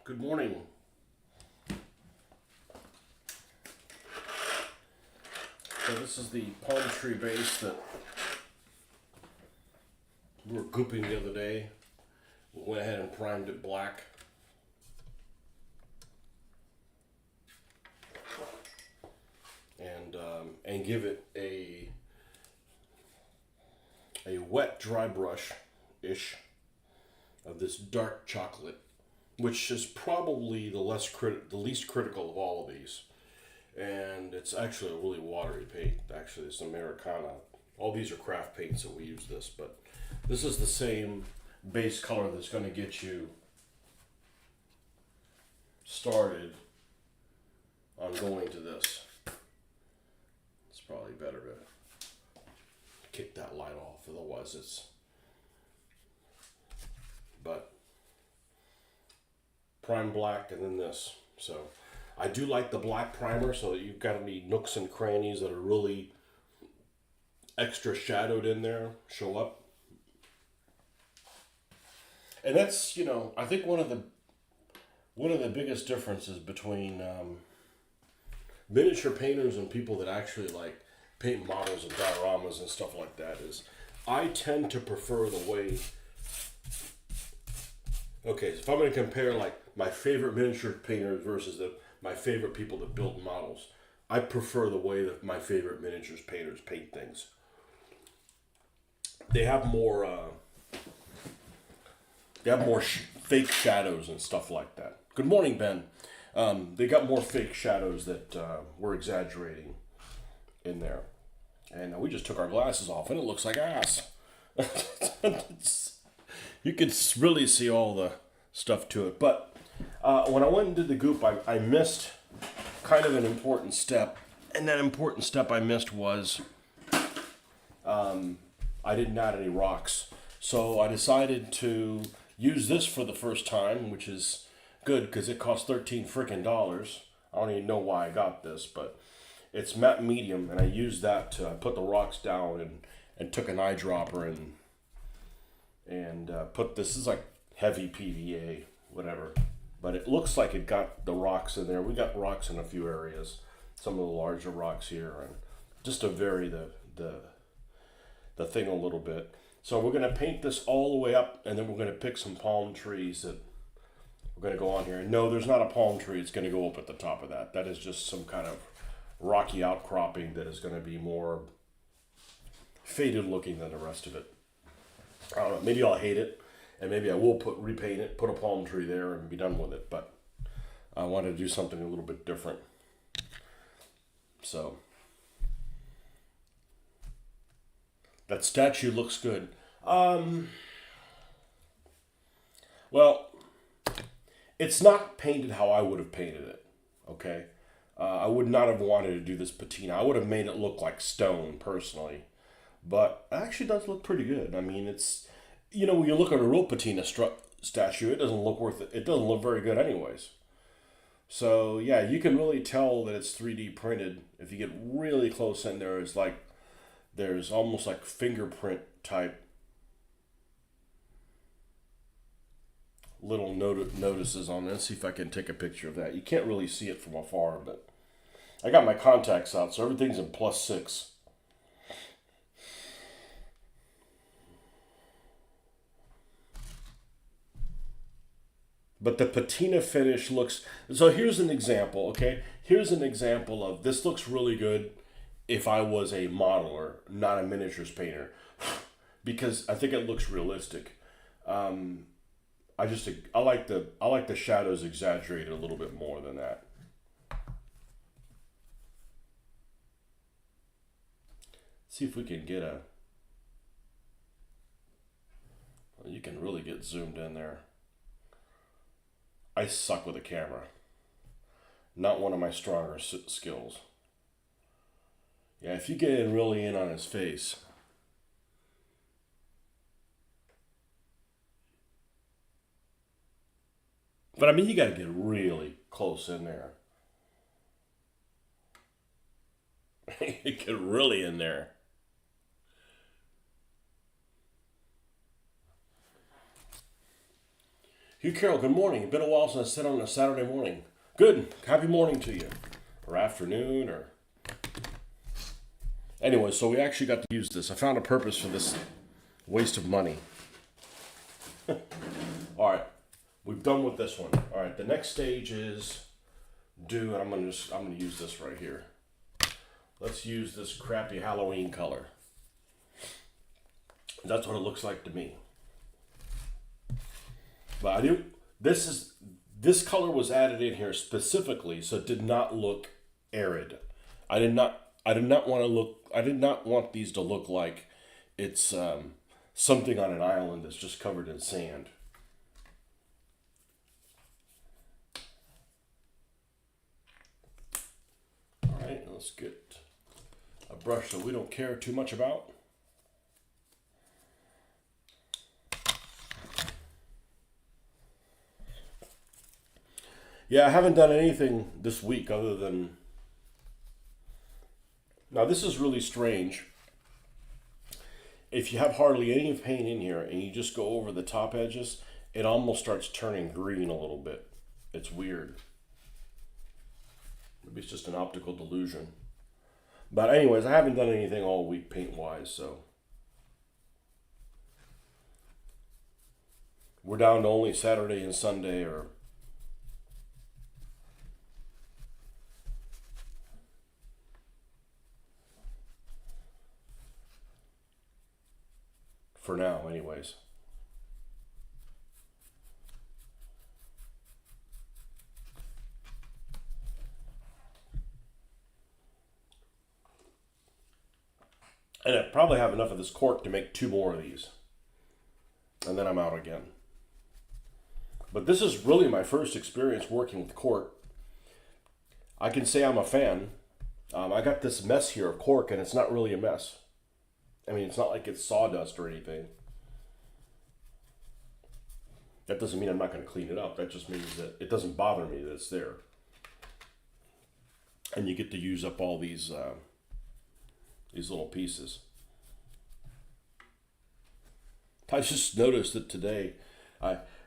Good morning. So this is the palm tree base that we were gooping the other day. We went ahead and primed it black. And give it a wet dry brush-ish of this dark chocolate, which is probably the least critical of all of these. And it's actually a really watery paint. Actually, it's Americana. All these are craft paints that we use this, but this is the same base color that's going to get you started on going to this. It's probably better to kick that light off, otherwise but prime black and then this. So I do like the black primer, so that you've got any nooks and crannies that are really extra shadowed in there show up. And that's, I think one of the biggest differences between miniature painters and people that actually like paint models and dioramas and stuff like that is I tend to prefer the way. Okay, so if I'm going to compare like my favorite miniature painters versus my favorite people that build models, I prefer the way that my favorite miniatures painters paint things. They have more fake shadows and stuff like that. Good morning, Ben. They got more fake shadows that we're exaggerating in there. And we just took our glasses off and it looks like ass. You could really see all the stuff to it. But when I went and did the goop, I missed kind of an important step. And that important step I missed was I didn't add any rocks. So I decided to use this for the first time, which is good because it cost $13 freaking. I don't even know why I got this, but it's matte medium, and I used that to put the rocks down and took an eyedropper and put this is like heavy PVA, whatever. But it looks like it got the rocks in there. We got rocks in a few areas, some of the larger rocks here, and just to vary the thing a little bit. So we're gonna paint this all the way up, and then we're gonna pick some palm trees that we're gonna go on here. And no, there's not a palm tree. It's gonna go up at the top of that. That is just some kind of rocky outcropping that is gonna be more faded looking than the rest of it. I don't know. Maybe I'll hate it, and maybe I will repaint it, put a palm tree there, and be done with it. But I wanted to do something a little bit different. So that statue looks good. Well, it's not painted how I would have painted it. Okay, I would not have wanted to do this patina. I would have made it look like stone personally, but it actually does look pretty good. I mean, it's when you look at a real patina statue, it doesn't look worth it. It doesn't look very good, anyways. So yeah, you can really tell that it's 3D printed if you get really close in there. It's like there's almost like fingerprint type little notices on this. See if I can take a picture of that. You can't really see it from afar, but I got my contacts out, so everything's in +6. But the patina finish looks, so here's an example, okay? Here's an example of, this looks really good if I was a modeler, not a miniatures painter, because I think it looks realistic. I like the shadows exaggerated a little bit more than that. See if we can get well, you can really get zoomed in there. I suck with a camera. Not one of my stronger skills. Yeah, if you get really in on his face. But I mean, you got to get really close in there. Get really in there. Hugh Carroll, good morning. It's been a while since I said on a Saturday morning. Good. Happy morning to you. Or afternoon, or... Anyway, so we actually got to use this. I found a purpose for this waste of money. All right. We've done with this one. All right. The next stage is and I'm gonna use this right here. Let's use this crappy Halloween color. That's what it looks like to me. But this color was added in here specifically so it did not look arid. I did not want these to look like it's something on an island that's just covered in sand. All right, let's get a brush that we don't care too much about. Yeah, I haven't done anything this week other than... Now, this is really strange. If you have hardly any paint in here and you just go over the top edges, it almost starts turning green a little bit. It's weird. Maybe it's just an optical delusion. But anyways, I haven't done anything all week paint-wise, so... We're down to only Saturday and Sunday, or... For now, anyways. And I probably have enough of this cork to make 2 more of these. And then I'm out again. But this is really my first experience working with cork. I can say I'm a fan. I got this mess here of cork, and it's not really a mess. I mean, it's not like it's sawdust or anything. That doesn't mean I'm not going to clean it up. That just means that it doesn't bother me that it's there. And you get to use up all these little pieces. I just noticed that today,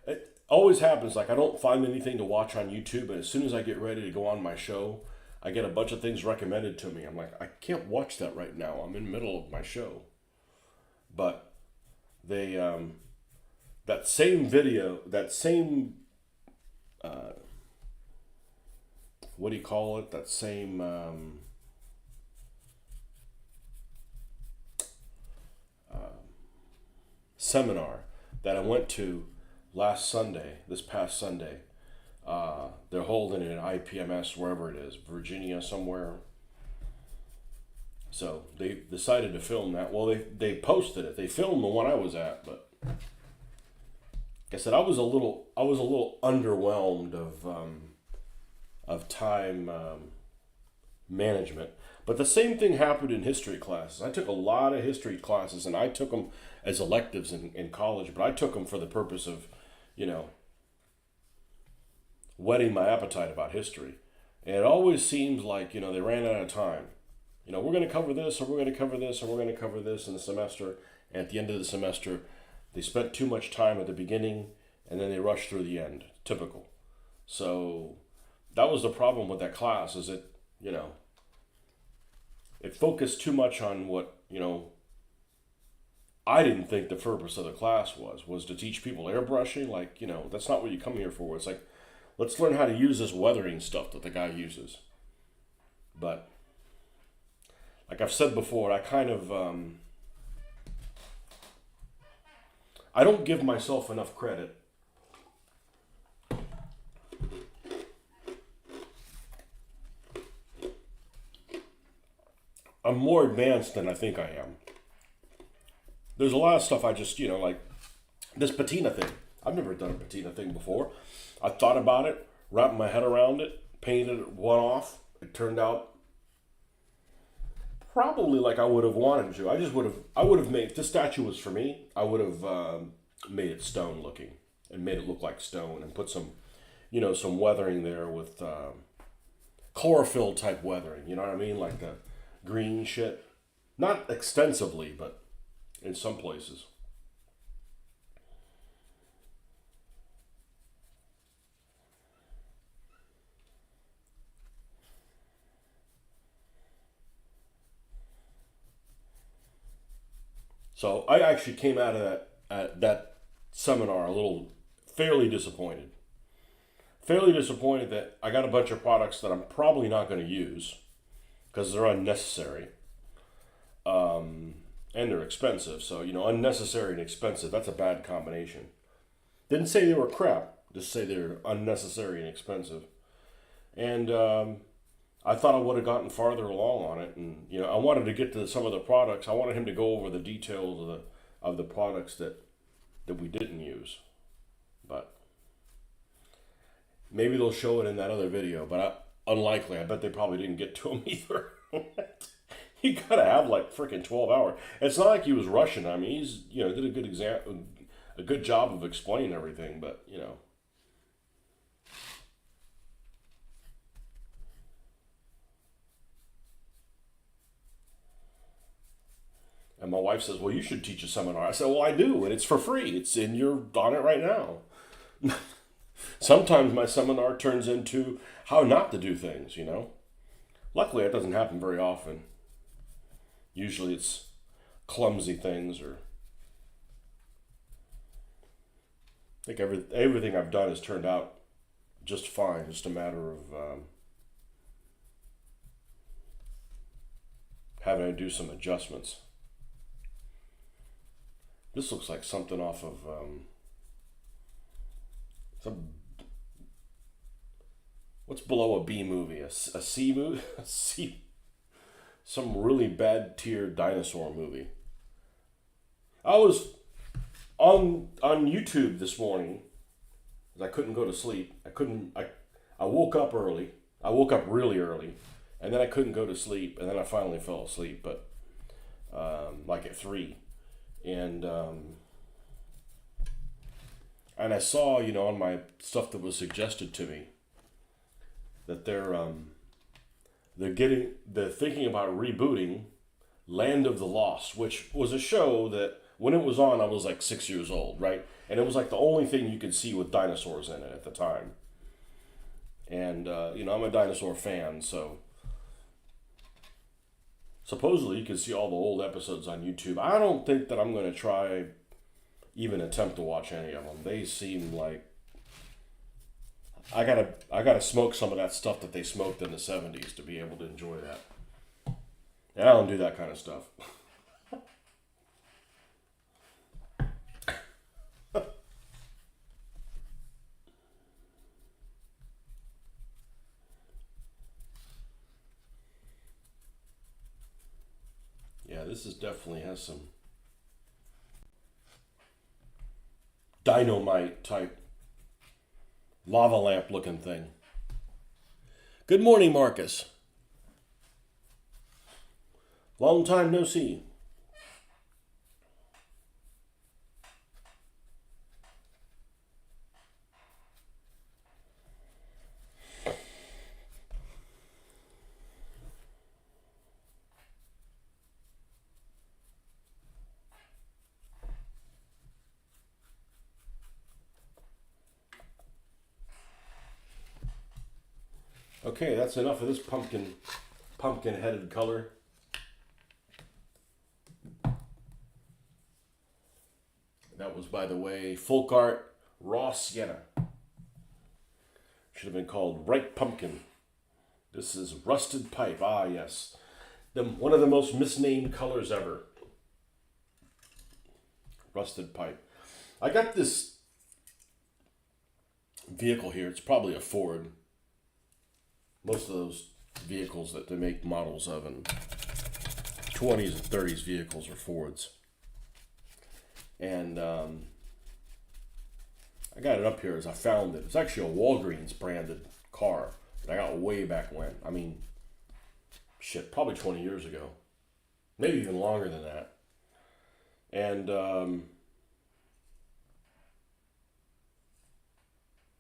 it always happens, like I don't find anything to watch on YouTube, and as soon as I get ready to go on my show, I get a bunch of things recommended to me. I'm like, I can't watch that right now. I'm in the middle of my show. But they, that same video, that same, what do you call it? That same, seminar that I went to this past Sunday. They're holding it at IPMS, wherever it is, Virginia somewhere. So they decided to film that. Well, they posted it. They filmed the one I was at, but like I said, I was a little underwhelmed of time management. But the same thing happened in history classes. I took a lot of history classes, and I took them as electives in college, but I took them for the purpose of, whetting my appetite about history. And it always seems like, they ran out of time. We're going to cover this, or we're going to cover this, or we're going to cover this in the semester. And at the end of the semester, they spent too much time at the beginning, and then they rushed through the end. Typical. So that was the problem with that class, is it, it focused too much on what, I didn't think the purpose of the class was to teach people airbrushing. Like, that's not what you come here for. It's like, let's learn how to use this weathering stuff that the guy uses. But like I've said before, I kind of, I don't give myself enough credit. I'm more advanced than I think I am. There's a lot of stuff I just, like this patina thing. I've never done a patina thing before. I thought about it, wrapped my head around it, painted one off. It turned out probably like I would have wanted to. I would have made, if this statue was for me, I would have made it stone looking and made it look like stone and put some, some weathering there with chlorophyll type weathering. You know what I mean? Like the green shit. Not extensively, but in some places. So I actually came out of that seminar a little fairly disappointed. Fairly disappointed that I got a bunch of products that I'm probably not going to use because they're unnecessary, and they're expensive. So unnecessary and expensive, that's a bad combination. Didn't say they were crap. Just say they're unnecessary and expensive. And I thought I would have gotten farther along on it, and I wanted to get to some of the products. I wanted him to go over the details of the products that we didn't use, but maybe they'll show it in that other video. But unlikely. I bet they probably didn't get to him either. You gotta have like freaking 12 hours. It's not like he was rushing. I mean, he's did a good job of explaining everything, but And my wife says, "Well, you should teach a seminar." I said, "Well, I do, and it's for free. You're on it right now." Sometimes my seminar turns into how not to do things. Luckily, it doesn't happen very often. Usually it's clumsy things, or I think everything I've done has turned out just fine. Just a matter of having to do some adjustments. This looks like something off of some. What's below a B movie? A C movie? A C. Some really bad tier dinosaur movie. I was on YouTube this morning because I couldn't go to sleep. I woke up early. I woke up really early, and then I couldn't go to sleep, and then I finally fell asleep. But like at 3. And I saw on my stuff that was suggested to me that they're thinking about rebooting Land of the Lost, which was a show that when it was on I was like 6 years old, right? And it was like the only thing you could see with dinosaurs in it at the time. And I'm a dinosaur fan, so supposedly you can see all the old episodes on YouTube. I don't think that I'm going to try even attempt to watch any of them. They seem like I gotta smoke some of that stuff that they smoked in the 70s to be able to enjoy that. And I don't do that kind of stuff. Yeah, this is definitely has some dynamite type lava lamp looking thing. Good morning, Marcus. Long time no see. Okay, that's enough of this pumpkin-headed color. That was, by the way, Folk Art Raw Sienna. Should have been called Ripe Pumpkin. This is Rusted Pipe. Ah, yes. One of the most misnamed colors ever. Rusted Pipe. I got this vehicle here. It's probably a Ford. Most of those vehicles that they make models of in 20s and 30s vehicles are Fords. And I got it up here as I found it. It's actually a Walgreens branded car that I got way back when. I mean, shit, probably 20 years ago. Maybe even longer than that. And I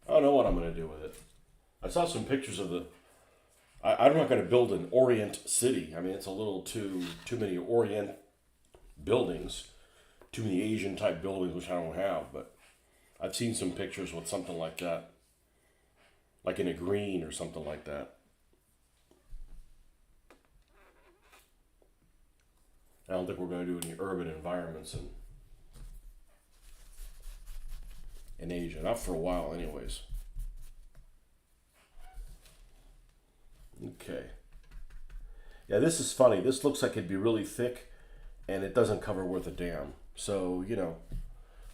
don't know what I'm going to do with it. I saw some pictures of the... I'm not going to build an Orient city. I mean, it's a little too many Orient buildings. Too many Asian type buildings, which I don't have. But I've seen some pictures with something like that. Like in a green or something like that. I don't think we're going to do any urban environments in Asia. Not for a while, anyways. Okay. Yeah, this is funny. This looks like it'd be really thick, and it doesn't cover worth a damn. So,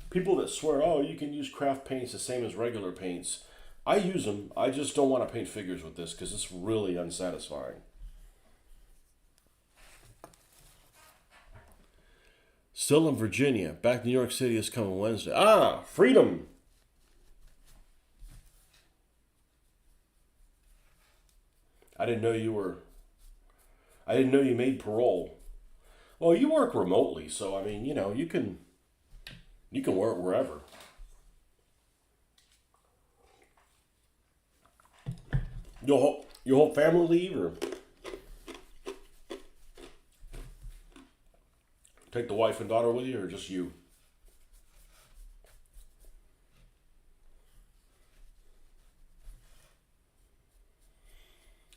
people that swear, oh, you can use craft paints the same as regular paints. I use them. I just don't want to paint figures with this because it's really unsatisfying. Still in Virginia. Back to New York City is coming Wednesday. Ah, freedom. I didn't know you were. I didn't know you made parole. Well, you work remotely, so I mean, you can work wherever. Your whole family leave, or take the wife and daughter with you, or just you?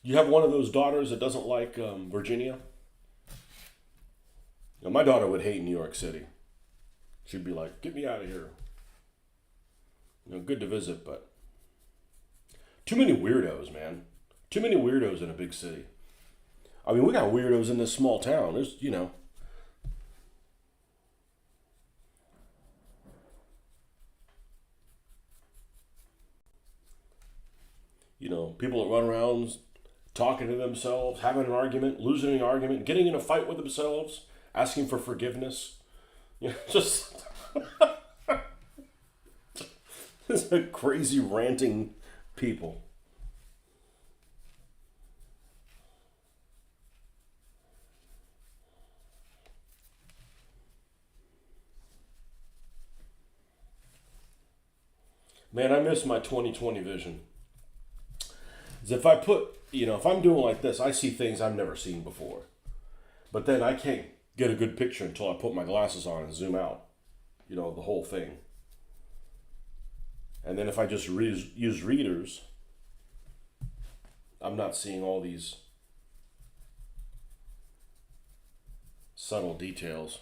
You have one of those daughters that doesn't like Virginia. Now, my daughter would hate New York City. She'd be like, "Get me out of here." Good to visit, but too many weirdos, man. Too many weirdos in a big city. I mean, we got weirdos in this small town. People that run around talking to themselves, having an argument, losing an argument, getting in a fight with themselves, asking for forgiveness. Just crazy ranting people. Man, I miss my 2020 vision. As if if I'm doing like this, I see things I've never seen before. But then I can't get a good picture until I put my glasses on and zoom out, the whole thing. And then if I just use readers, I'm not seeing all these subtle details.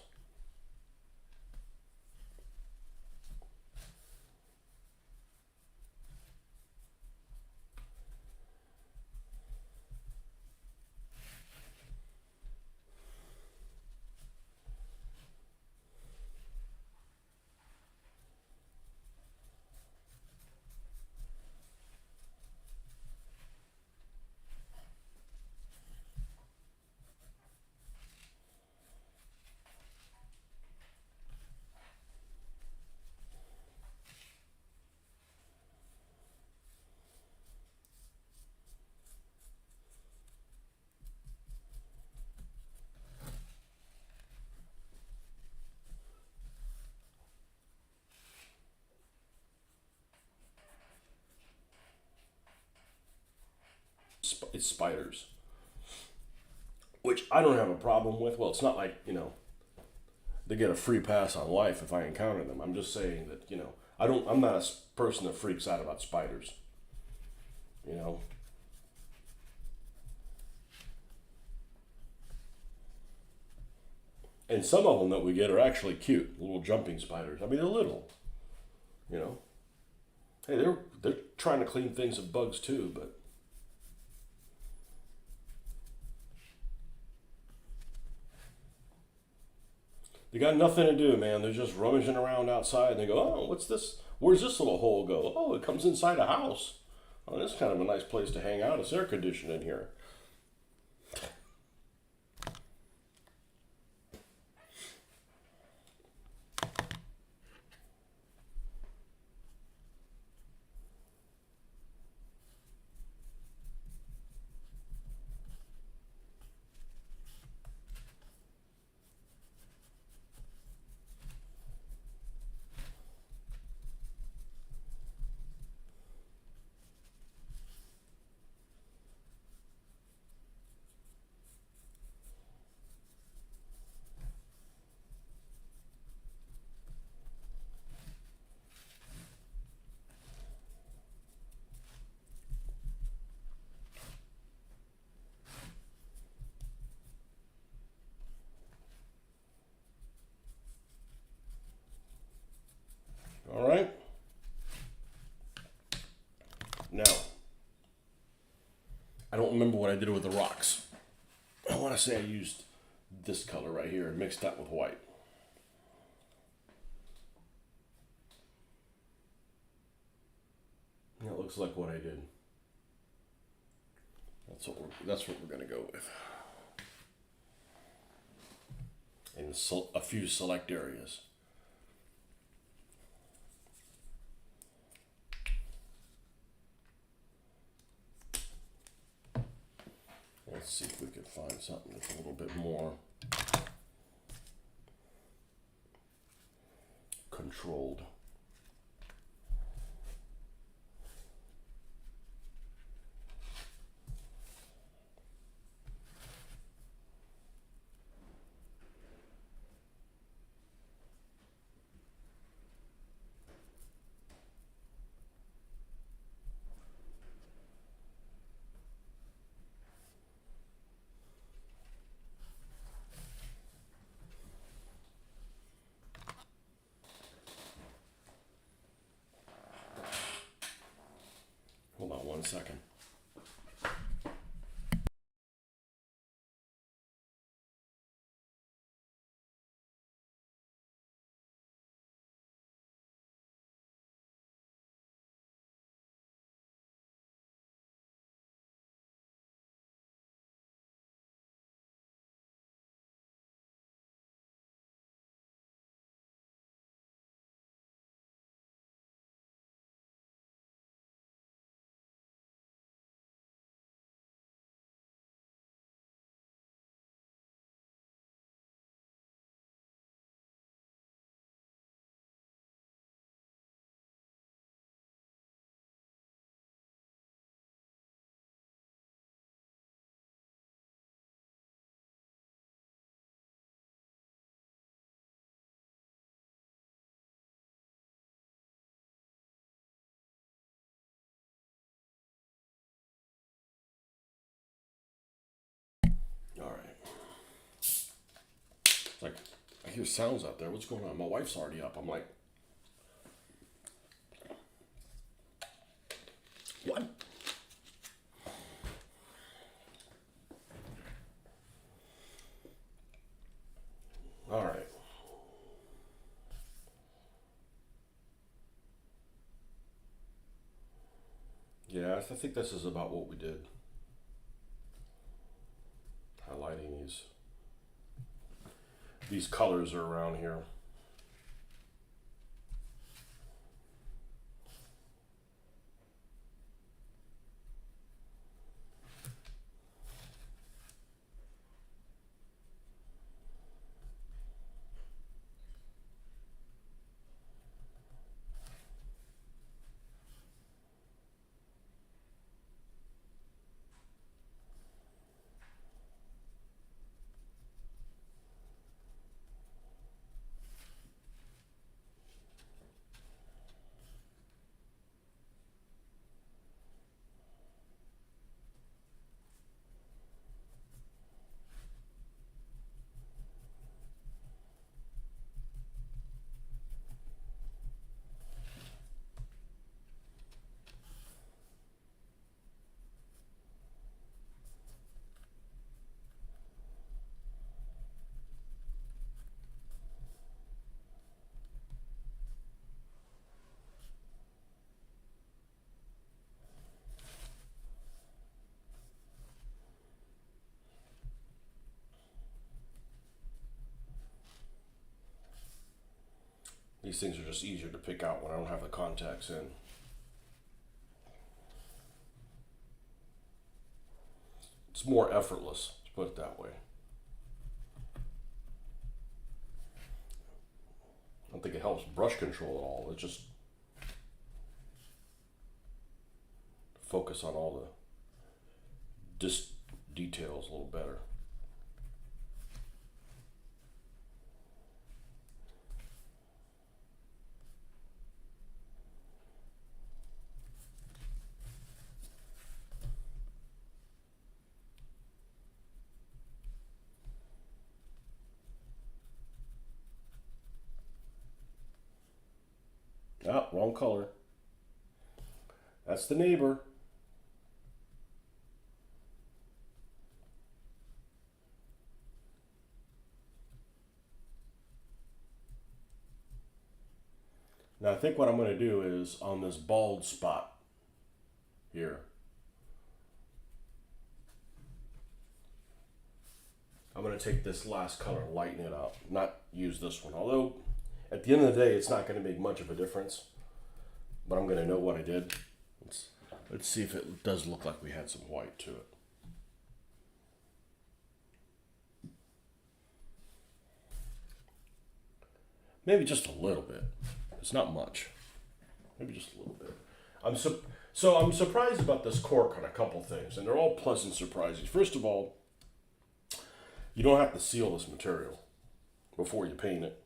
It's spiders, which I don't have a problem with. Well, it's not like they get a free pass on life if I encounter them. I'm just saying that I'm not a person that freaks out about spiders. You know, and some of them that we get are actually cute, little jumping spiders. I mean, they're little. You know, hey, they're trying to clean things of bugs too, but they got nothing to do, man. They're just rummaging around outside, and they go, "Oh, what's this? Where's this little hole go? Oh, it comes inside a house. Oh, this is kind of a nice place to hang out. It's air conditioned in here." rocks. I want to say I used this color right here and mixed that with white. That looks like what I did. That's what we're gonna go with. In a few select areas. Let's see if we can find something that's a little bit more controlled. Hold on 1 second. All right. It's like I hear sounds out there. What's going on? My wife's already up. I'm like, what? All right. Yeah, I think this is about what we did. Highlighting these colors are around here. These things are just easier to pick out when I don't have the contacts in. It's more effortless, let's put it that way. I don't think it helps brush control at all. It just focus on all the details a little better. Ah, wrong color. That's the neighbor. Now I think what I'm going to do is on this bald spot here, I'm going to take this last color and lighten it up, not use this one. Although at the end of the day, it's not going to make much of a difference, but I'm going to know what I did. Let's see if it does look like we had some white to it. Maybe just a little bit. It's not much. Maybe just a little bit. So I'm surprised about this cork on a couple things, and they're all pleasant surprises. First of all, you don't have to seal this material before you paint it.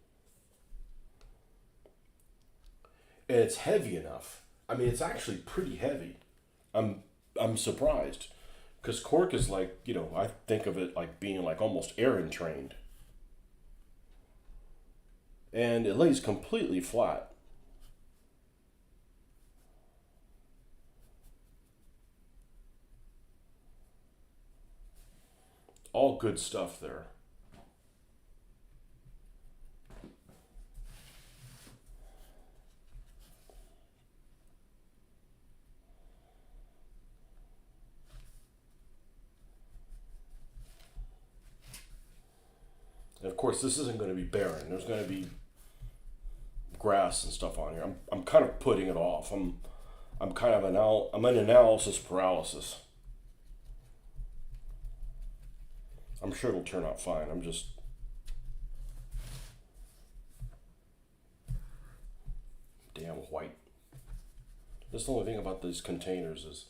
And it's heavy enough. I mean, it's actually pretty heavy. I'm surprised. Because cork is like, I think of it like being like almost air entrained. And it lays completely flat. All good stuff there. And of course, this isn't going to be barren. There's going to be grass and stuff on here. I'm kind of putting it off. I'm kind of I'm in analysis paralysis. I'm sure it'll turn out fine. I'm just damn white. That's the only thing about these containers is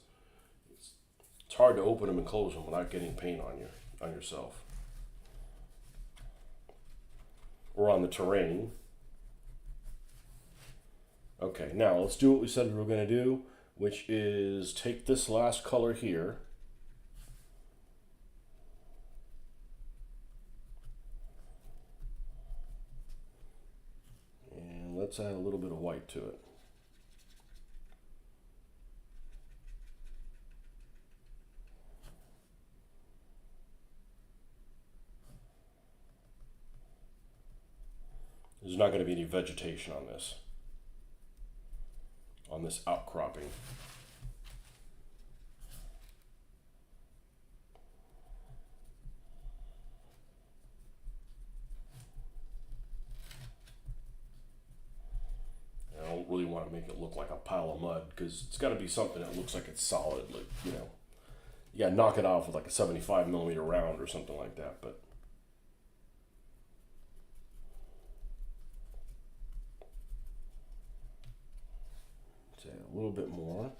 it's hard to open them and close them without getting paint on yourself or on the terrain. Okay, now let's do what we said we were going to do, which is take this last color here. And let's add a little bit of white to it. There's not going to be any vegetation on this outcropping. I don't really want to make it look like a pile of mud because it's got to be something that looks like it's solid. Like, you got to knock it off with like a 75 millimeter round or something like that. But let's add a little bit more.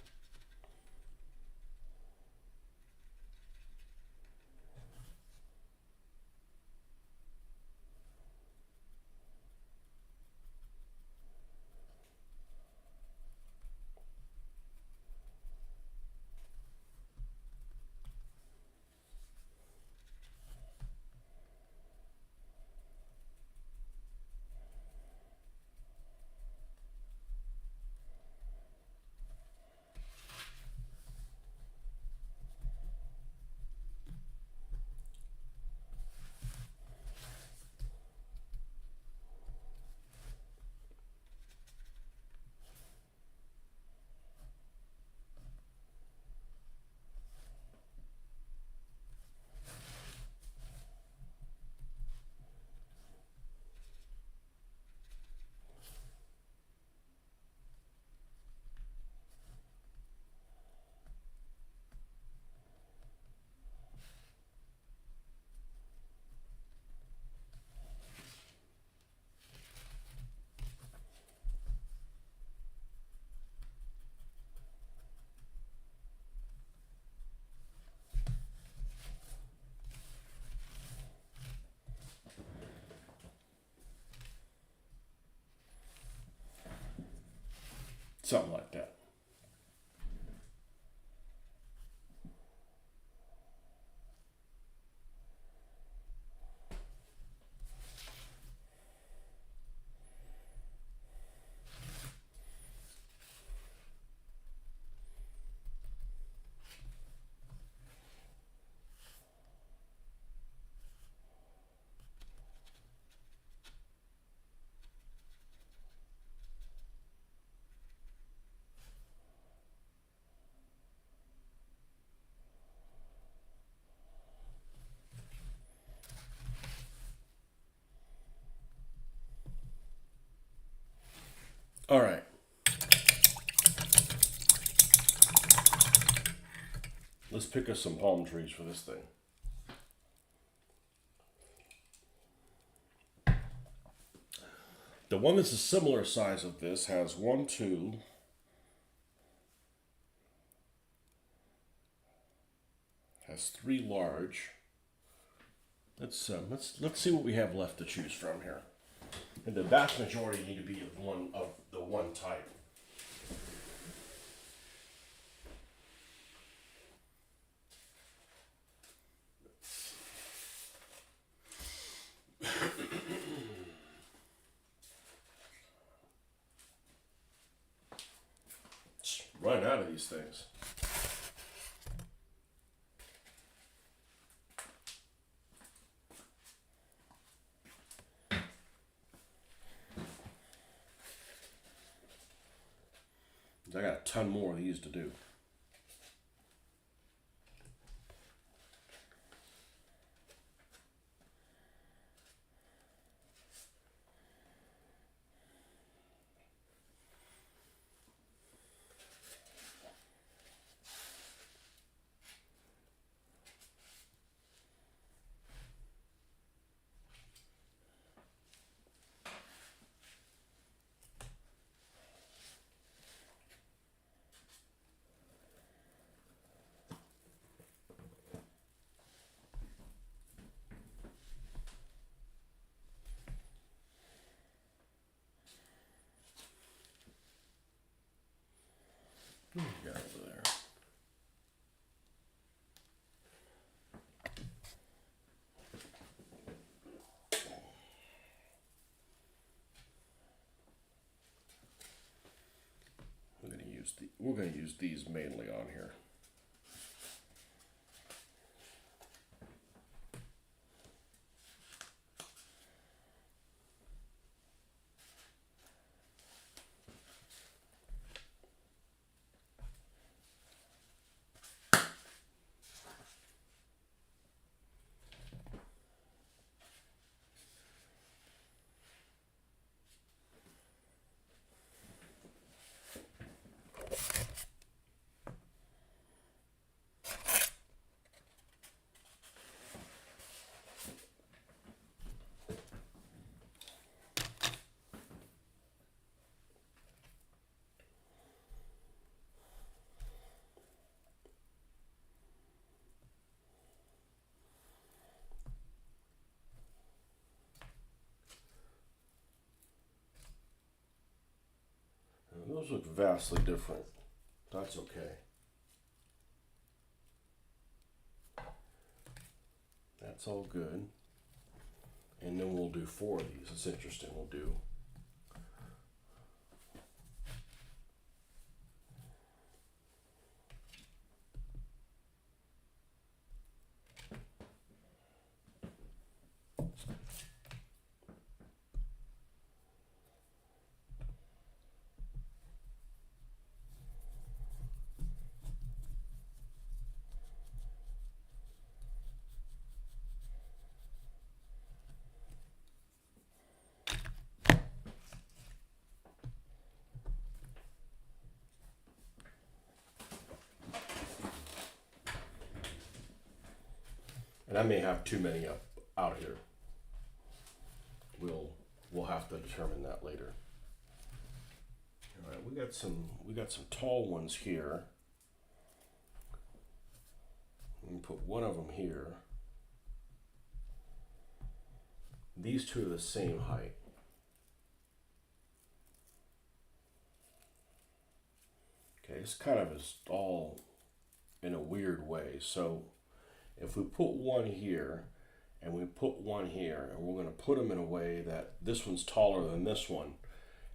Something like that. All right. Let's pick us some palm trees for this thing. The one that's a similar size of this has 1, 2, has 3 large. Let's see what we have left to choose from here. And the vast majority need to be of the one type. Run out of these things. I got a ton more of these to do. What do you got over there? We're going to use these mainly on here. Those look vastly different. That's okay. That's all good. And then we'll do 4 of these. It's interesting. We'll do and I may have too many out here. We'll have to determine that later. All right, we got some tall ones here. We can put one of them here. These two are the same height. Okay, it's kind of is all in a weird way. So if we put one here and we put one here, and we're going to put them in a way that this one's taller than this one,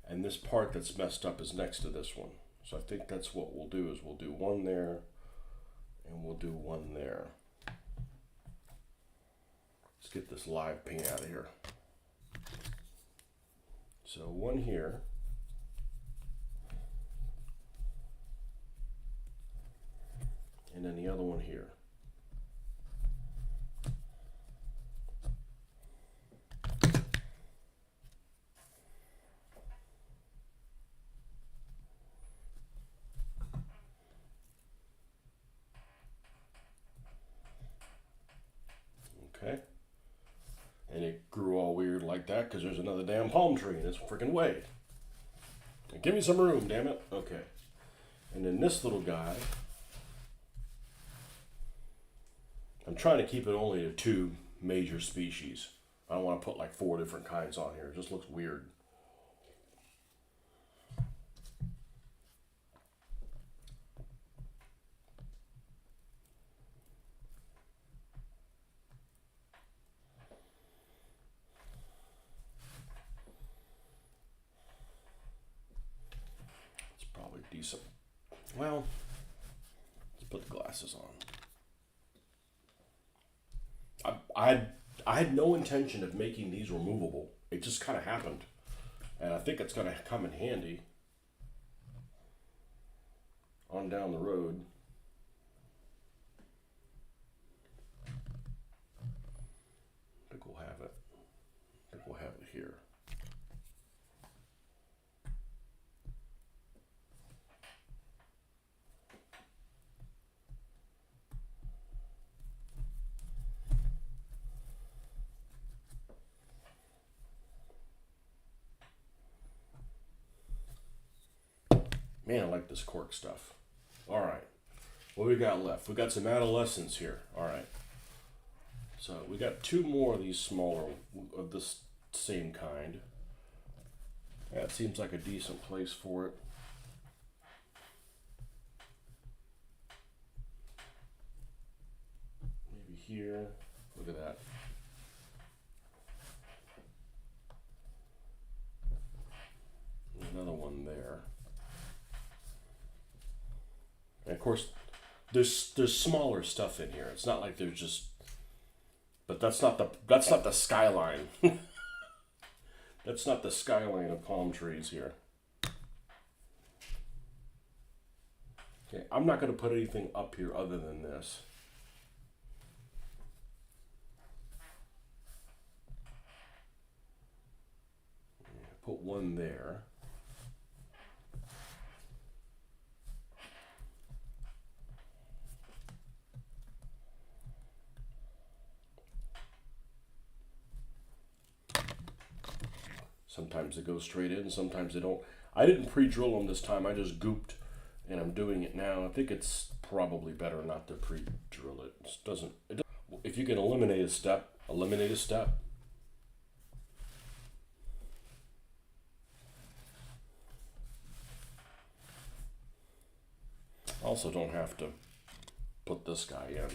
and this part that's messed up is next to this one. So I think that's what we'll do, is we'll do one there and we'll do one there. Let's get this live paint out of here. So one here. And then the other one here. And it grew all weird like that because there's another damn palm tree in its freaking way. And give me some room, damn it. Okay. And then this little guy, I'm trying to keep it only to 2 major species. I don't want to put like 4 different kinds on here. It just looks weird. It's probably decent. Well, let's put the glasses on. I had no intention of making these removable. It just kind of happened. And I think it's going to come in handy on down the road. I think we'll have it. I think we'll have it here. Man, I like this cork stuff. All right. What we got left? We got some adolescents here. All right. So we got 2 more of these smaller of this same kind. That seems like a decent place for it. Maybe here. Look at that. Another one there. And of course, there's smaller stuff in here. It's not like there's just, but that's not the skyline. That's not the skyline of palm trees here. Okay, I'm not going to put anything up here other than this. Put one there. Sometimes they go straight in, sometimes they don't. I didn't pre-drill them this time, I just gooped, and I'm doing it now. I think it's probably better not to pre-drill it. It doesn't, if you can eliminate a step, eliminate a step. Also don't have to put this guy in.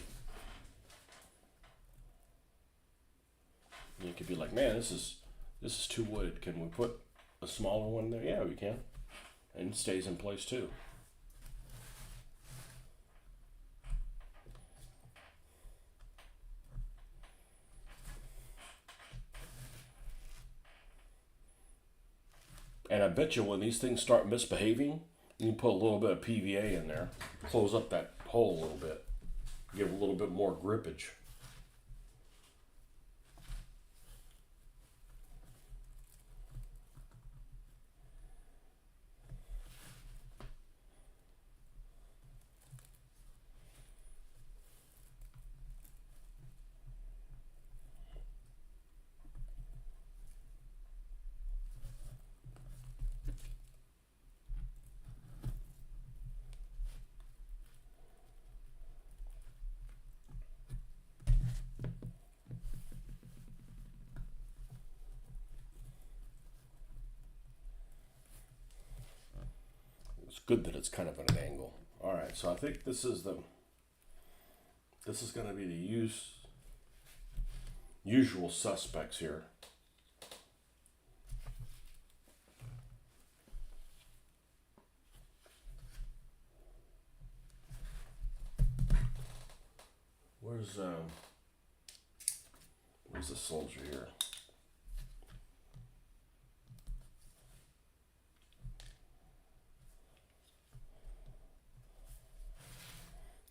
You could be like, man, this is too wooded. Can we put a smaller one there? Yeah, we can. And it stays in place too. And I bet you when these things start misbehaving, you can put a little bit of PVA in there, close up that hole a little bit, give a little bit more grippage. It's good that it's kind of at an angle. All right, so I think this is going to be the usual suspects here. Where's the soldier here?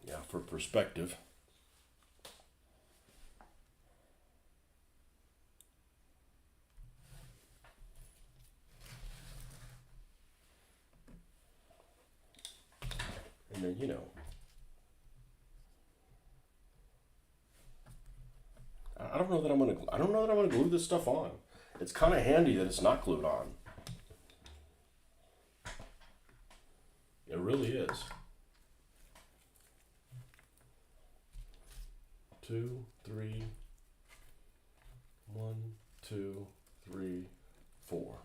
Yeah, for perspective. And then, you know, I I don't know that I'm gonna glue this stuff on. It's kind of handy that it's not glued on. It really is. 2, 3, 1, 2, 3, 4.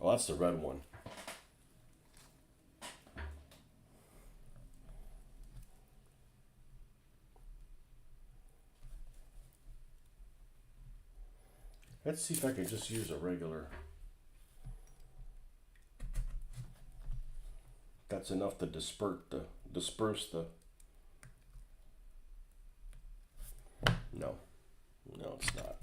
Oh, that's the red one. Let's see if I can just use a regular. That's enough to disperse the. No, no, it's not.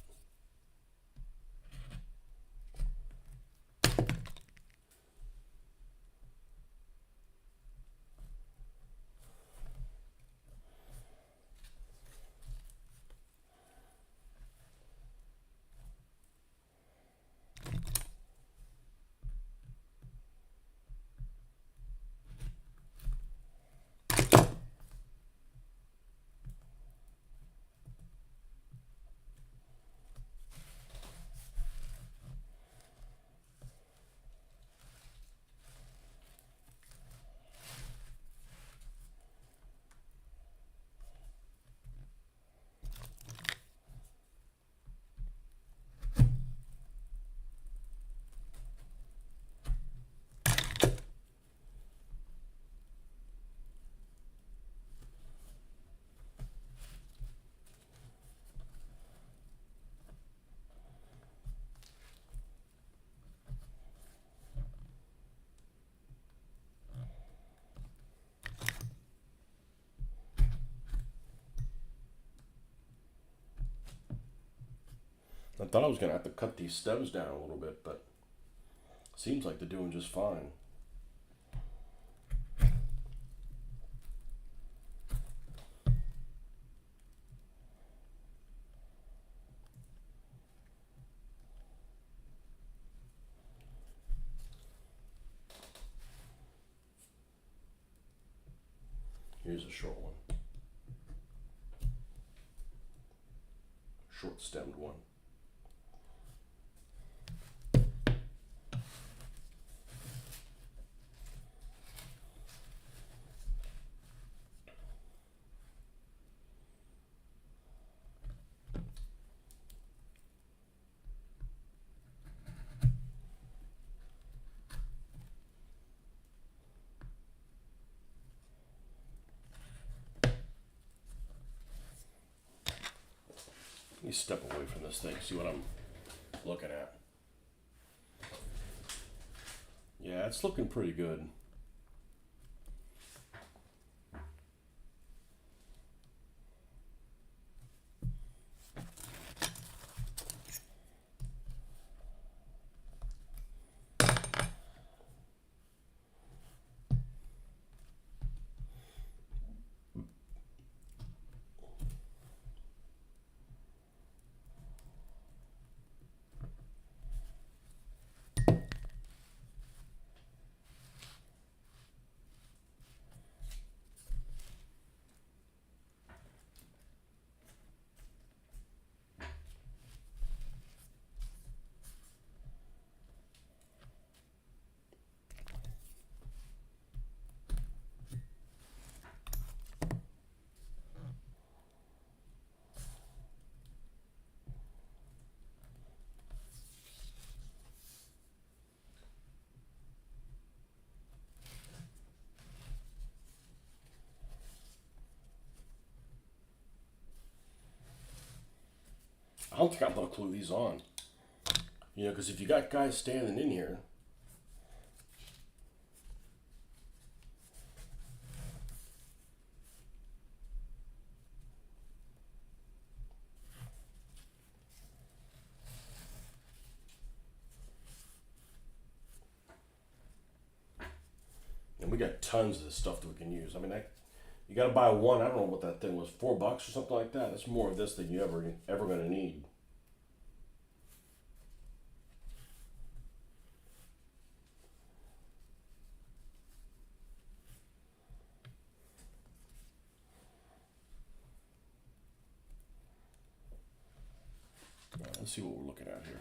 I thought I was gonna have to cut these stems down a little bit, but seems like they're doing just fine. Here's a short one. Short stemmed one. Let me step away from this thing, see what I'm looking at. Yeah, it's looking pretty good. I don't think I'm gonna glue these on. You know, because if you got guys standing in here, and we got tons of this stuff that we can use. I mean, you got to buy one. I don't know what that thing was, $4 or something like that. That's more of this than you ever gonna need. Let's see what we're looking at here.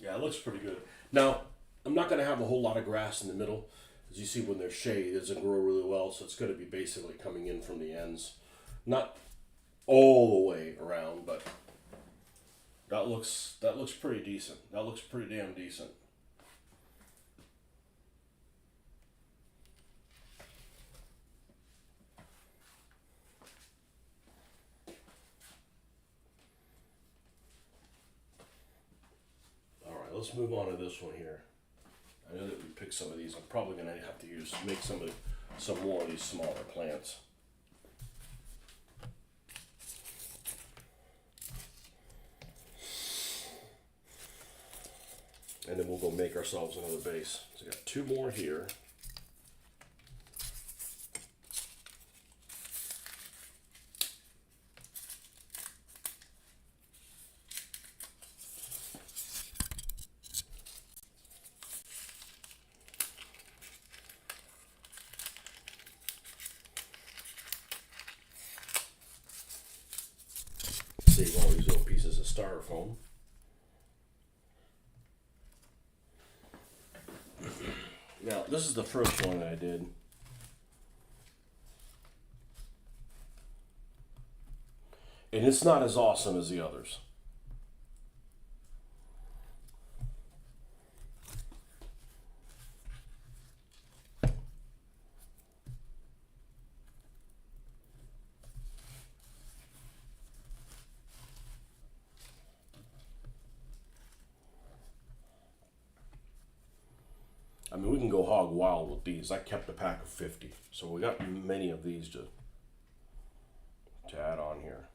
Yeah, it looks pretty good. Now, I'm not going to have a whole lot of grass in the middle. As you see, when there's shade, it doesn't grow really well, so it's going to be basically coming in from the ends. Not all the way around, but that looks pretty decent. That looks pretty damn decent. All right, let's move on to this one here. I know that we picked some of these. I'm probably going to have to make some more of these smaller plants. And then we'll go make ourselves another base. So we got two more here. Save all these little pieces of styrofoam. Now, this is the first one that I did. And it's not as awesome as the others. I mean, we can go hog wild with these. I kept a pack of 50. So we got many of these to add on here.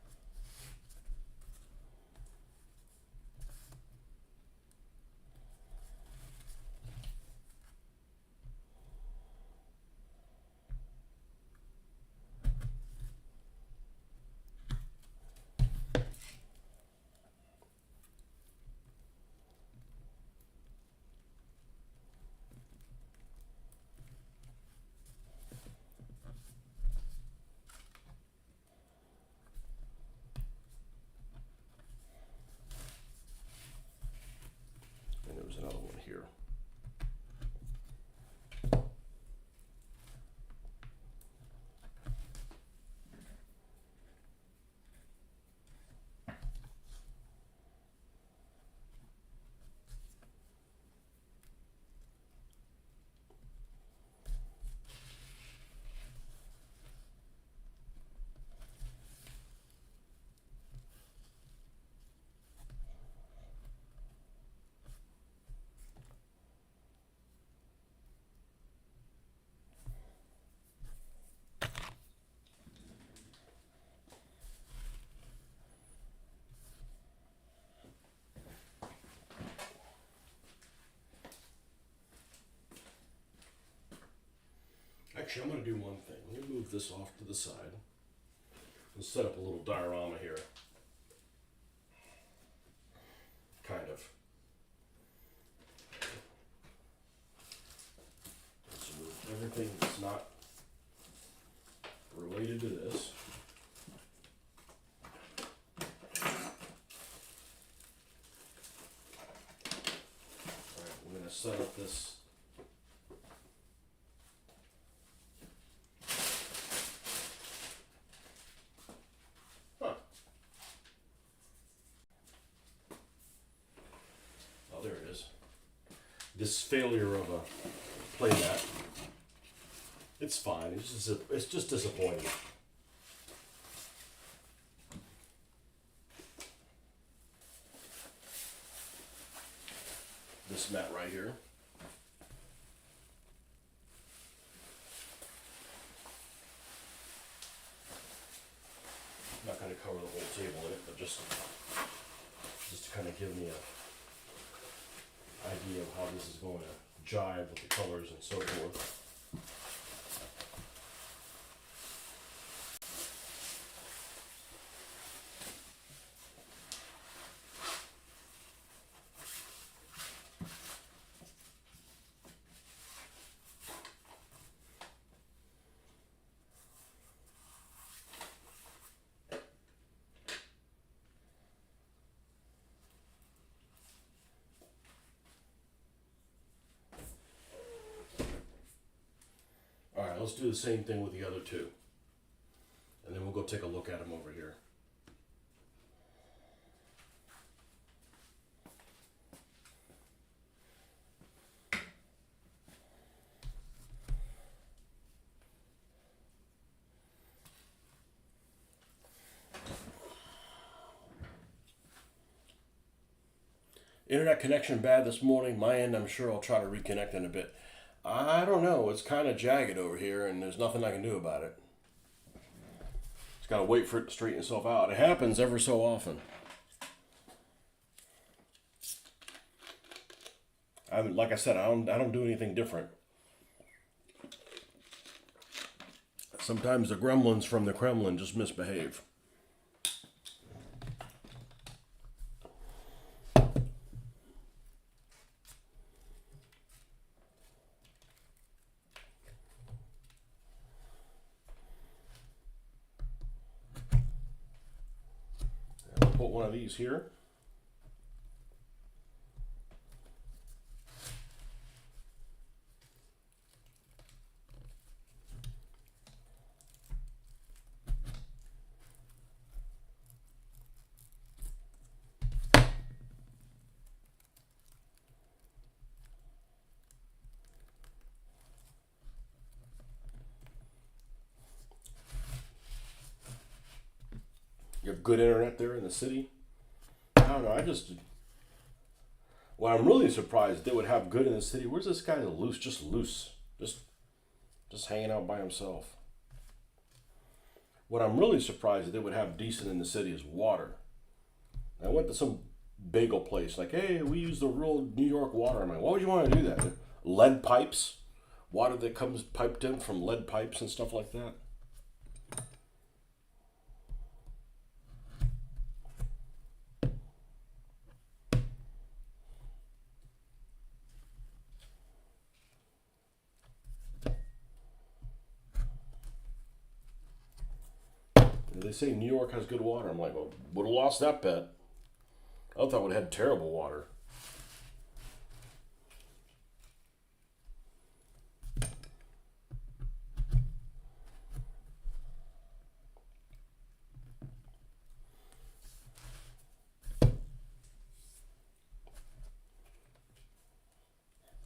Another one here. Actually, I'm going to do one thing. Let me move this off to the side and set up a little diorama here. Kind of. Let's move everything that's not related to this. Alright, I'm going to set up this. This failure of a playmat. It's fine. It's just disappointing. This mat right here. I'm not going to cover the whole table in it, but just to kind of give me a idea of how this is going to jive with the colors and so forth. let's do the same thing with the other two. And then we'll go take a look at them over here. Internet connection bad this morning. My end, I'm sure I'll try to reconnect in a bit. I don't know. It's kind of jagged over here, and there's nothing I can do about it. Just gotta wait for it to straighten itself out. It happens ever so often. Like I said, I don't do anything different. Sometimes the gremlins from the Kremlin just misbehave. Put one of these here. You have good internet there in the city? I don't know. Well, I'm really surprised they would have good in the city. Where's this guy loose? Just hanging out by himself. What I'm really surprised that they would have decent in the city is water. I went to some bagel place, like, hey, we use the real New York water. I'm like, why would you want to do that? Lead pipes? Water that comes piped in from lead pipes and stuff like that? They say New York has good water. I'm like, well, would have lost that bet. I thought would have had terrible water.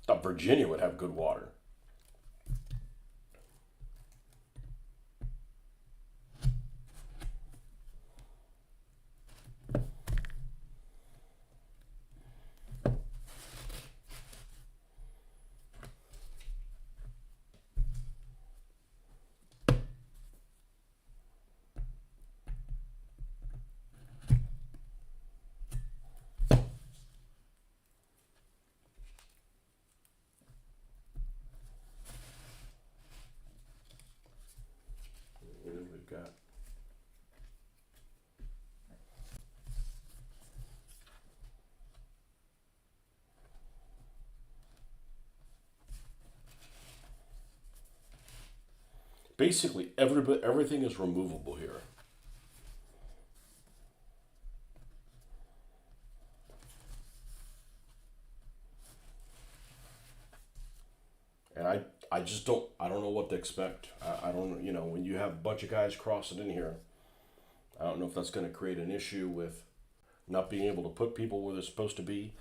Thought Virginia would have good water. We've got basically everything is removable here. And I just I don't know what to expect. I don't, when you have a bunch of guys crossing in here, I don't know if that's going to create an issue with not being able to put people where they're supposed to be.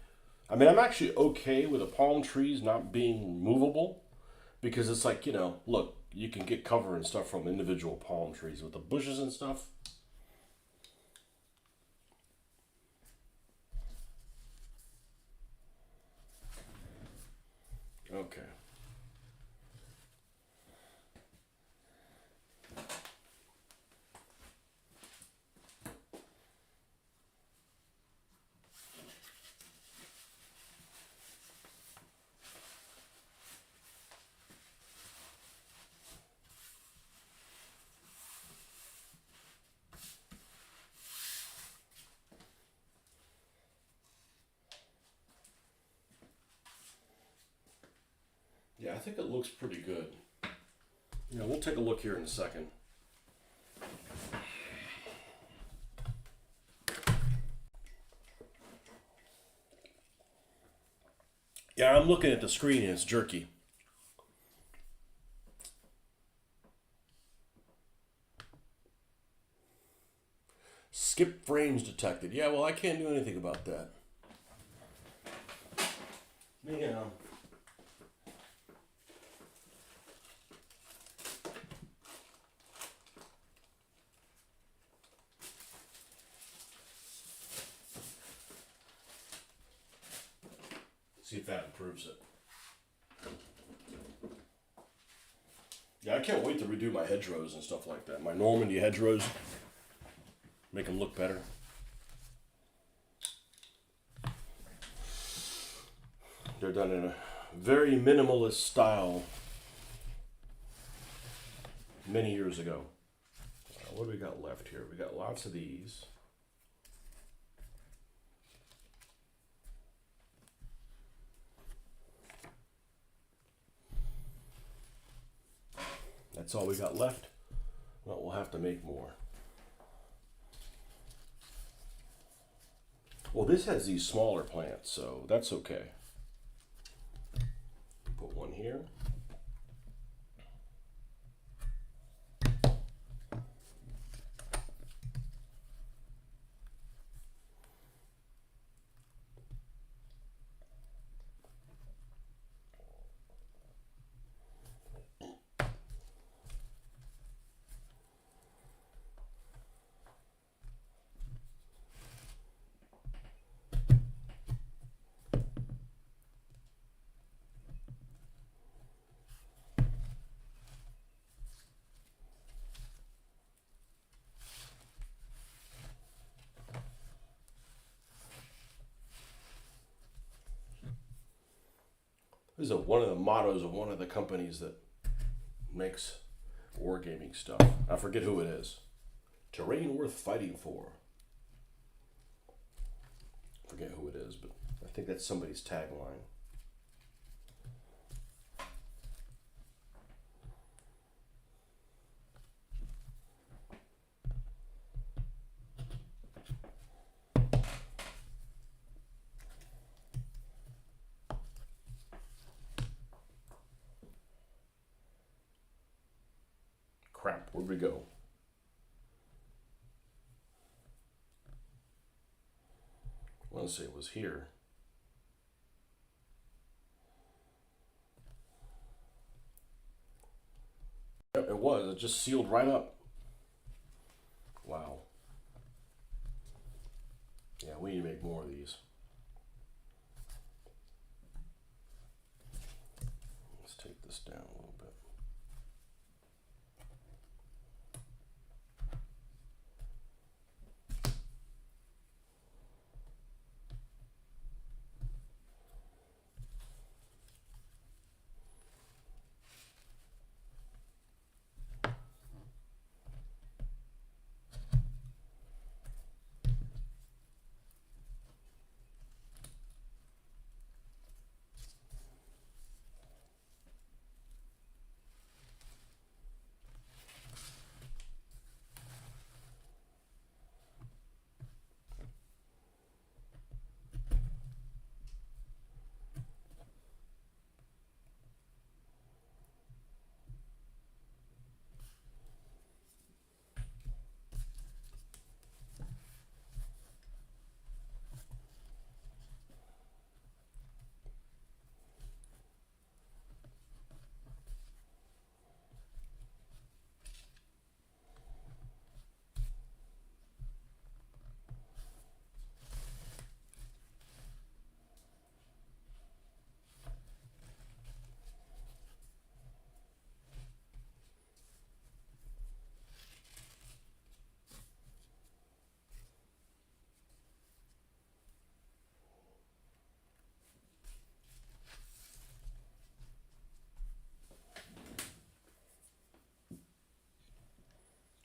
I mean, I'm actually okay with the palm trees not being movable because it's like, look, you can get cover and stuff from individual palm trees with the bushes and stuff. Okay. Yeah, I think it looks pretty good. We'll take a look here in a second. Yeah, I'm looking at the screen and it's jerky. frames detected. Yeah, well, I can't do anything about that. Yeah. See if that improves it. Yeah, I can't wait to redo my hedgerows and stuff like that. My Normandy hedgerows. Make them look better. They're done in a very minimalist style many years ago. What do we got left here? We got lots of these. That's all we got left. Well, we'll have to make more. Well, this has these smaller plants, so that's okay. Put one here. This is one of the mottos of one of the companies that makes wargaming stuff. I forget who it is. Terrain worth fighting for. I forget who it is, but I think that's somebody's tagline. Crap, where'd we go? I want to say it was here. Yep, it was. It just sealed right up. Wow. Yeah, we need to make more of these. Let's take this down a little bit.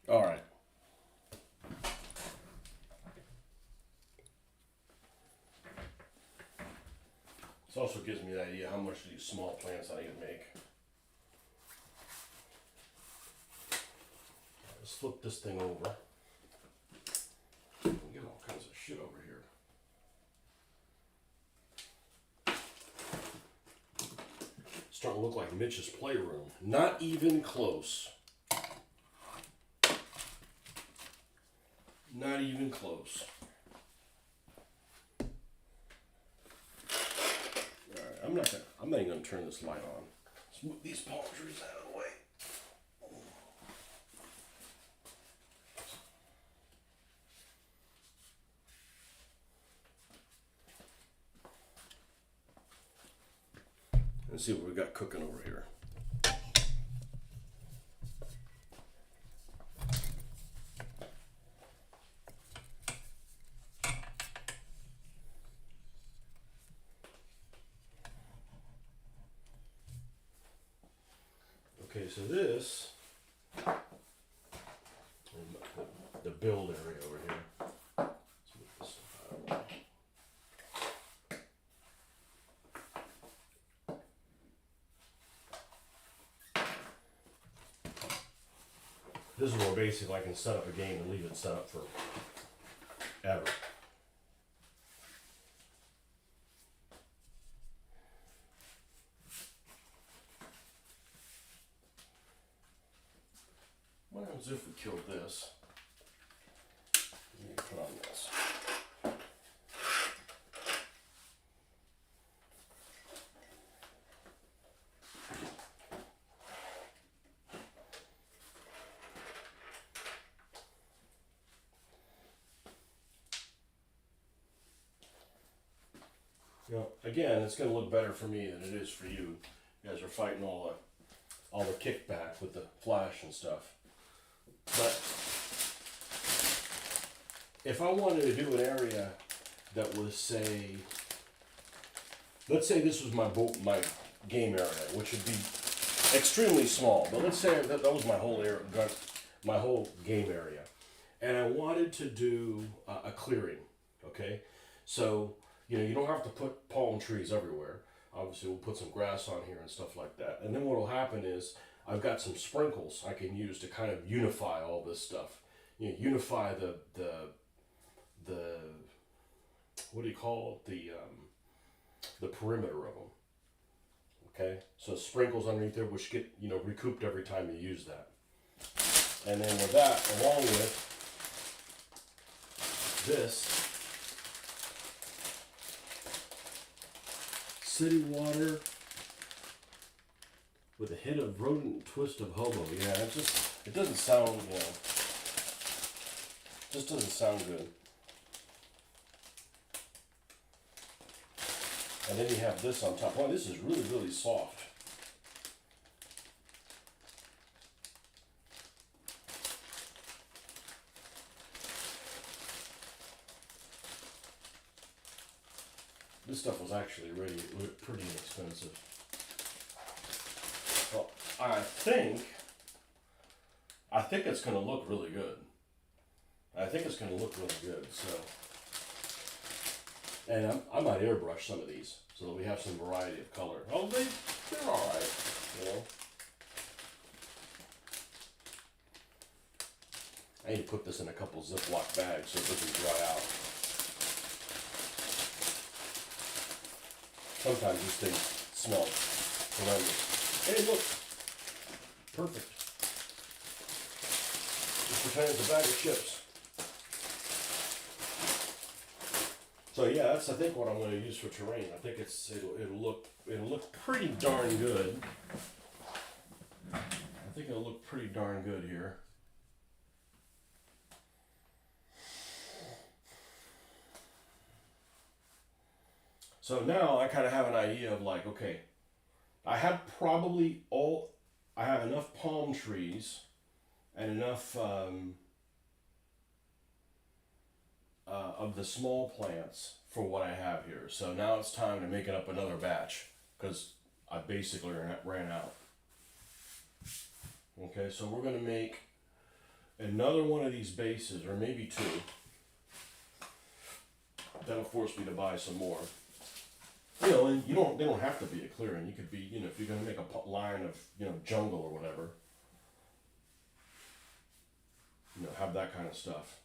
All right. This also gives me an idea how much of these small plants I can make. Let's flip this thing over. We get all kinds of shit over here. It's starting to look like Mitch's playroom. Not even close. Not even close. Alright, I'm not even gonna turn this light on. Let's move these palm trees out of the way. Let's see what we got cooking over here. Okay, so this, the build area over here. Let's move this stuff out of the way. This is where basically I can set up a game and leave it set up for ever. What happens if we killed this? Let me put on this. You know, again, it's going to look better for me than it is for you. You guys are fighting all the kickback with the flash and stuff. But if I wanted to do an area that was, say, let's say this was my game area, which would be extremely small. But let's say that was my whole area, my whole game area, and I wanted to do a clearing. Okay, so you don't have to put palm trees everywhere. Obviously, we'll put some grass on here and stuff like that. And then what will happen is I've got some sprinkles I can use to kind of unify all this stuff. Unify the what do you call it? The perimeter of them. Okay, so sprinkles underneath there, which get recouped every time you use that. And then with that, along with this city water with a hint of rodent twist of hobo. Yeah, it doesn't sound, just doesn't sound good. And then you have this on top. Wow, this is really, really soft. This stuff was actually really pretty inexpensive. Well, I think it's going to look really good. I think it's going to look really good. So, and I might airbrush some of these so that we have some variety of color. Oh, they're all right. I need to put this in a couple Ziploc bags so it doesn't dry out. Sometimes these things smell horrendous. Hey, look. Perfect. Just pretend it's a bag of chips. So yeah, that's I think what I'm going to use for terrain. I think it'll look pretty darn good. I think it'll look pretty darn good here. So now I kind of have an idea of like, okay, I have enough palm trees and enough of the small plants for what I have here. So now it's time to make it up another batch because I basically ran out. Okay, so we're going to make another one of these bases, or maybe two. That'll force me to buy some more. And they don't have to be a clearing. You could be, if you're going to make a line of, jungle or whatever, have that kind of stuff.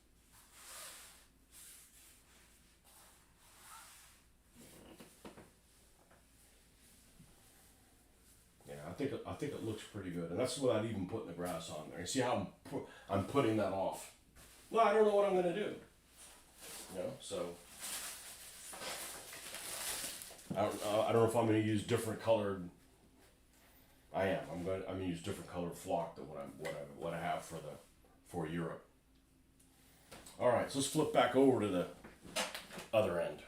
Yeah, I think it looks pretty good, and that's without even putting the grass on there. You see how I'm putting that off. Well, I don't know what I'm going to do. So I don't know if I'm going to use different colored. I am. I'm going to use different colored flock than what I have for Europe. All right, so let's flip back over to the other end.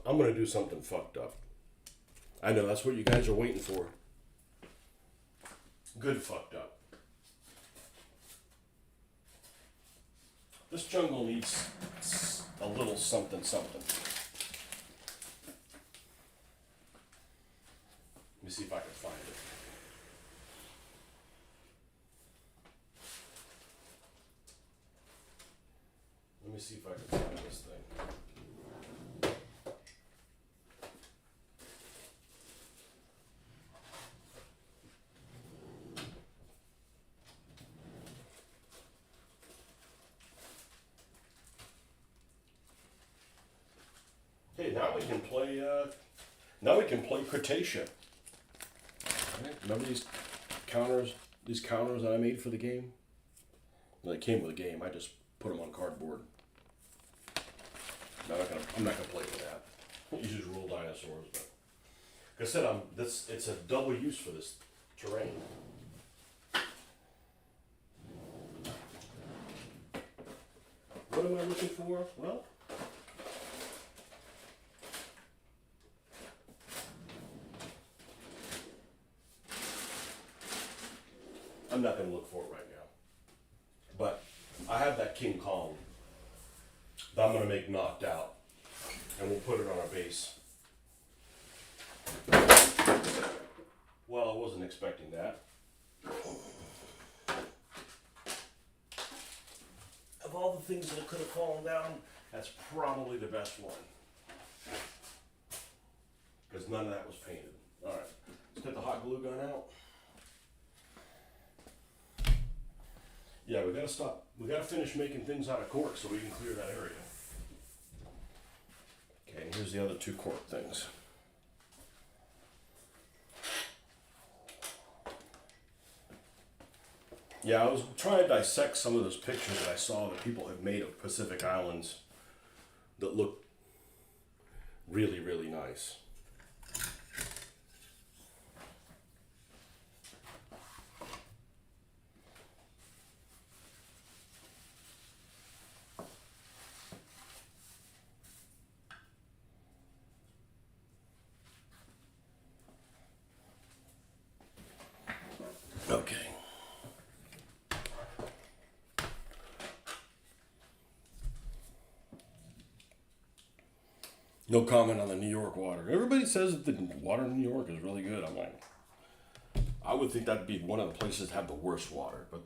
I'm gonna do something fucked up. I know that's what you guys are waiting for. Good fucked up. This jungle needs a little something something. Let me see if I can find it. Let me see if I can find this thing. Okay, now we can play. Now we can play Cretaceous. Right? Remember these counters? These counters that I made for the game. Well, they came with the game. I just put them on cardboard. I'm not gonna play with that. You just rule dinosaurs, but like I said, it's a double use for this terrain. What am I looking for? Well, I'm not gonna look for it right now. But I have that King Kong that I'm gonna make knocked out, and we'll put it on our base. Well, I wasn't expecting that. Of all the things that could have fallen down, that's probably the best one. Because none of that was painted. Alright, let's get the hot glue gun out. Yeah, we gotta stop. We gotta finish making things out of cork so we can clear that area. Okay, and here's the other two cork things. Yeah, I was trying to dissect some of those pictures that I saw that people have made of Pacific Islands that look really, really nice. Okay. No comment on the New York water. Everybody says that the water in New York is really good. I'm like, I would think that'd be one of the places that have the worst water, but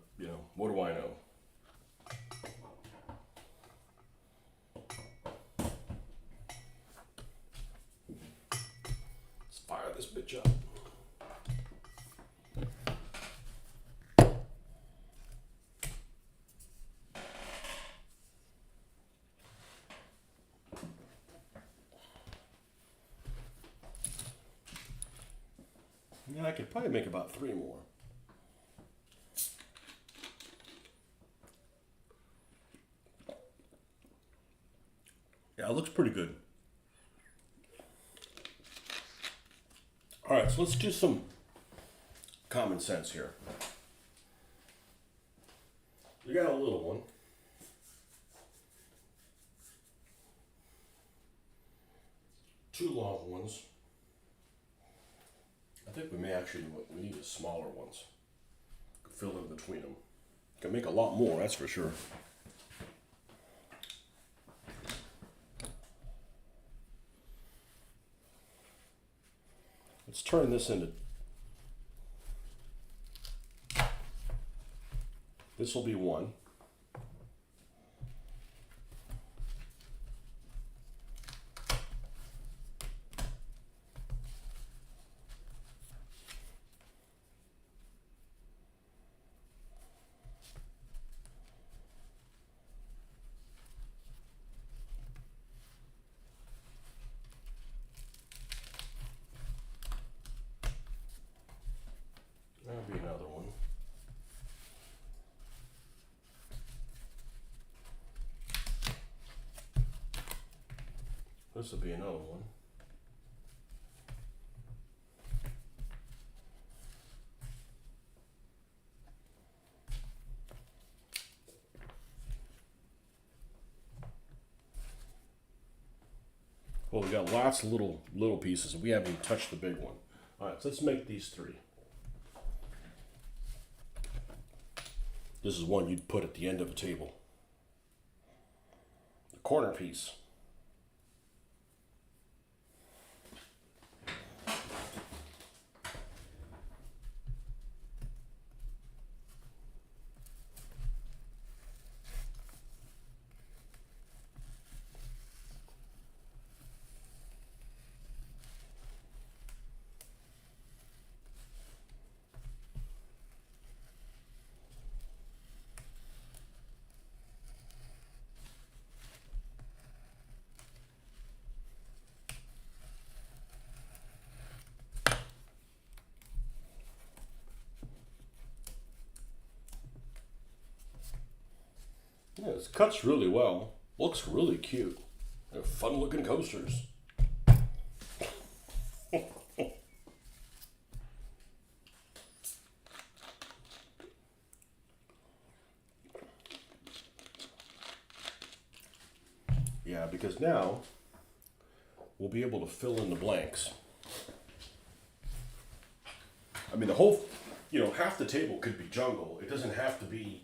what do I know? Let's fire this bitch up. Yeah, I could probably make about 3 more. Yeah, it looks pretty good. All right, so let's do some common sense here. We got a little one. Two long ones. I think we need smaller ones. Fill in between them. Can make a lot more, that's for sure. Let's turn this into. This will be one. This will be another one. Well, we got lots of little pieces. We haven't even touched the big one. All right, so let's make these three. This is one you'd put at the end of a table. The corner piece. Yeah, it cuts really well. Looks really cute. They're fun looking coasters. Yeah, because now we'll be able to fill in the blanks. I mean, the whole, half the table could be jungle. It doesn't have to be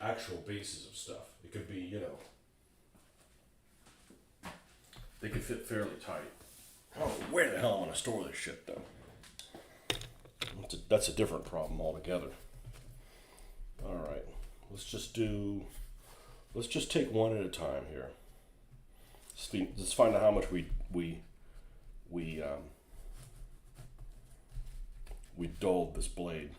actual bases of stuff. It could be, they could fit fairly tight. I don't know where the hell I'm going to store this shit, though. That's a different problem altogether. All right, let's just take one at a time here. Let's find out how much we dulled this blade.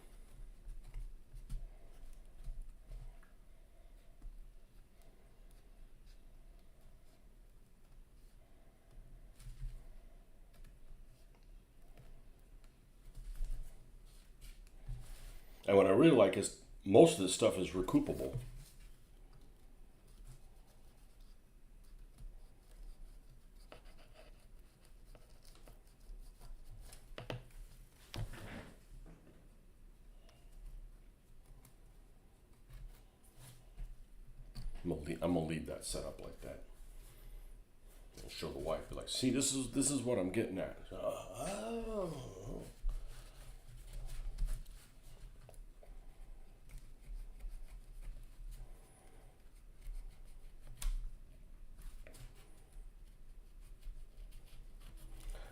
And what I really like is most of this stuff is recoupable. I'm gonna leave that set up like that. I'll show the wife. Be like, see, this is what I'm getting at. Oh.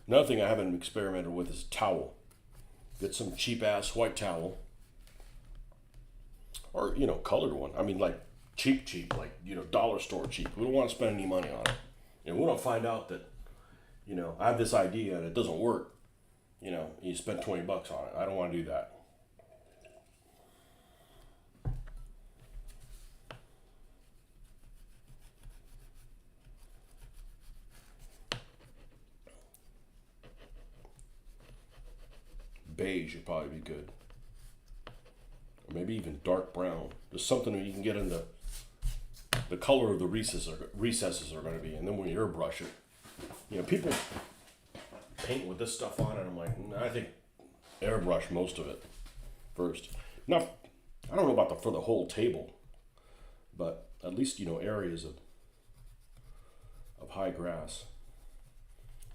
Another thing I haven't experimented with is towel. Get some cheap ass white towel, or colored one. I mean, like cheap, like dollar store cheap. We don't want to spend any money on it. We don't find out that I have this idea and it doesn't work. You spend $20 on it. I don't want to do that. Beige would probably be good. Or maybe even dark brown. There's something that you can get in the color of the recesses are going to be, and then when you airbrush it, people paint with this stuff on it. I'm like, I think airbrush most of it first. Not, I don't know about for the whole table, but at least areas of high grass.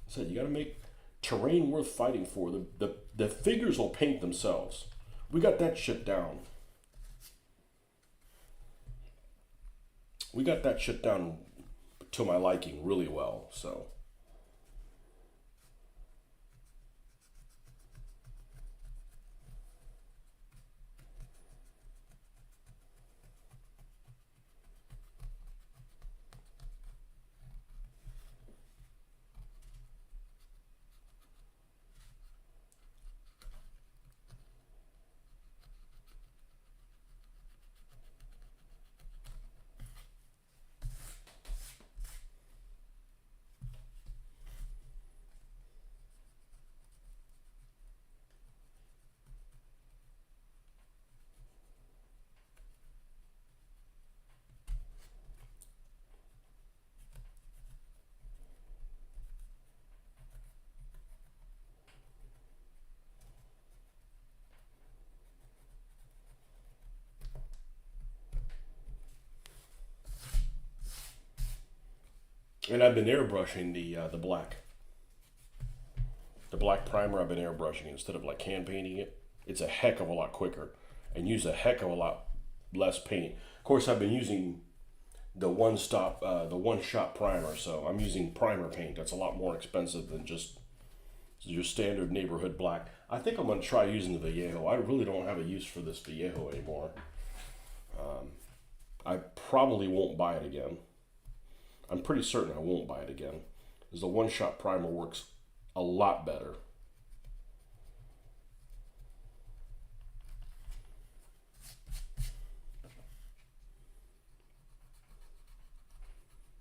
I said you got to make terrain worth fighting for. The figures will paint themselves. We got that shit down. We got that shit down to my liking really well, so. And I've been airbrushing the black. The black primer I've been airbrushing instead of like hand painting it. It's a heck of a lot quicker and use a heck of a lot less paint. Of course, I've been using the one shot primer, so I'm using primer paint. That's a lot more expensive than just your standard neighborhood black. I think I'm gonna try using the Vallejo. I really don't have a use for this Vallejo anymore. I probably won't buy it again. I'm pretty certain I won't buy it again, because the one shot primer works a lot better.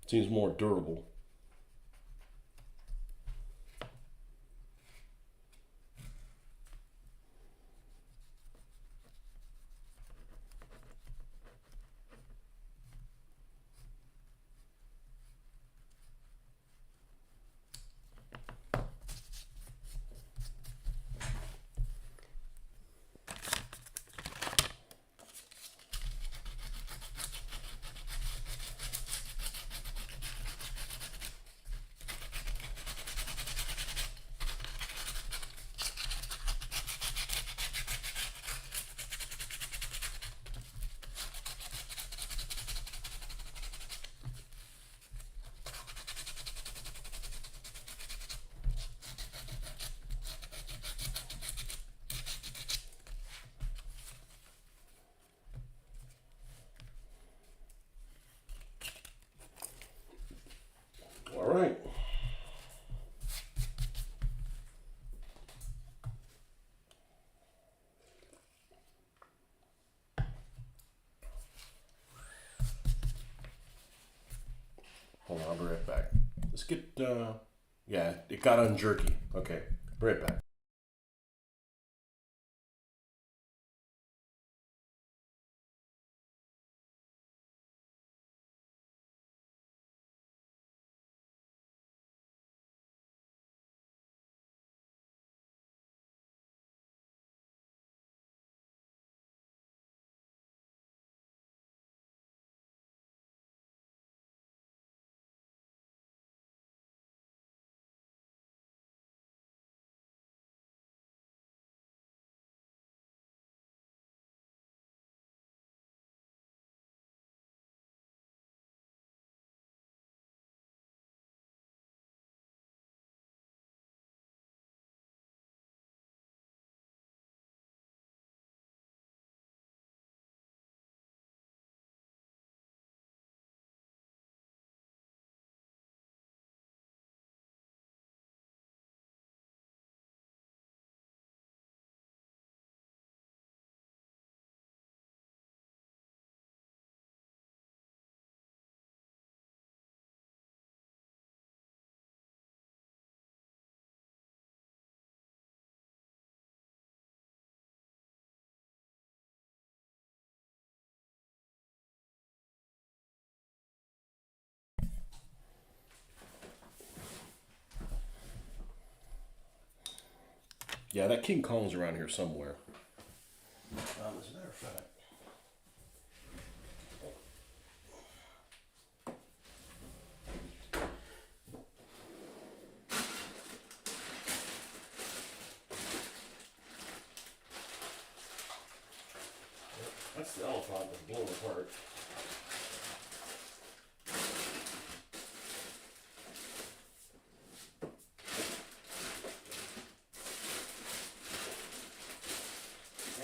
Seems more durable. All right. Hold on, I'll be right back. Let's get, yeah, it got unjerky. Okay, be right back. Yeah, that King Kong's around here somewhere. As a matter of fact, that's the elephant that's blown apart.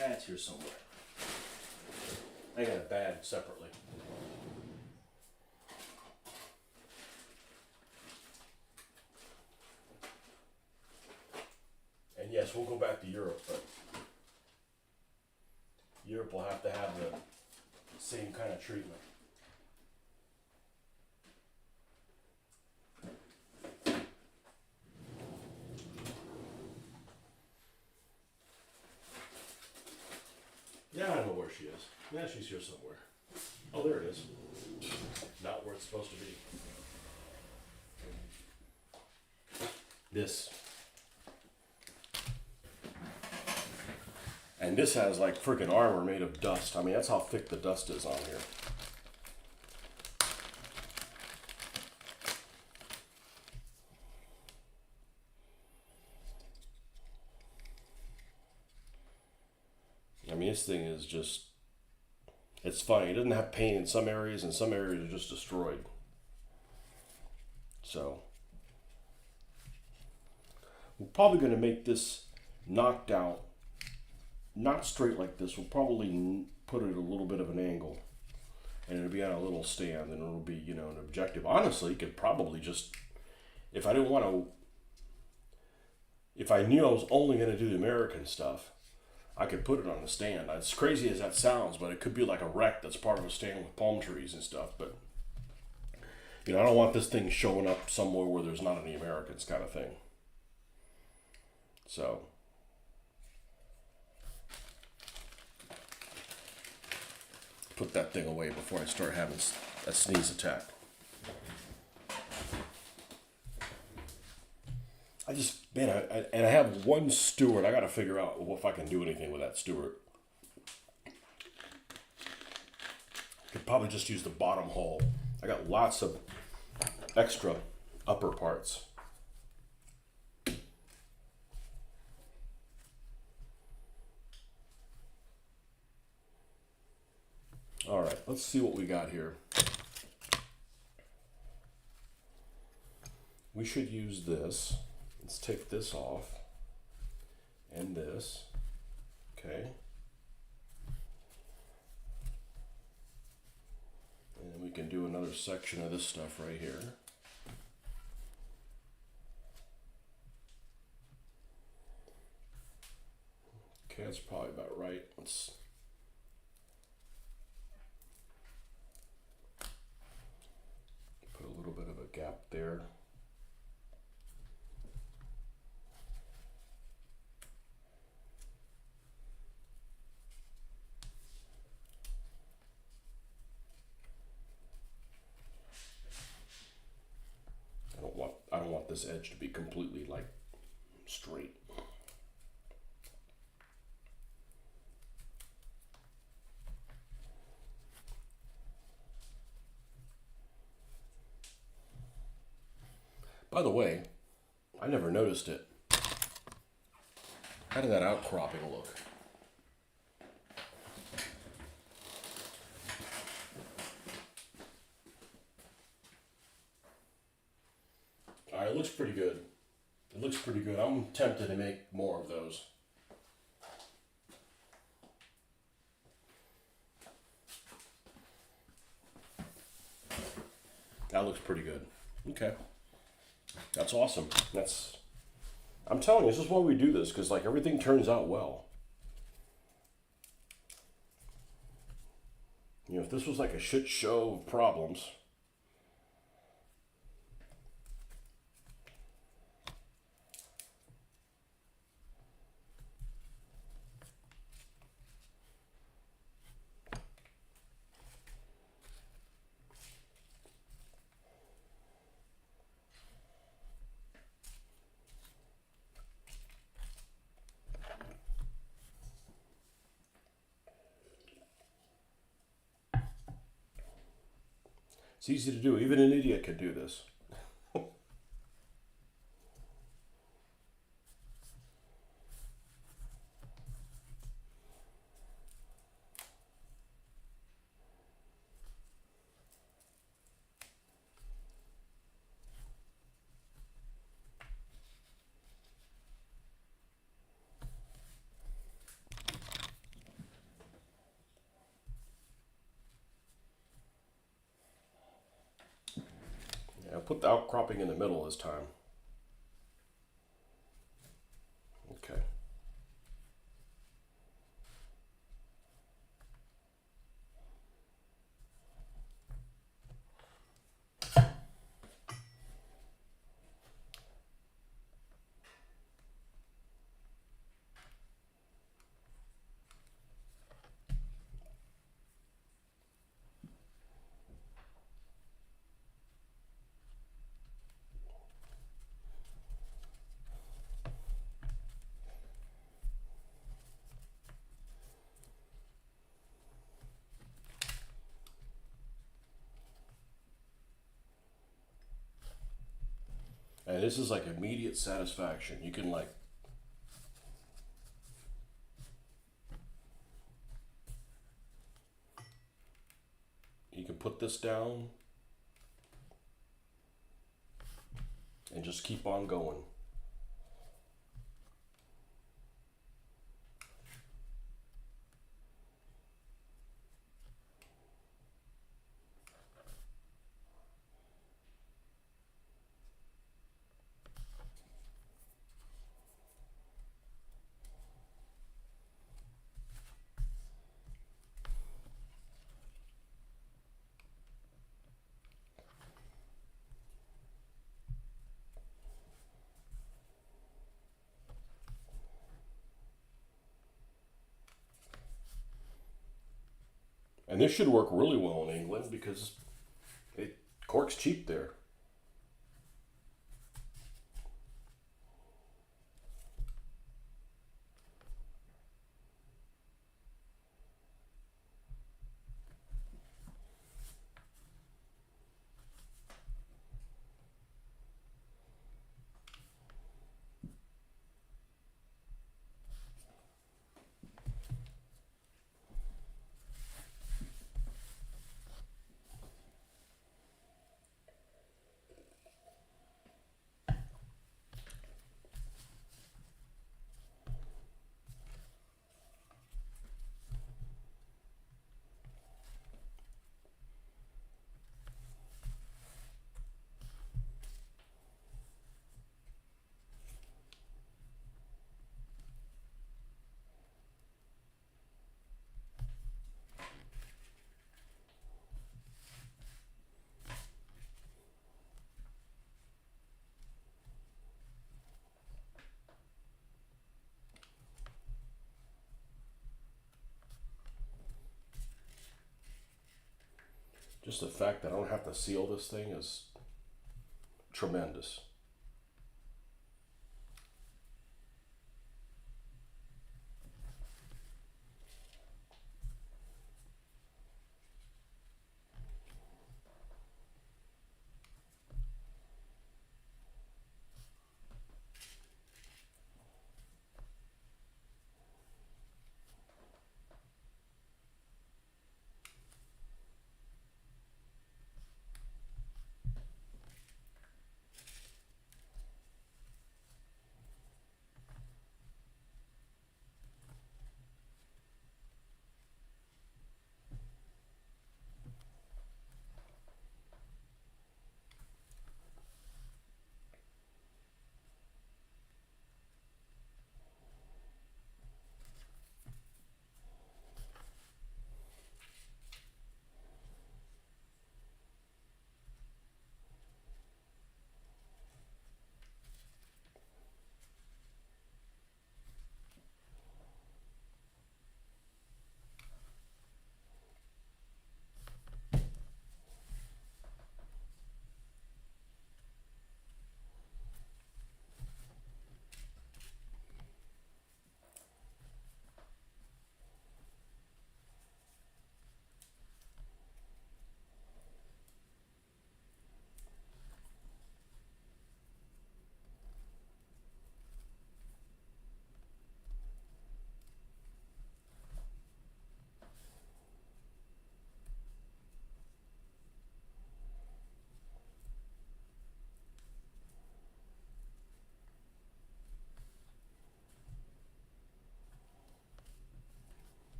Yeah, it's here somewhere. I got a bag separately. And yes, we'll go back to Europe, but Europe will have to have the same kind of treatment. Yeah, I know where she is. Yeah, she's here somewhere. Oh, there it is. Not where it's supposed to be. This. And this has like freaking armor made of dust. I mean, that's how thick the dust is on here. mean, this thing is just, it's funny. It doesn't have paint in some areas, and some areas are just destroyed. So, we're probably going to make this knocked out, not straight like this. We'll probably put it at a little bit of an angle, and it'll be on a little stand, and it'll be, you know, an objective. Honestly, you could probably just, if I didn't want to, if I knew I was only going to do the American stuff, I could put it on the stand. As crazy as that sounds, but it could be like a wreck that's part of a stand with palm trees and stuff. But, you know, I don't want this thing showing up somewhere where there's not any Americans kind of thing. So, put that thing away before I start having a sneeze attack. I have one Stewart. I got to figure out if I can do anything with that Stewart. Could probably just use the bottom hole. I got lots of extra upper parts. All right, let's see what we got here. We should use this. Let's take this off and this. Okay. And we can do another section of this stuff right here. Okay, that's probably about right. Let's put a little bit of a gap there. I don't want this edge to be completely like straight. By the way, I never noticed it. How did that outcropping look? All right, it looks pretty good. It looks pretty good. I'm tempted to make more of those. That looks pretty good. Okay. That's awesome. I'm telling you, this is why we do this, because like everything turns out well. You know, if this was like a shit show of problems, it's easy to do. Even an idiot could do this. Yeah, put the outcropping in the middle this time. Okay. And this is like immediate satisfaction. You can like, put this down and just keep on going. And this should work really well in England because cork's cheap there. Just the fact that I don't have to seal this thing is tremendous.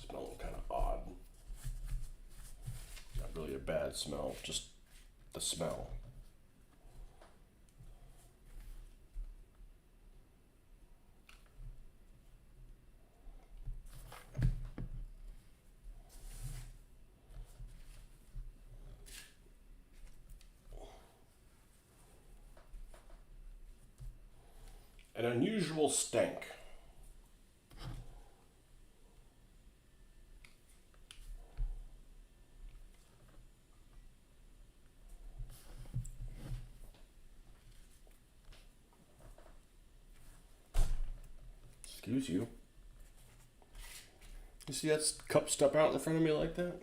Smelling kind of odd. Not really a bad smell, just the smell. An unusual stank. Excuse you. You see that cup step out in front of me like that?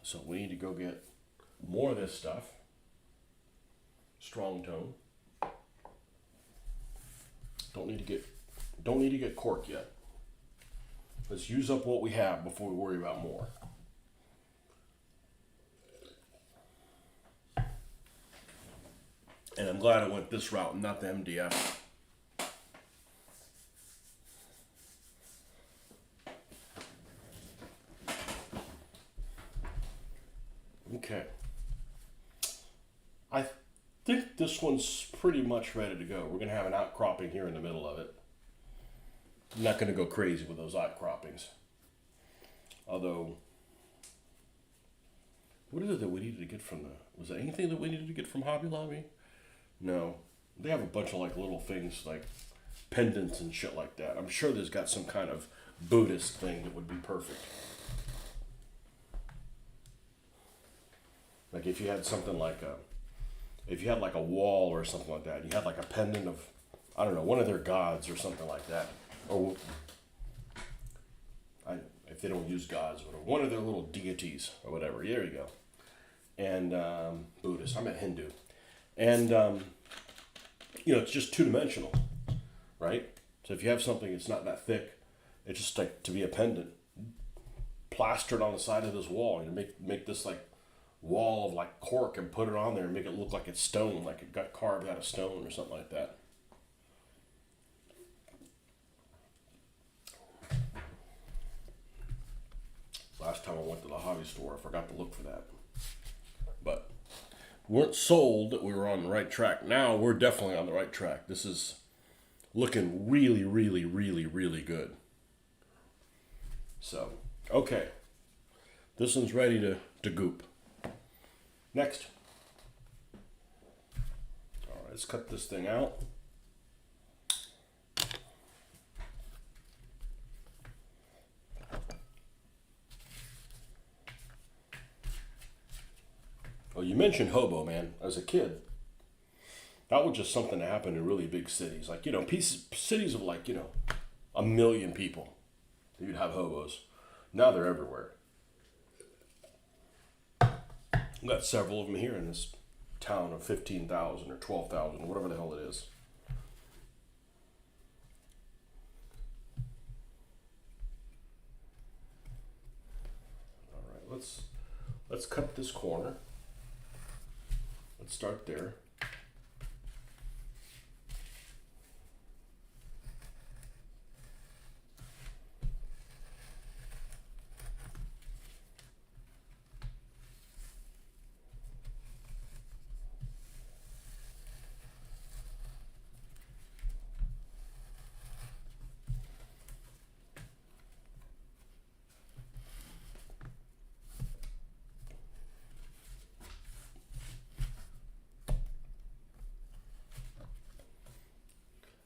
So we need to go get more of this stuff. Strong tone. Don't need to get cork yet. Let's use up what we have before we worry about more. And I'm glad I went this route and not the MDF. Okay. I think this one's pretty much ready to go. We're going to have an outcropping here in the middle of it. I'm not going to go crazy with those outcroppings. Although, what is it that we needed to get from was there anything that we needed to get from Hobby Lobby? No. They have a bunch of like little things like pendants and shit like that. I'm sure there's got some kind of Buddhist thing that would be perfect. Like if you had something like if you had like a wall or something like that, you had like a pendant of, I don't know, one of their gods or something like that. Or if they don't use gods, or one of their little deities or whatever. There you go. And Buddhist, I meant Hindu. And, it's just two-dimensional, right? So if you have something that's not that thick, it's just like to be a pendant, plastered on the side of this wall, and make this like wall of like cork and put it on there and make it look like it's stone, like it got carved out of stone or something like that. Last time I went to the hobby store, I forgot to look for that. But we weren't sold that we were on the right track. Now we're definitely on the right track. This is looking really, really, really, really good. So, okay. This one's ready to goop. Next. All right, let's cut this thing out. Well, you mentioned hobo, man. As a kid, that was just something that happened in really big cities. Like, cities of like, 1 million people. You'd have hobos. Now they're everywhere. We've got several of them here in this town of 15,000 or 12,000 or whatever the hell it is. All right, let's cut this corner. Let's start there.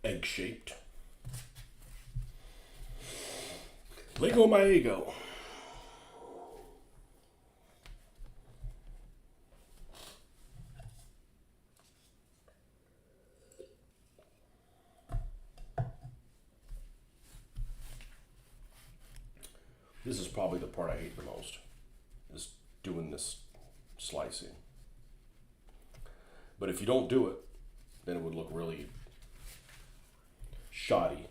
Egg-shaped. Lego my ego. This is probably the part I hate the most, is doing this slicing. But if you don't do it, then it would look really shoddy.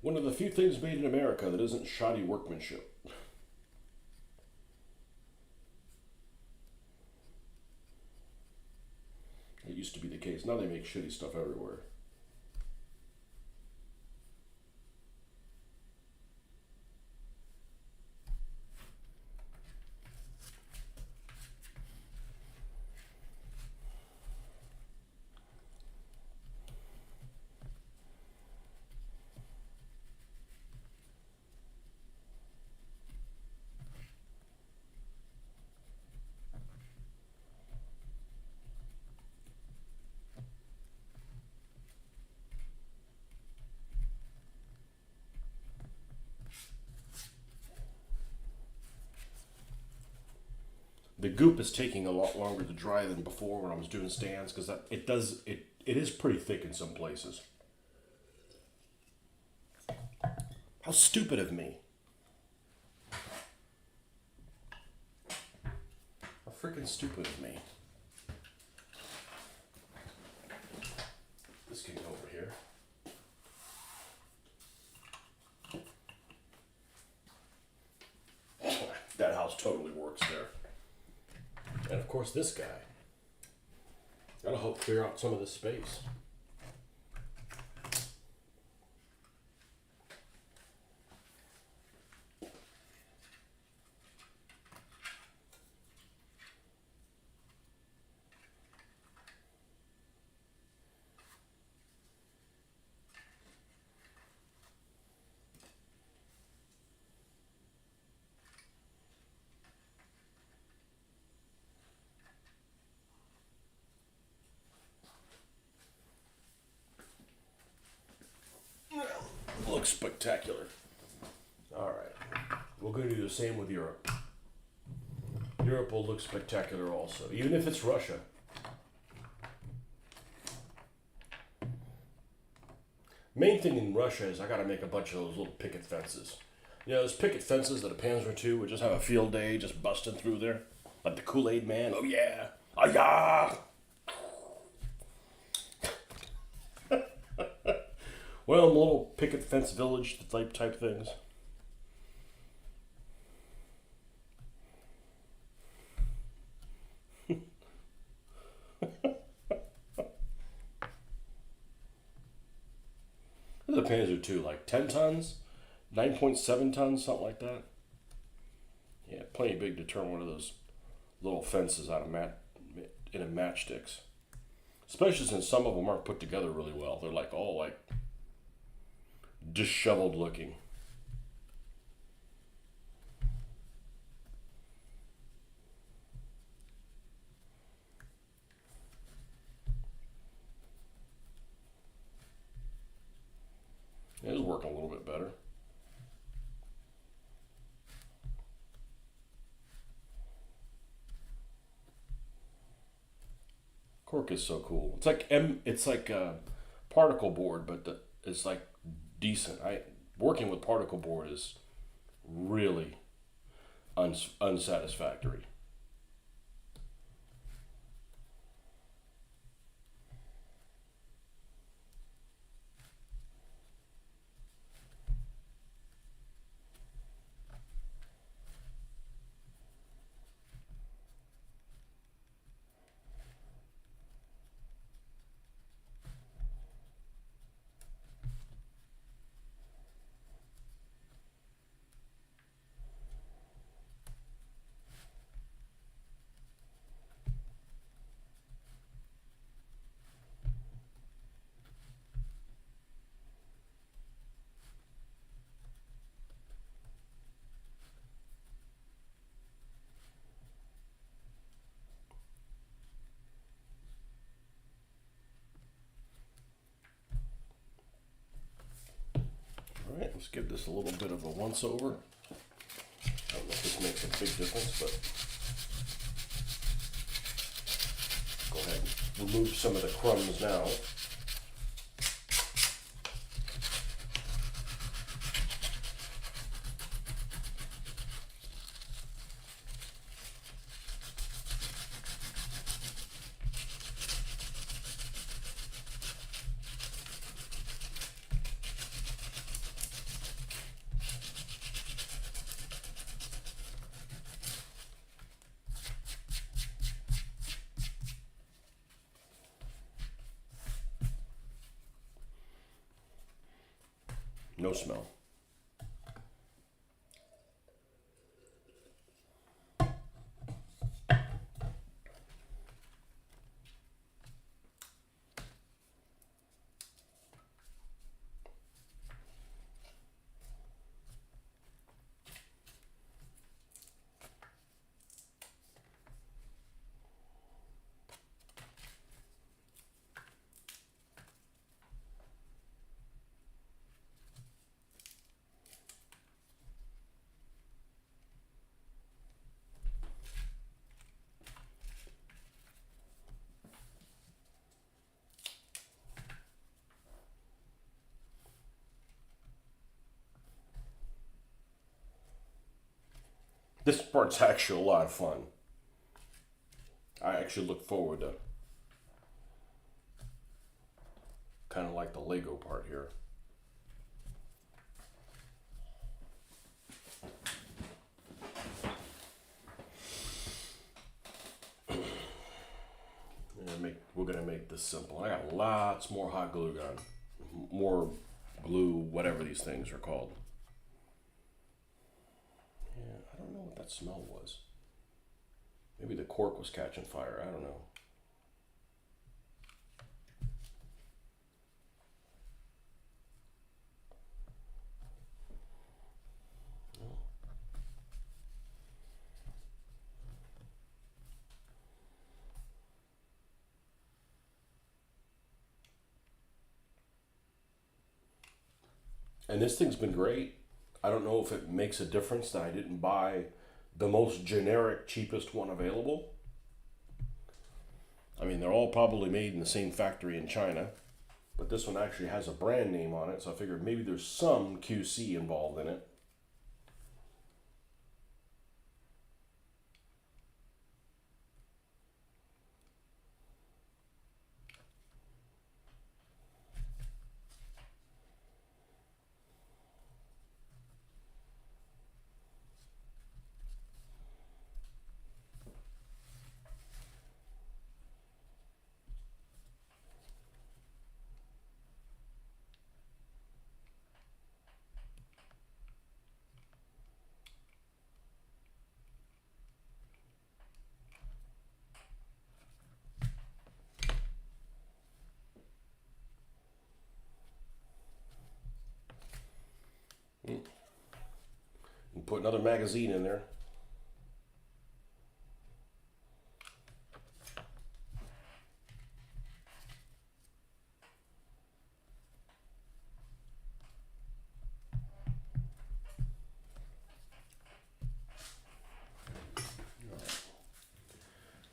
One of the few things made in America that isn't shoddy workmanship. It used to be the case. Now they make shitty stuff everywhere. The goop is taking a lot longer to dry than before when I was doing stands, because it is pretty thick in some places. How stupid of me. How freaking stupid of me. This can go over here. That house totally works there. And of course this guy. Gotta help clear out some of this space. Looks spectacular. Alright. We're going to do the same with Europe. Europe will look spectacular also, even if it's Russia. Main thing in Russia is I gotta make a bunch of those little picket fences. You know, those picket fences that a Panzer II would just have a field day just busting through there. Like the Kool-Aid man. Oh yeah! Ah yeah! Well, little picket fence village type things. The Panzer II, like 10 tons, 9.7 tons, something like that. Yeah, plenty big to turn one of those little fences out of into matchsticks. Especially since some of them aren't put together really well. They're like all like disheveled looking. It is working a little bit better. Cork is so cool. It's like particle board, but it's like decent. Working with particle board is really unsatisfactory. All right, let's give this a little bit of a once over. I don't know if this makes a big difference, but go ahead and remove some of the crumbs now. No smell. This part's actually a lot of fun. I actually look forward to kind of like the Lego part here. We're gonna make this simple. I got lots more hot glue gun, more glue, whatever these things are called. Yeah, I don't know what that smell was. Maybe the cork was catching fire. I don't know. And this thing's been great. I don't know if it makes a difference that I didn't buy the most generic, cheapest one available. I mean, they're all probably made in the same factory in China, but this one actually has a brand name on it, so I figured maybe there's some QC involved in it. And put another magazine in there.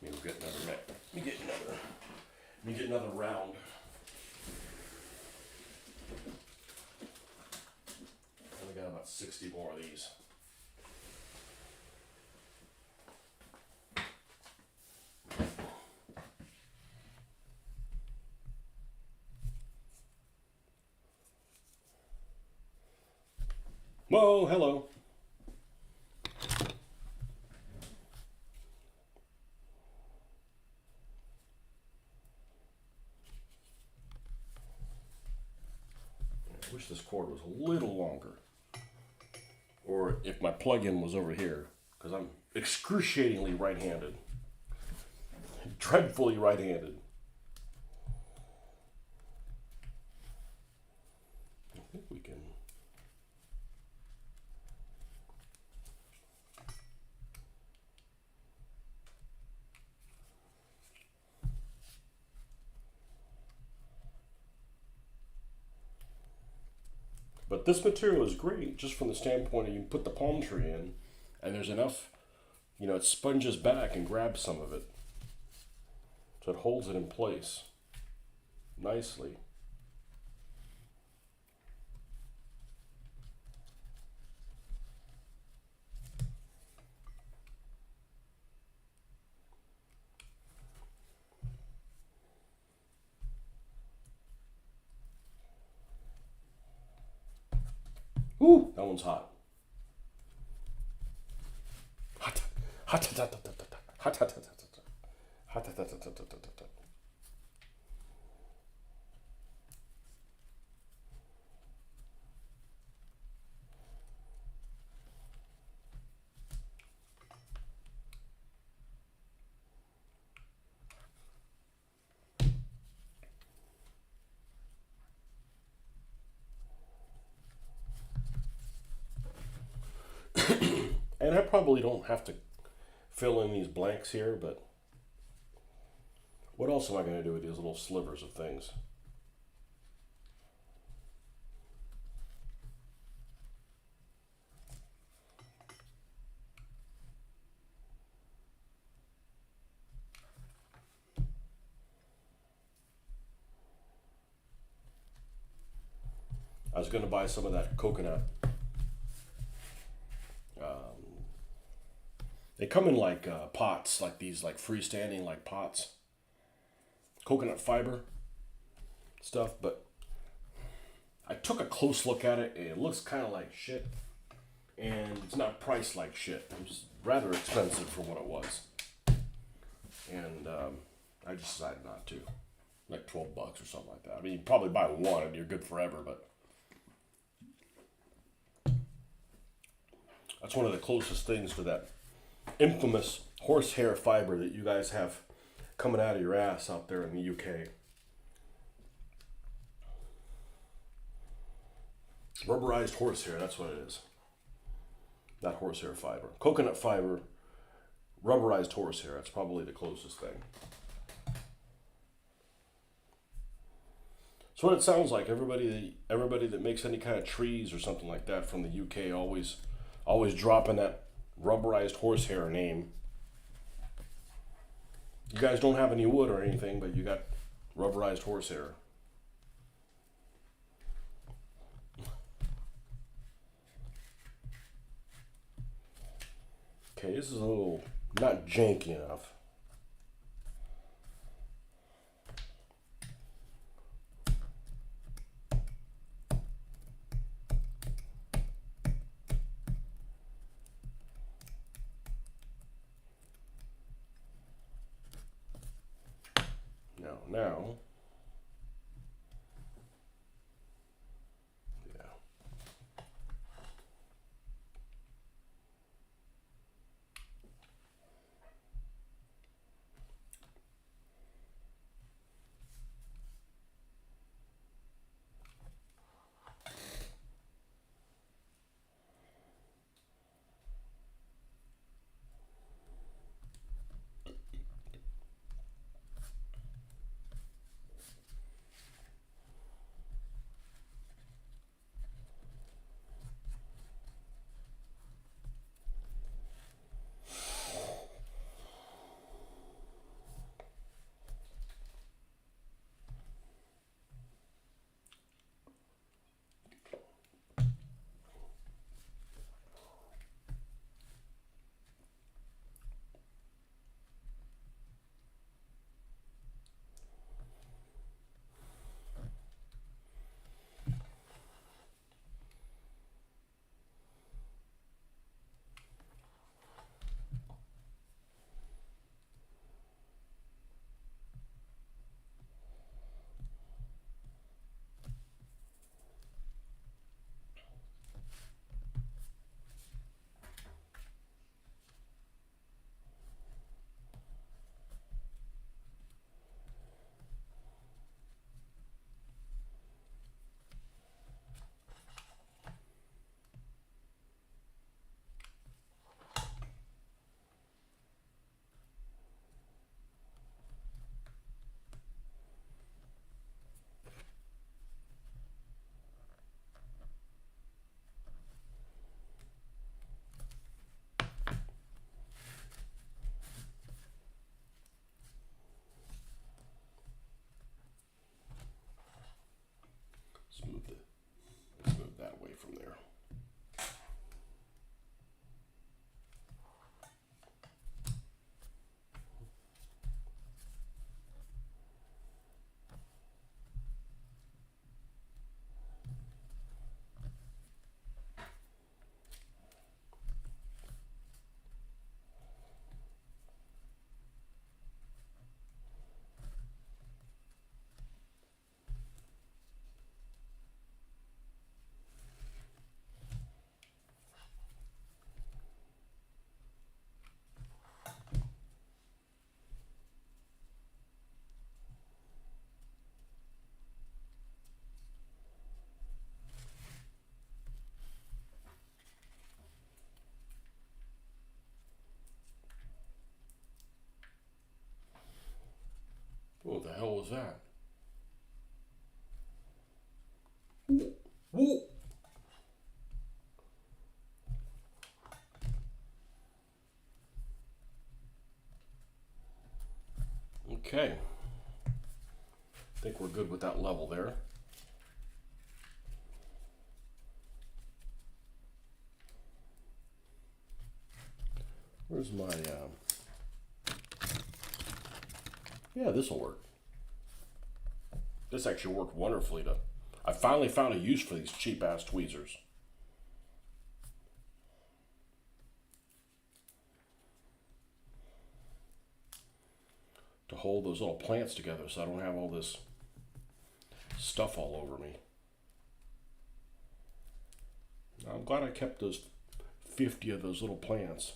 Maybe we'll get another mag. Let me get another round. I only got about 60 more of these. Whoa, hello. I wish this cord was a little longer. Or if my plug-in was over here, because I'm excruciatingly right-handed. Dreadfully right-handed. I think we can... But this material is great just from the standpoint of you can put the palm tree in and there's enough, it sponges back and grabs some of it. So it holds it in place nicely. Ooh, that one's hot. Hot, hot, hot, hot, hot, hot, hot, hot, hot, hot, hot, hot, hot, hot. And I probably don't have to fill in these blanks here, but what else am I going to do with these little slivers of things? I was going to buy some of that coconut They come in like pots, like these like freestanding like pots. Coconut fiber stuff, but I took a close look at it and it looks kind of like shit. And it's not priced like shit. It was rather expensive for what it was. And I just decided not to. Like $12 or something like that. I mean, you probably buy one and you're good forever, but that's one of the closest things to that infamous horsehair fiber that you guys have coming out of your ass out there in the UK. Rubberized horsehair, that's what it is. Not horsehair fiber. Coconut fiber, rubberized horsehair, that's probably the closest thing. So what it sounds like, everybody that makes any kind of trees or something like that from the UK always dropping that rubberized horsehair name. You guys don't have any wood or anything, but you got rubberized horsehair. Okay, this is a little not janky enough. Now, yeah. Let's move that away from there. What the hell was that? Whoa. Okay. I think we're good with that level there. Where's my, yeah, this will work. This actually worked wonderfully. I finally found a use for these cheap ass tweezers. To hold those little plants together so I don't have all this stuff all over me. I'm glad I kept those 50 of those little plants.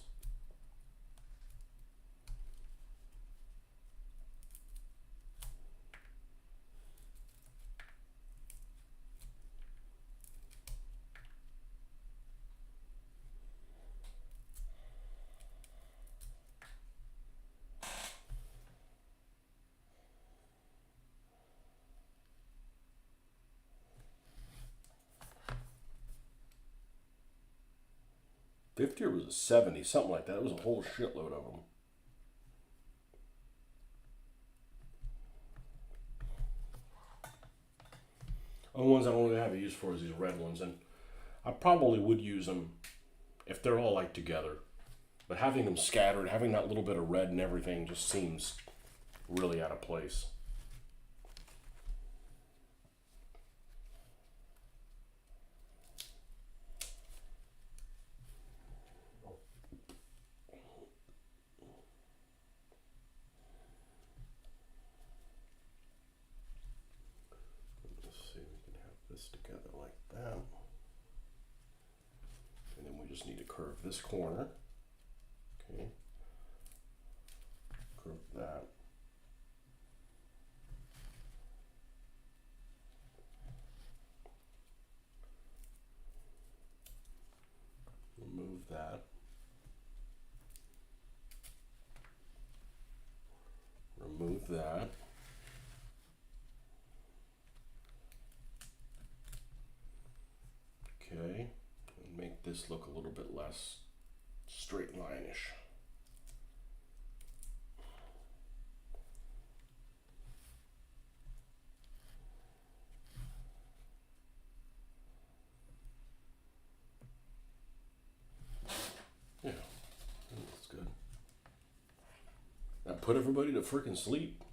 $50 or was it $70? Something like that. It was a whole shitload of them. The ones I don't really have a use for is these red ones, and I probably would use them if they're all like together. But having them scattered, having that little bit of red and everything just seems really out of place. Let's see, we can have this together like that. And then we just need to curve this corner. Okay. Curve that. Remove that. Remove that. Okay. And make this look a little bit less straight line-ish. Yeah, that looks good. That put everybody to freaking sleep.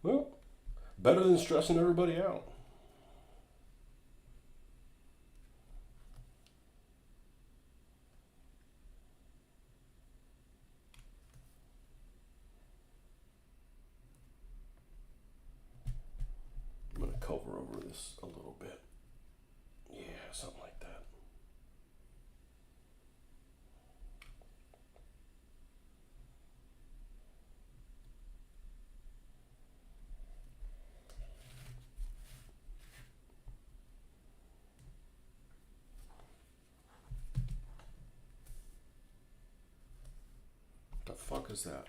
Well, better than stressing everybody out. I'm going to cover over this a little bit. Yeah, something like that. What the fuck is that?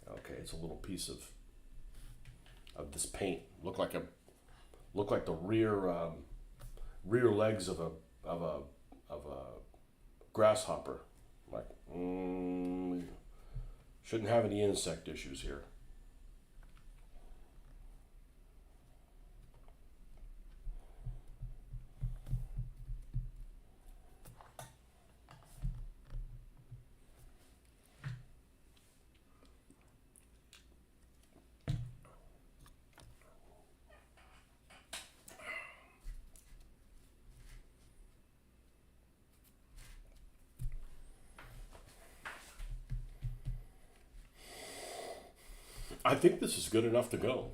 Okay, it's a little piece of this paint. Look like the rear legs of a grasshopper. Like, shouldn't have any insect issues here. I think this is good enough to go.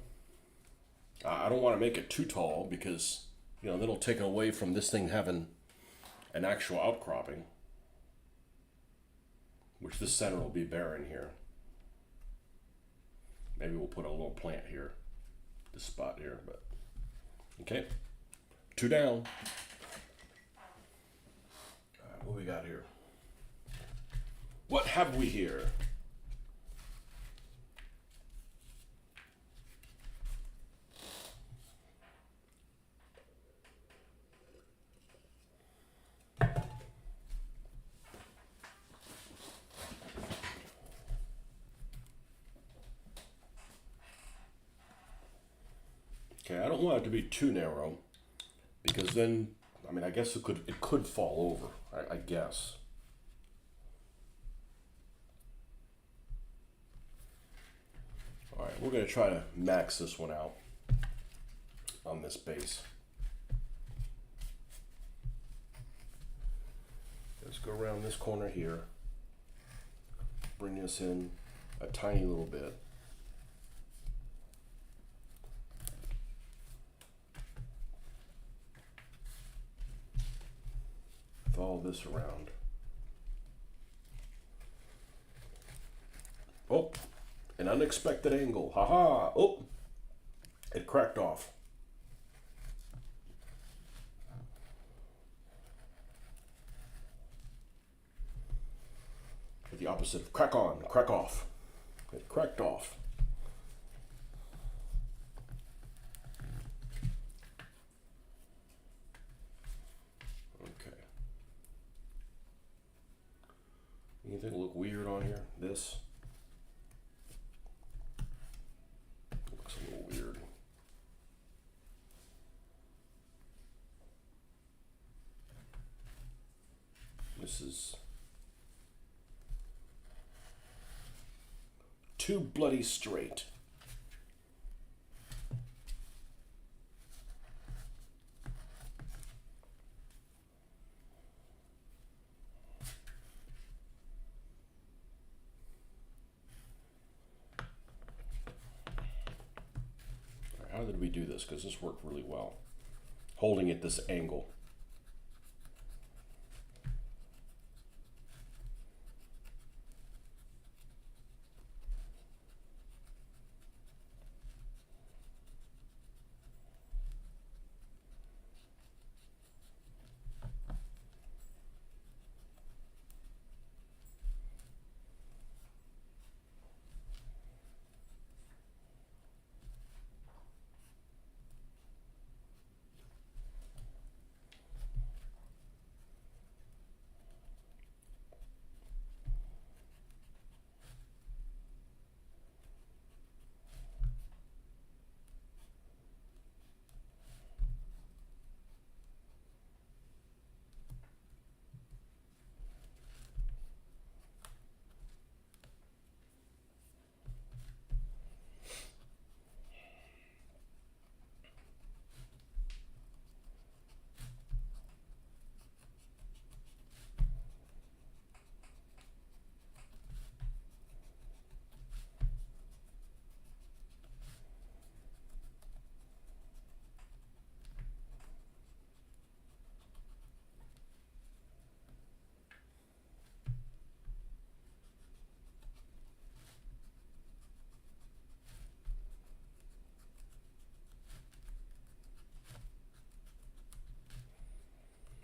I don't want to make it too tall because, then it'll take away from this thing having an actual outcropping, which this center will be barren here. Maybe we'll put a little plant here, this spot here, but okay. 2 down. All right, what we got here? What have we here? Okay, I don't want it to be too narrow because then, I mean, I guess it could fall over. I guess. All right, we're gonna try to max this one out on this base. Let's go around this corner here. Bring this in a tiny little bit. Follow this around. Oh, an unexpected angle. Haha. Oh, it cracked off. The opposite of crack on, crack off. It cracked off. Okay. Anything look weird on here? This looks a little weird. This is too bloody straight. How did we do this? Because this worked really well. Holding at this angle.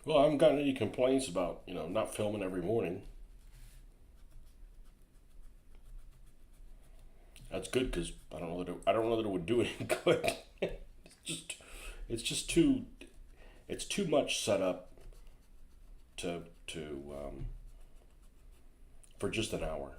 Well, I haven't gotten any complaints about, not filming every morning. That's good because I don't know that it would do any good. just, it's just it's too much setup to for just an hour.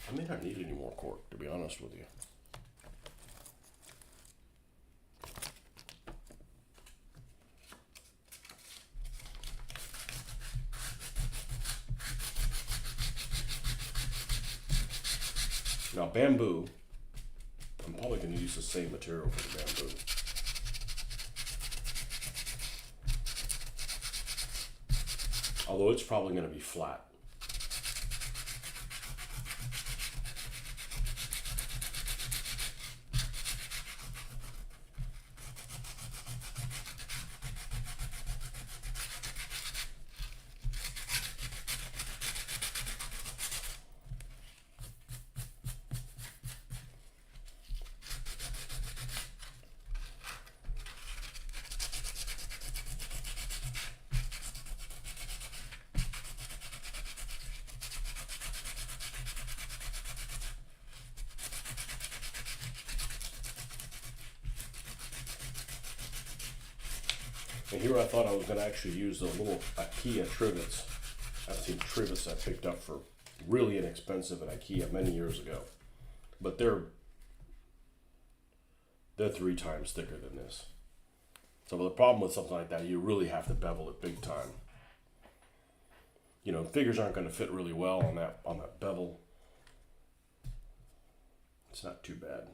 I may not need any more cork, to be honest with you. Now, bamboo, I'm probably going to use the same material for the bamboo. Although it's probably going to be flat. And here I thought I was going to actually use the little IKEA trivets. I've seen trivets I picked up for really inexpensive at IKEA many years ago. But they're 3 times thicker than this. So the problem with something like that, you really have to bevel it big time. You know, figures aren't going to fit really well on that bevel. It's not too bad.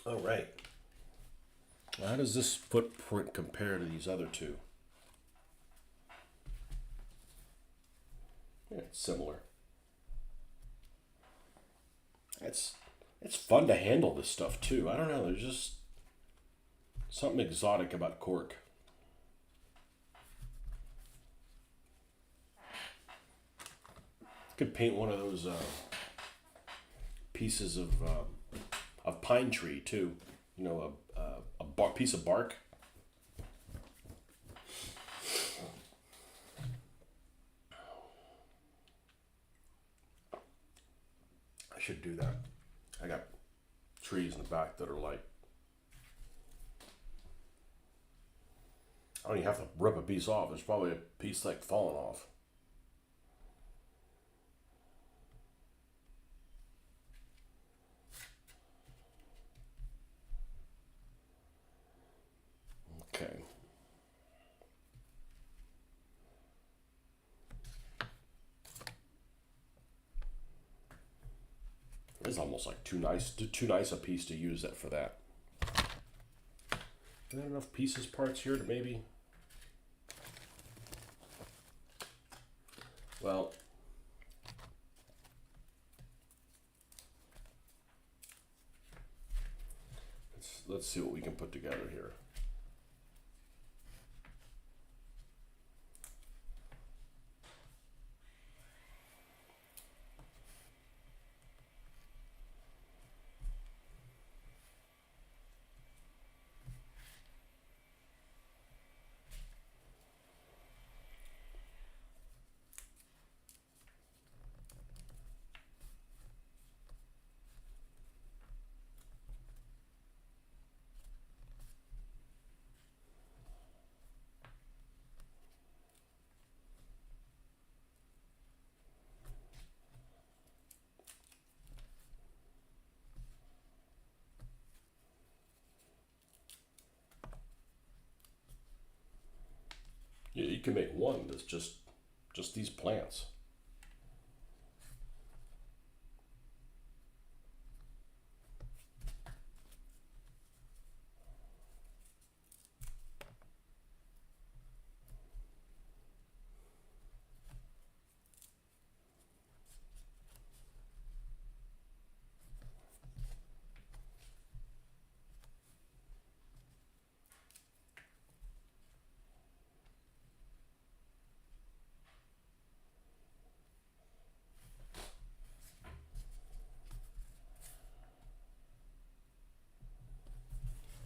All right. How does this footprint compare to these other two? Yeah, it's similar. It's fun to handle this stuff too. I don't know. There's just something exotic about cork. Could paint one of those pieces of pine tree too. You know, a piece of bark. I should do that. I got trees in the back that are like, I don't even have to rip a piece off. There's probably a piece like falling off. Okay. It's almost like too nice a piece to use that for that. Are there enough pieces parts here to maybe? Well, let's see what we can put together here. Yeah, you can make one that's just these plants.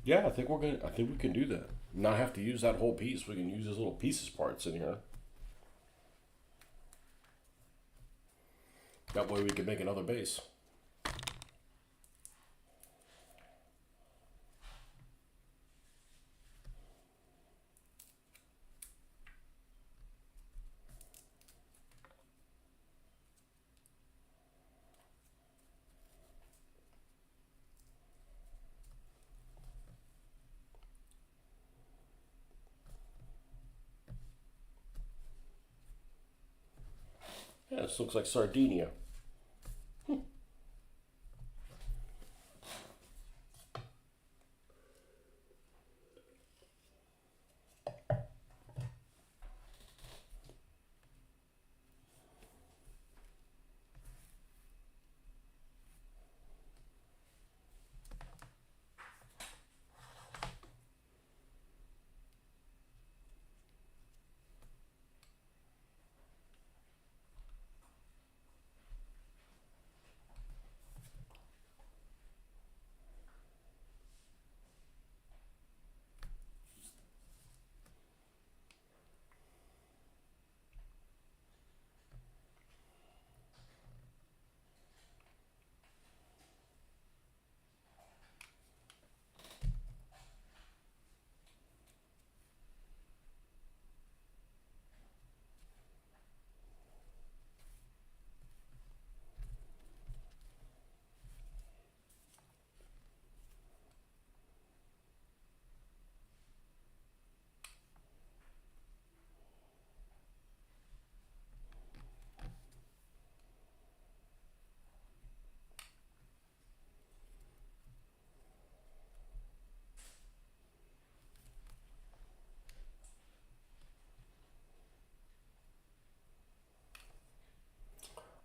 Yeah, I think we can do that. Not have to use that whole piece. We can use these little pieces parts in here. That way we can make another base. Yeah, this looks like Sardinia.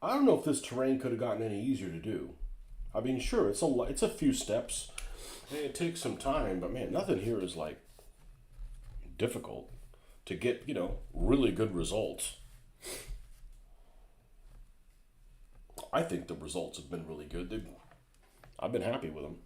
I don't know if this terrain could have gotten any easier to do. I mean, sure, it's a few steps, and it takes some time, but man, nothing here is like difficult to get, really good results. I think the results have been really good. I've been happy with them.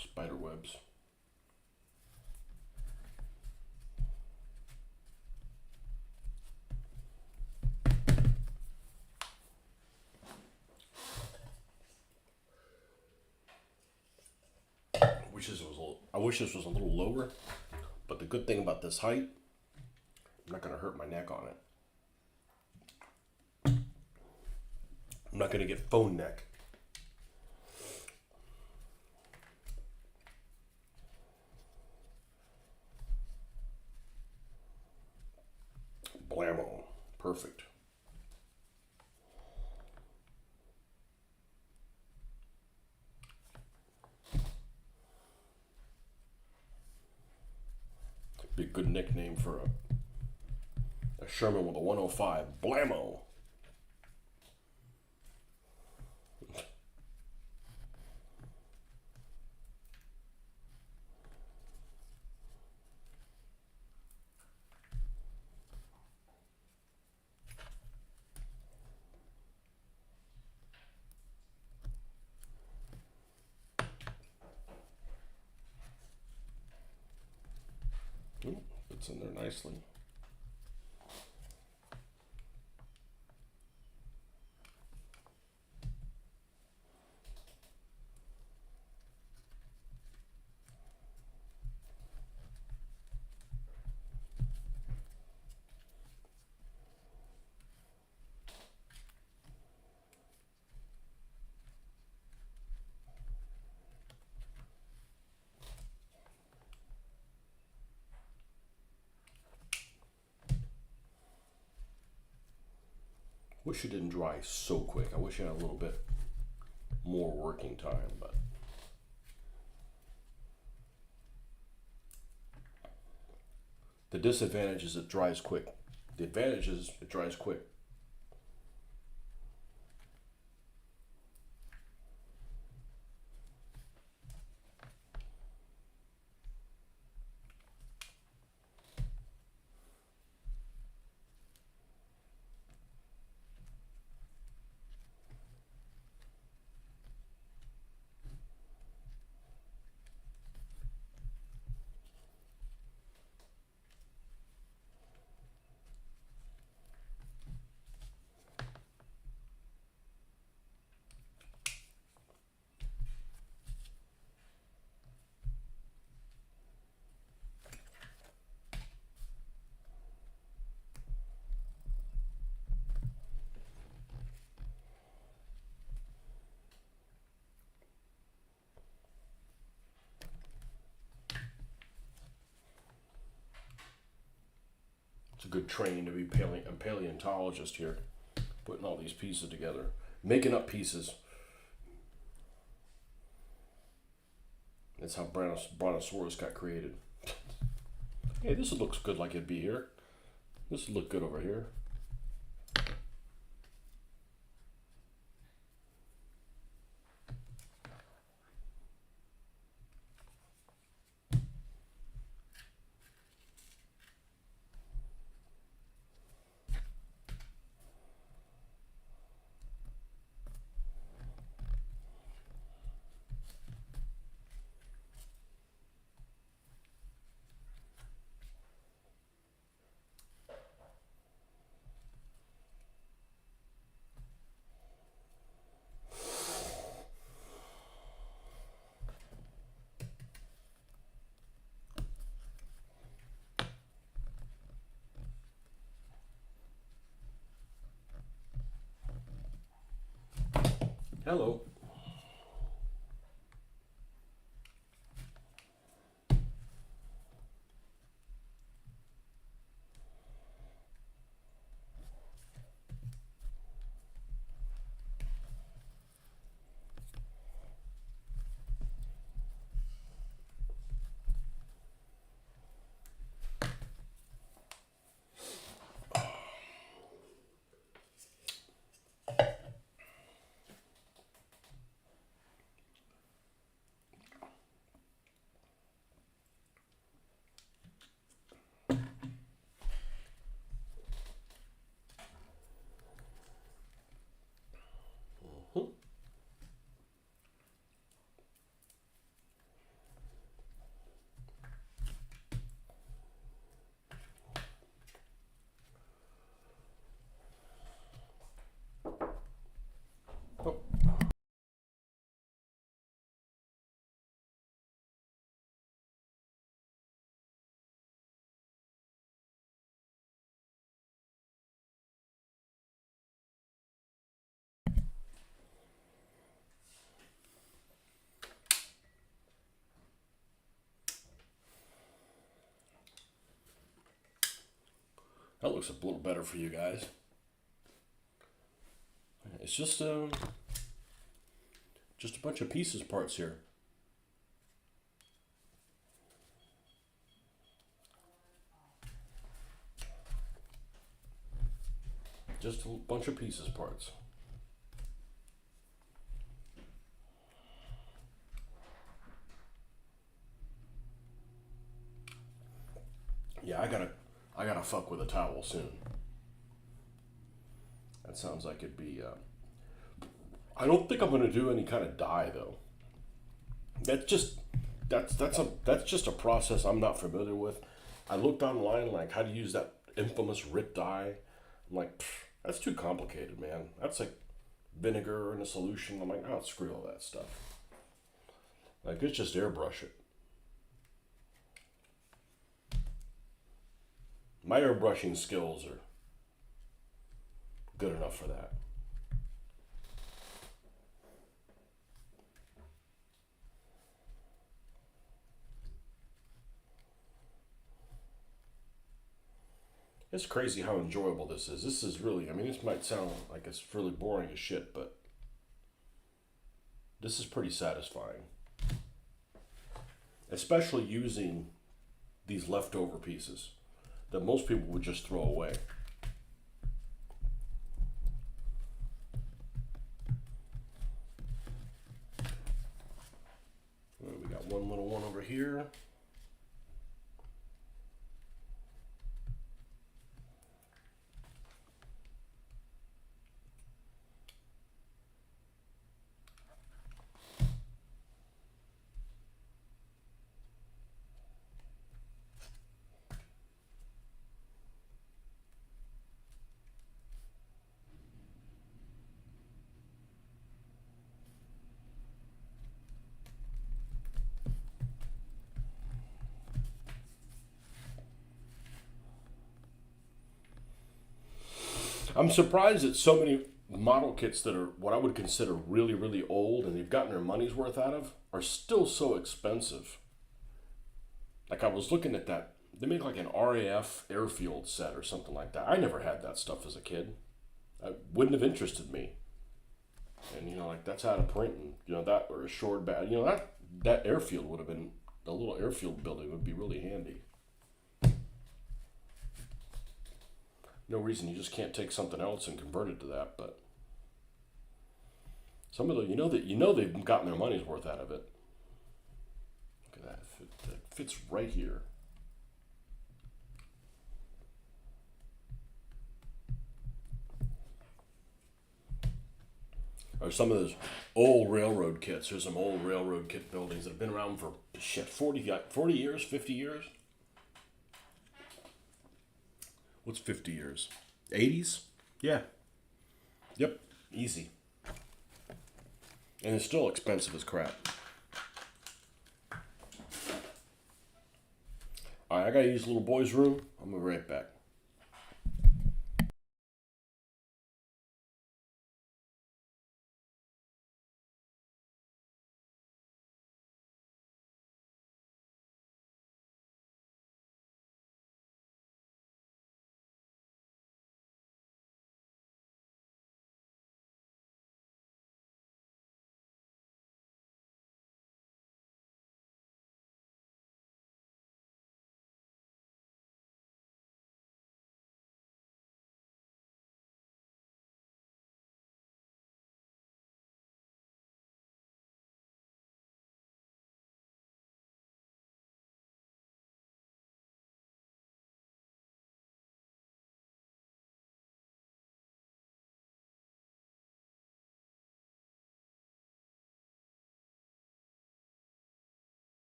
Spider webs. I wish this was a little lower, but the good thing about this height, I'm not going to hurt my neck on it. I'm not going to get phone neck. Blammo. Perfect. Be a good nickname for a Sherman with a 105. Blammo. Fits in there nicely. Wish it didn't dry so quick. I wish I had a little bit more working time, but the disadvantage is it dries quick. The advantage is it dries quick. a good training to be a paleontologist here, putting all these pieces together, making up pieces. That's how Brontosaurus got created. Hey, this looks good like it'd be here. This would look good over here. Hello. That looks a little better for you guys. It's just a bunch of pieces parts here. Just a bunch of pieces parts. Yeah, I gotta fuck with a towel soon. That sounds like it'd be. I don't think I'm gonna do any kind of dye though. That's just a process I'm not familiar with. I looked online like how to use that infamous Rip dye. I'm like, that's too complicated, man. That's like vinegar in a solution. I'm like, oh, screw all that stuff. Like, it's just airbrush it. My airbrushing skills are good enough for that. It's crazy how enjoyable this is. This is really, I mean, this might sound like it's really boring as shit, but this is pretty satisfying. Especially using these leftover pieces that most people would just throw away. We got one little one over here. I'm surprised that so many model kits that are what I would consider really, really old and they've gotten their money's worth out of are still so expensive. Like I was looking at They make like an RAF airfield set or something like that. I never had that stuff as a kid. It wouldn't have interested me. And like that's how to print, and that or a short bad. That airfield would have been the little airfield building would be really handy. No reason you just can't take something else and convert it to that, but some of the they've gotten their money's worth out of it. Look at that, it fits right here. Or some of those old railroad kits. There's some old railroad kit buildings that have been around for 40 years, 50 years. What's 50 years? 80s? Yeah. Yep. Easy. And it's still expensive as crap. Alright, I gotta use the little boy's room. I'm gonna be right back.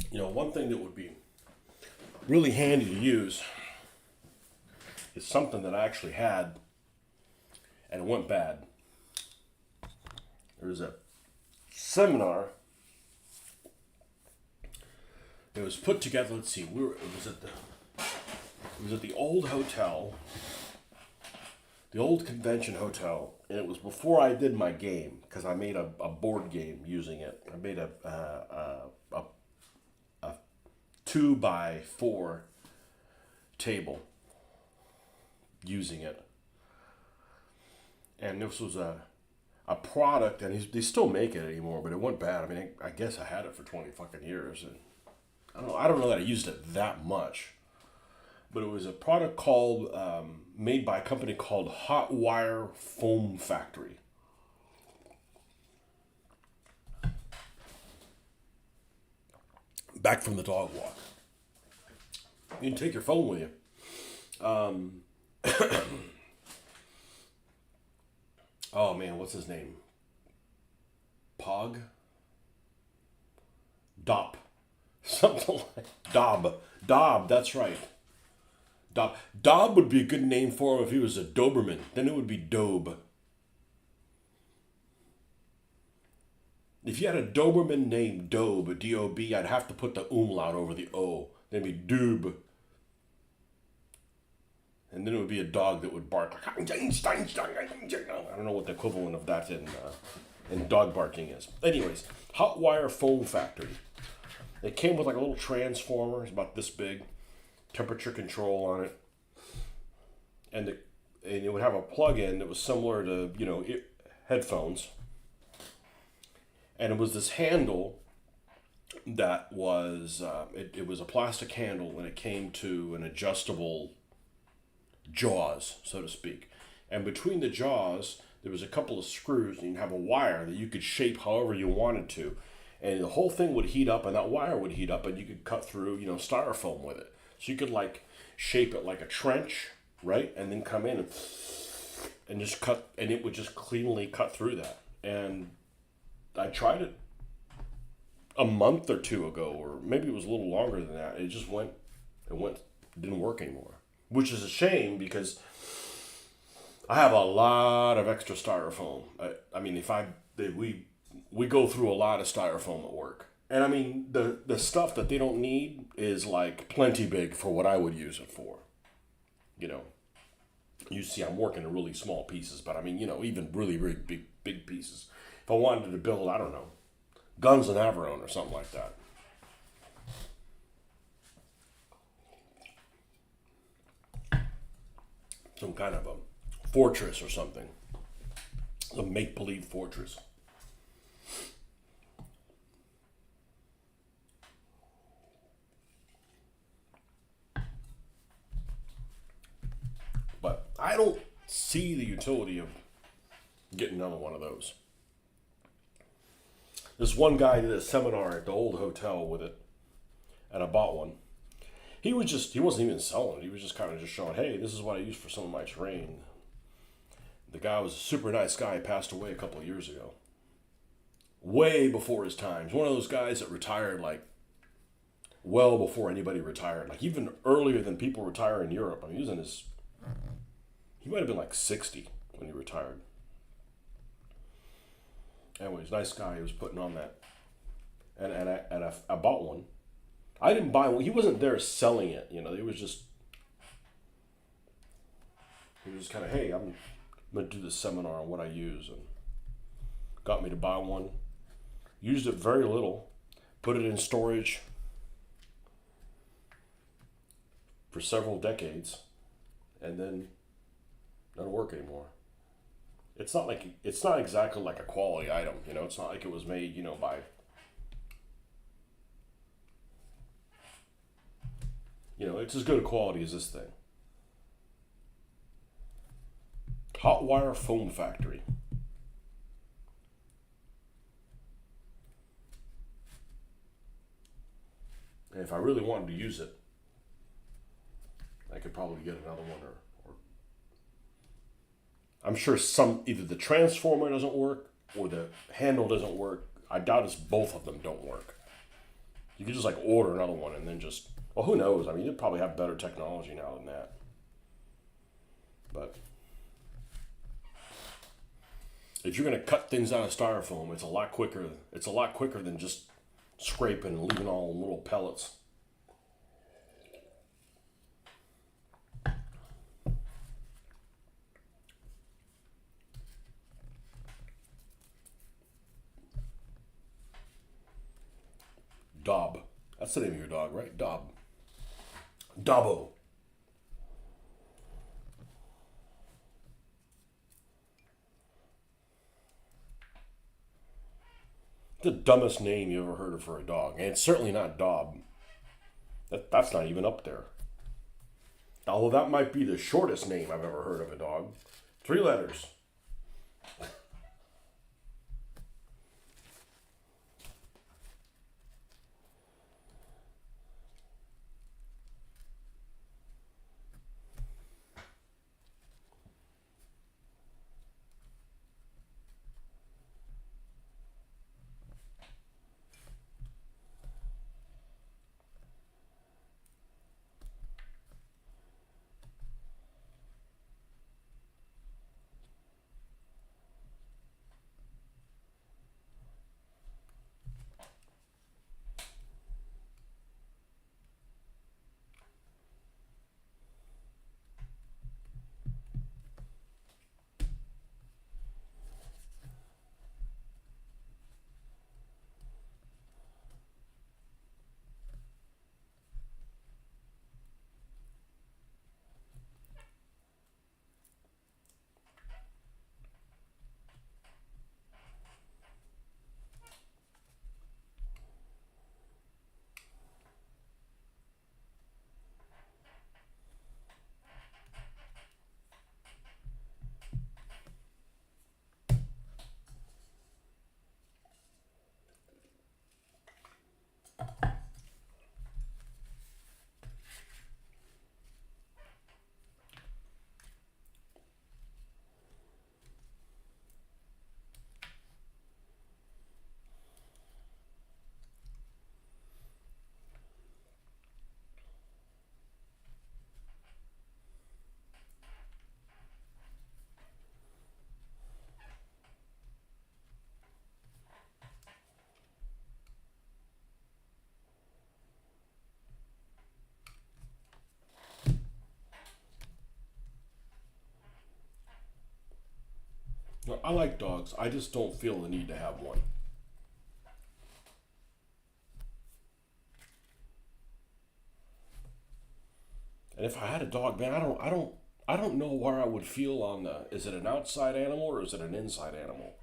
One thing that would be really handy to use is something that I actually had and it went bad. There was a seminar. It was put together. Let's see. It was at the old hotel, the old convention hotel, and it was before I did my game because I made a board game using it. I made a 2x4 table using it, and this was a product, and they still make it anymore, but it went bad. I mean, I guess I had it for 20 fucking years, and I don't know that I used it that much, but it was a product called made by a company called Hot Wire Foam Factory. Back from the dog walk. You can take your phone with you. Oh man, what's his name? Pog? Dop. Something like Dob, that's right. Dob would be a good name for him if he was a Doberman. Then it would be Dobe. If you had a Doberman named Dobe, D-O-B, I'd have to put the umlaut over the O. Then it'd be doob. And then it would be a dog that would bark like, I don't know what the equivalent of that in dog barking is. Anyways, hot wire foam factory. It came with like a little transformer, it's about this big, temperature control on it, and it would have a plug-in that was similar to headphones, and it was this handle that was it was a plastic handle, and it came to an adjustable jaws, so to speak. And between the jaws, there was a couple of screws, and you'd have a wire that you could shape however you wanted to. And the whole thing would heat up, and that wire would heat up, and you could cut through, styrofoam with it. So you could, like, shape it like a trench, right? And then come in and just cut, and it would just cleanly cut through that. And I tried it a month or two ago, or maybe it was a little longer than that. It didn't work anymore. Which is a shame, because I have a lot of extra styrofoam. I mean, we go through a lot of styrofoam at work. And I mean, the stuff that they don't need is like plenty big for what I would use it for. You see I'm working in really small pieces, but I mean, even really, really big pieces. If I wanted to build, I don't know, Guns and Averone or something like that. Some kind of a fortress or something. A make-believe fortress. But I don't see the utility of getting another one of those. This one guy did a seminar at the old hotel with it, and I bought one. He wasn't even selling it. He was just kind of just showing, hey, this is what I use for some of my terrain. The guy was a super nice guy. He passed away a couple of years ago. Way before his time. He's one of those guys that retired like well before anybody retired. Like even earlier than people retire in Europe. I mean, he might have been like 60 when he retired. Anyways, nice guy. He was putting on that. And I bought one. I didn't buy one. He wasn't there selling it. He was just kind of, hey, I'm going to do this seminar on what I use. And got me to buy one. Used it very little. Put it in storage for several decades. And then doesn't work anymore. It's not exactly like a quality item. It's not like it was made, by... it's as good a quality as this thing. Hot wire foam factory. And if I really wanted to use it, I could probably get another one, or I'm sure either the transformer doesn't work or the handle doesn't work. I doubt it's both of them don't work. You could just like order another one and then just, well, who knows? I mean, you'd probably have better technology now than that. But if you're going to cut things out of styrofoam, it's a lot quicker. It's a lot quicker than just scraping and leaving all little pellets. Dob. That's the name of your dog, right? Dob. Dobbo. The dumbest name you ever heard of for a dog. And it's certainly not Dob. That's not even up there. Although that might be the shortest name I've ever heard of a dog. 3 letters. No, I like dogs. I just don't feel the need to have one. And if I had a dog, man, I don't know where I would feel on the. Is it an outside animal or is it an inside animal?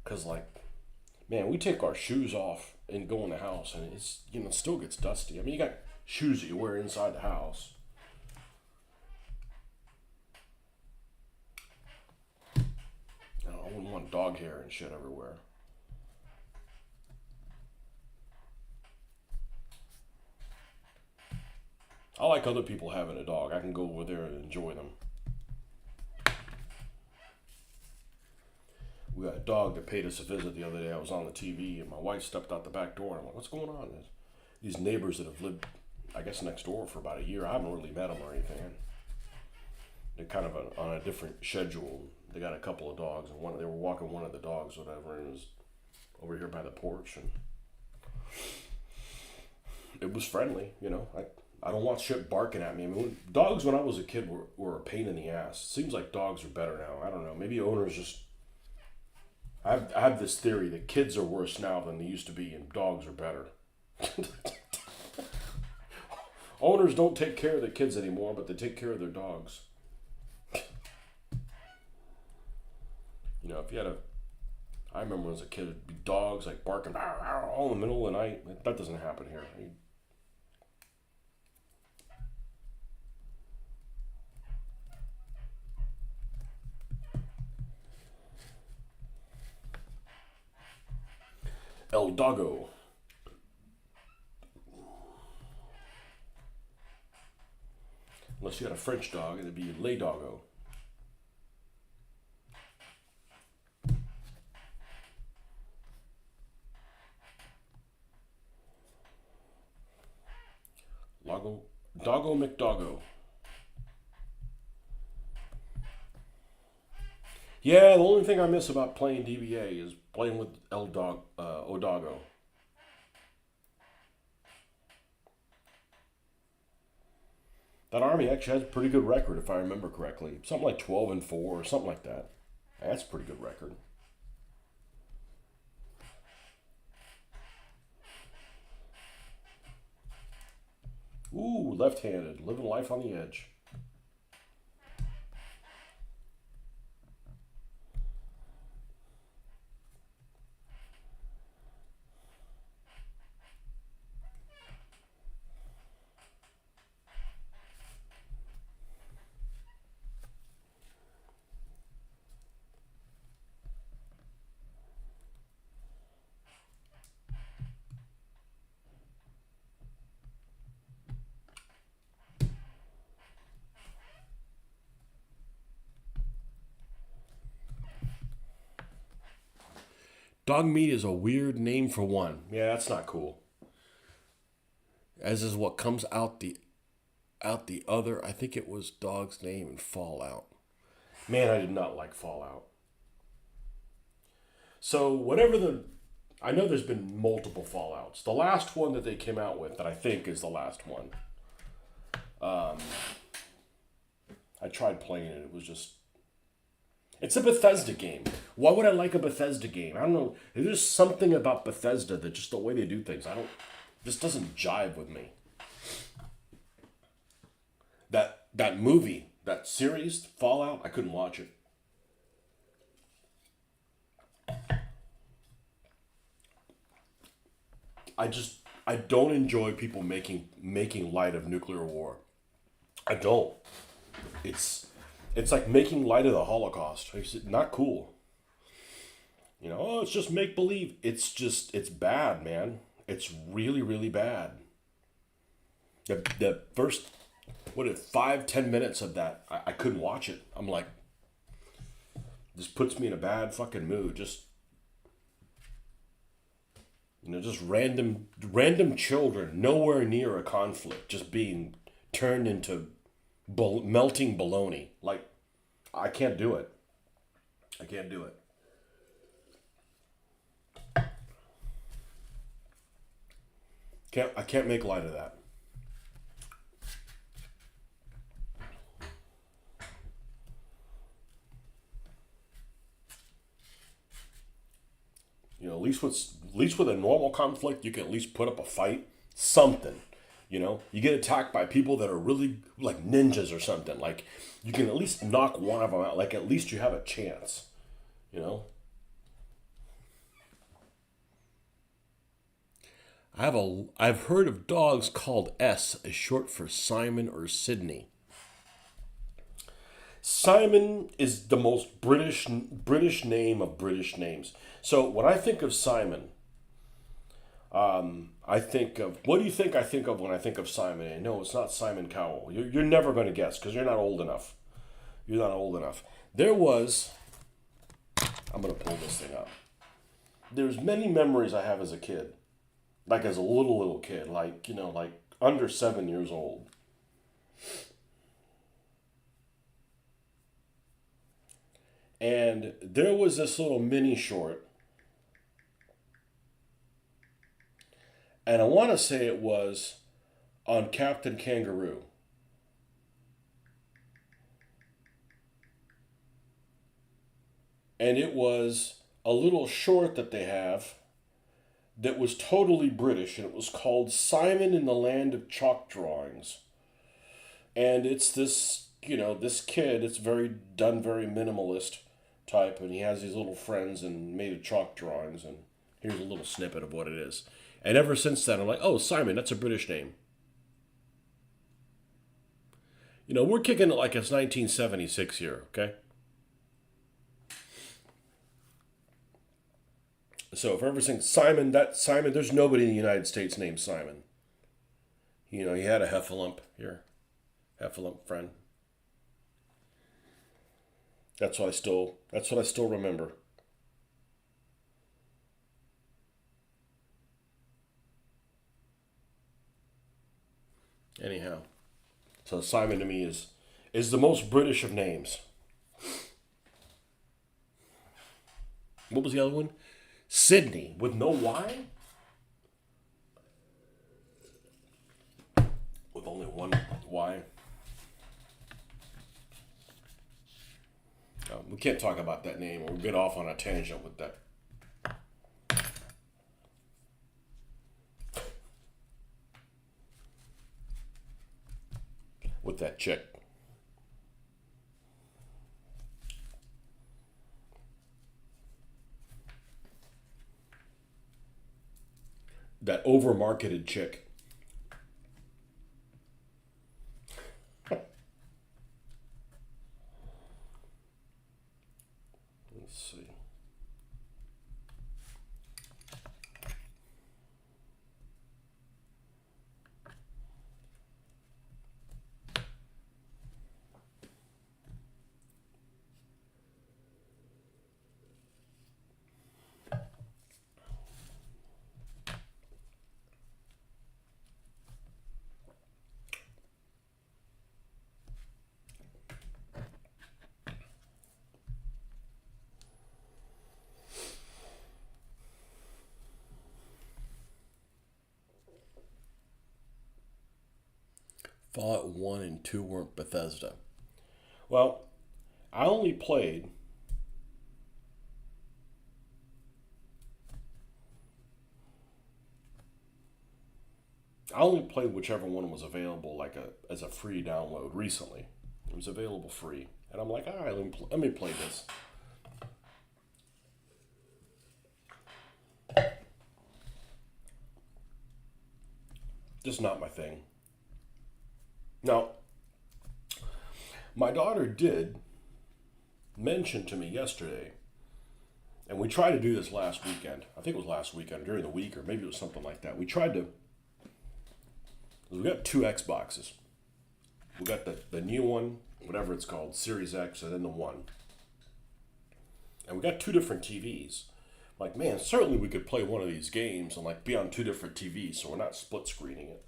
Cause like, man, we take our shoes off and go in the house, and it's still gets dusty. I mean, you got shoes that you wear inside the house. I wouldn't want dog hair and shit everywhere. I like other people having a dog. I can go over there and enjoy them. We got a dog that paid us a visit the other day. I was on the TV and my wife stepped out the back door and I'm like, what's going on? These neighbors that have lived, I guess, next door for about a year. I haven't really met them or anything. They're kind of on a different schedule. They got a couple of dogs and they were walking one of the dogs, whatever, and it was over here by the porch, and it was friendly. I don't want shit barking at me. I mean, dogs when I was a kid were a pain in the ass. Seems like dogs are better now. I don't know. Maybe owners just. I have this theory that kids are worse now than they used to be, and dogs are better. Owners don't take care of their kids anymore, but they take care of their dogs. If you had I remember when I was a kid, it'd be dogs like barking all in the middle of the night. That doesn't happen here. El Doggo. Unless you had a French dog, it'd be Le Doggo. Doggo McDoggo. Yeah, the only thing I miss about playing DBA is playing with Odago. That army actually has a pretty good record, if I remember correctly. Something like 12-4 or something like that. That's a pretty good record. Ooh, left-handed, living life on the edge. Dog meat is a weird name for one. Yeah, that's not cool. As is what comes out the other. I think it was dog's name in Fallout. Man, I did not like Fallout. So whatever I know there's been multiple Fallouts. The last one that they came out with, that I think is the last one. I tried playing it. It was just. It's a Bethesda game. Why would I like a Bethesda game? I don't know. There's something about Bethesda that just the way they do things. This doesn't jive with me. That movie, that series, Fallout, I couldn't watch it. I don't enjoy people making light of nuclear war. I don't. It's like making light of the Holocaust. It's not cool. It's just make believe. It's bad, man. It's really, really bad. The first, 5-10 minutes of that, I couldn't watch it. I'm like, this puts me in a bad fucking mood. Just random children nowhere near a conflict, just being turned into melting bologna. Like, I can't do it. I can't do it. I can't make light of that. at least with a normal conflict, you can at least put up a fight, something. You get attacked by people that are really like ninjas or something. Like you can at least knock one of them out. Like at least you have a chance. You know. I've heard of dogs called S as short for Simon or Sydney. Simon is the most British name of British names. So when I think of Simon, I think of, what do you think I think of when I think of Simon? And no, it's not Simon Cowell. You're never going to guess because you're not old enough. You're not old enough. There was, I'm going to pull this thing up. There's many memories I have as a kid, like as a little kid, like like under 7 years old. And there was this little mini short, and I want to say it was on Captain Kangaroo. And it was a little short that they have that was totally British, and it was called Simon in the Land of Chalk Drawings. And it's this kid, it's very minimalist type, and he has these little friends and made of chalk drawings, and here's a little snippet of what it is. And ever since then, I'm like, oh, Simon, that's a British name. We're kicking it like it's 1976 here, okay? So if ever saying Simon, there's nobody in the United States named Simon. He had a heffalump here. Heffalump friend. That's what I still remember. Anyhow, so Simon to me is the most British of names. What was the other one? Sydney with no Y? With only one Y. We can't talk about that name. We'll get off on a tangent with that. With that chick. That over-marketed chick. Let's see. Fallout 1 and 2 weren't Bethesda. Well, I only played whichever one was available as a free download recently. It was available free. And I'm like, all right, let me play this. Just not my thing. Now, my daughter did mention to me yesterday, and we tried to do this last weekend. I think it was last weekend, during the week, or maybe it was something like that. We got two Xboxes. We got the new one, whatever it's called, Series X, and then the one. And we got two different TVs. Like, man, certainly we could play one of these games and be on two different TVs, so we're not split screening it.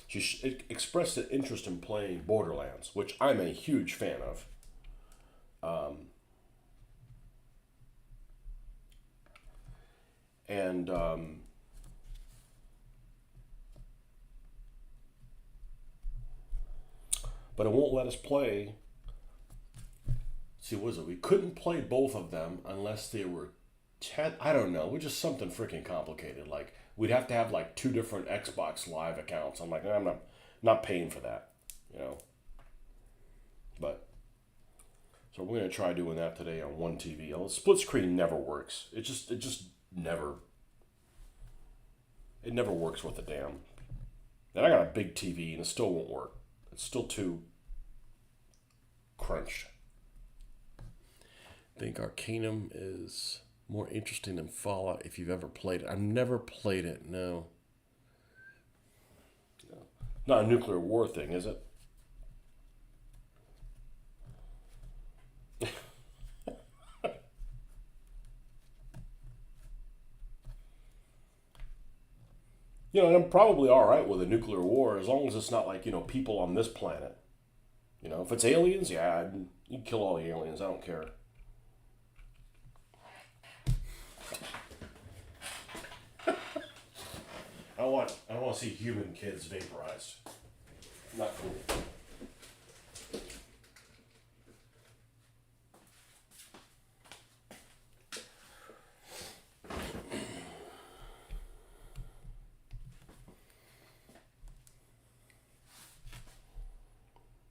She expressed an interest in playing Borderlands, which I'm a huge fan of. And but it won't let us play. See, what is it? We couldn't play both of them unless they were I don't know. We're just something freaking complicated. Like we'd have to have like two different Xbox Live accounts. I'm like, I'm not paying for that, you know. But so we're gonna try doing that today on one TV. Split screen never works. It just never it never works with a damn. And I got a big TV and it still won't work. It's still too crunched. I think Arcanum is more interesting than Fallout if you've ever played it. I've never played it, no. Not a nuclear war thing, is it? You know, and I'm probably all right with a nuclear war as long as it's not like, people on this planet. You know, if it's aliens, yeah, you can kill all the aliens. I don't care. I don't want to see human kids vaporized. Not cool.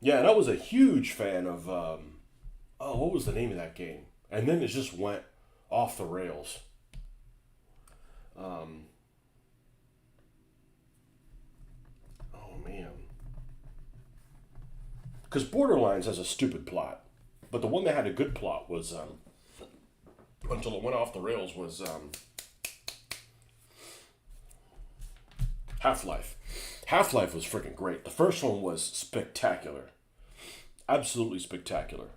Yeah, and I was a huge fan of what was the name of that game? And then it just went off the rails. Um, oh man, because Borderlands has a stupid plot, but the one that had a good plot was until it went off the rails was Half Life. Half Life was freaking great. The first one was spectacular, absolutely spectacular.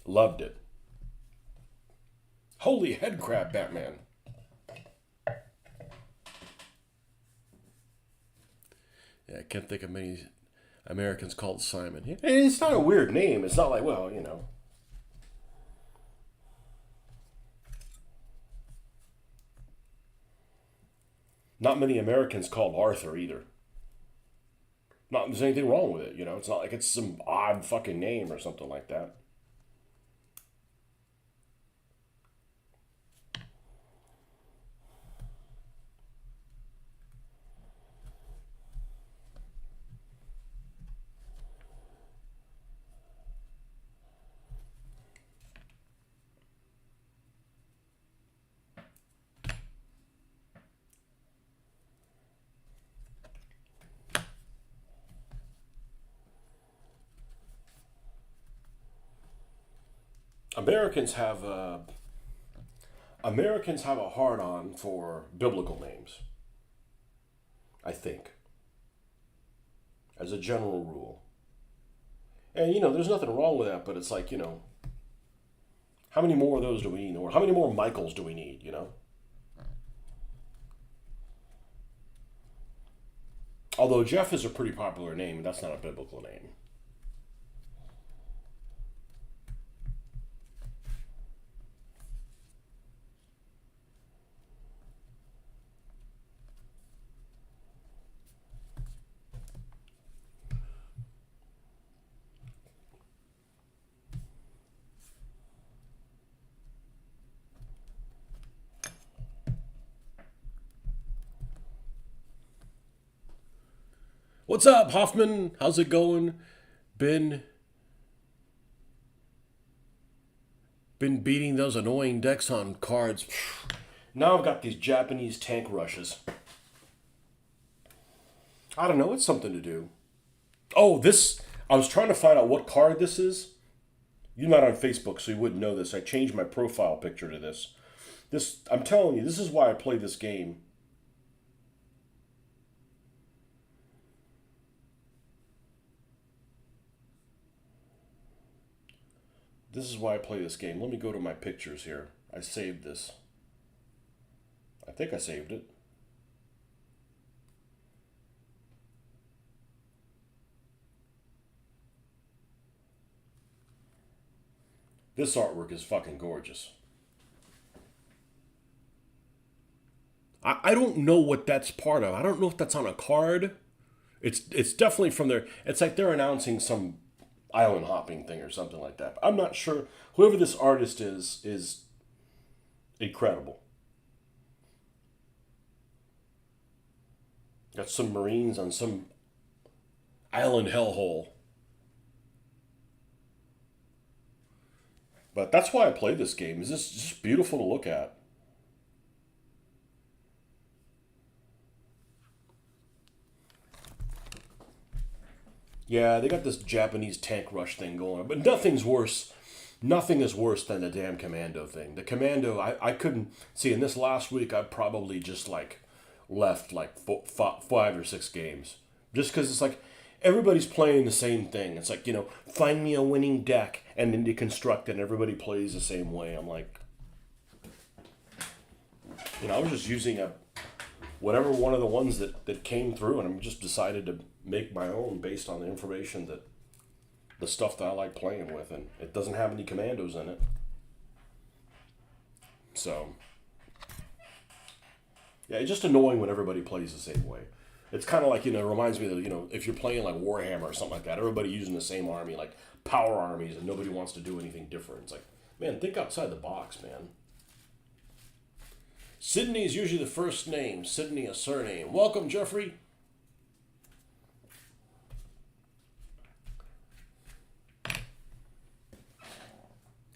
Loved it. Holy head crab, Batman. Yeah, I can't think of many Americans called Simon. Yeah, it's not a weird name. It's not like, well. Not many Americans called Arthur either. Not there's anything wrong with it, It's not like it's some odd fucking name or something like that. Americans have Americans have a hard on for biblical names. I think, as a general rule, and there's nothing wrong with that. But it's like, how many more of those do we need, or how many more Michaels do we need? Although Jeff is a pretty popular name, that's not a biblical name. What's up, Hoffman? How's it going? Been been beating those annoying decks on cards. Now I've got these Japanese tank rushes. I don't know. It's something to do. Oh, this. I was trying to find out what card this is. You're not on Facebook, so you wouldn't know this. I changed my profile picture to this. This. I'm telling you, this is why I play this game. This is why I play this game. Let me go to my pictures here. I saved this. I think I saved it. This artwork is fucking gorgeous. I don't know what that's part of. I don't know if that's on a card. It's definitely from their. It's like they're announcing some. island hopping thing or something like that. But I'm not sure. Whoever this artist is incredible. Got some Marines on some island hellhole. But that's why I play this game. Is this just beautiful to look at? Yeah, they got this Japanese tank rush thing going on, but nothing's worse. Nothing is worse than the damn commando thing. The commando, I couldn't see. In this last week, I probably just like left like 5 or 6 games just because it's like everybody's playing the same thing. It's like, find me a winning deck and then deconstruct it and everybody plays the same way. I'm like, I was just using whatever one of the ones that came through, and I just decided to make my own based on the information the stuff that I like playing with, and it doesn't have any commandos in it. So, yeah, it's just annoying when everybody plays the same way. It's kind of like, it reminds me that, if you're playing like Warhammer or something like that, everybody using the same army, like power armies, and nobody wants to do anything different. It's like, man, think outside the box, man. Sydney is usually the first name. Sydney, a surname. Welcome, Jeffrey.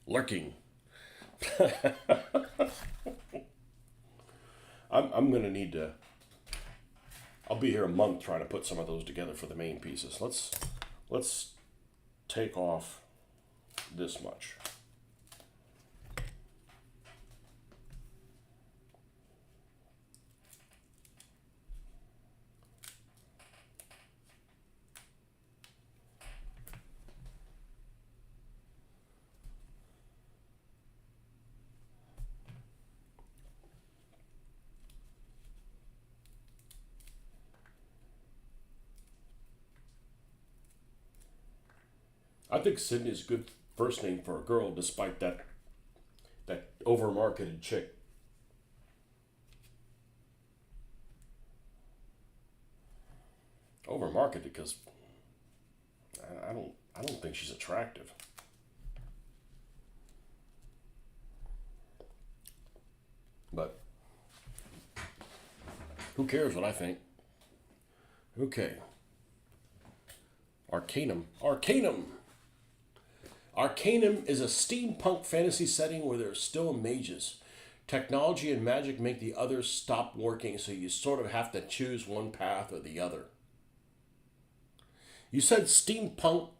Lurking. I'm gonna need to. I'll be here a month trying to put some of those together for the main pieces. Let's take off this much. I think Sydney is a good first name for a girl, despite that over-marketed chick. Over-marketed because I don't think she's attractive. But who cares what I think? Okay. Arcanum. Arcanum! Arcanum is a steampunk fantasy setting where there are still mages. Technology and magic make the others stop working, so you sort of have to choose one path or the other. You said steampunk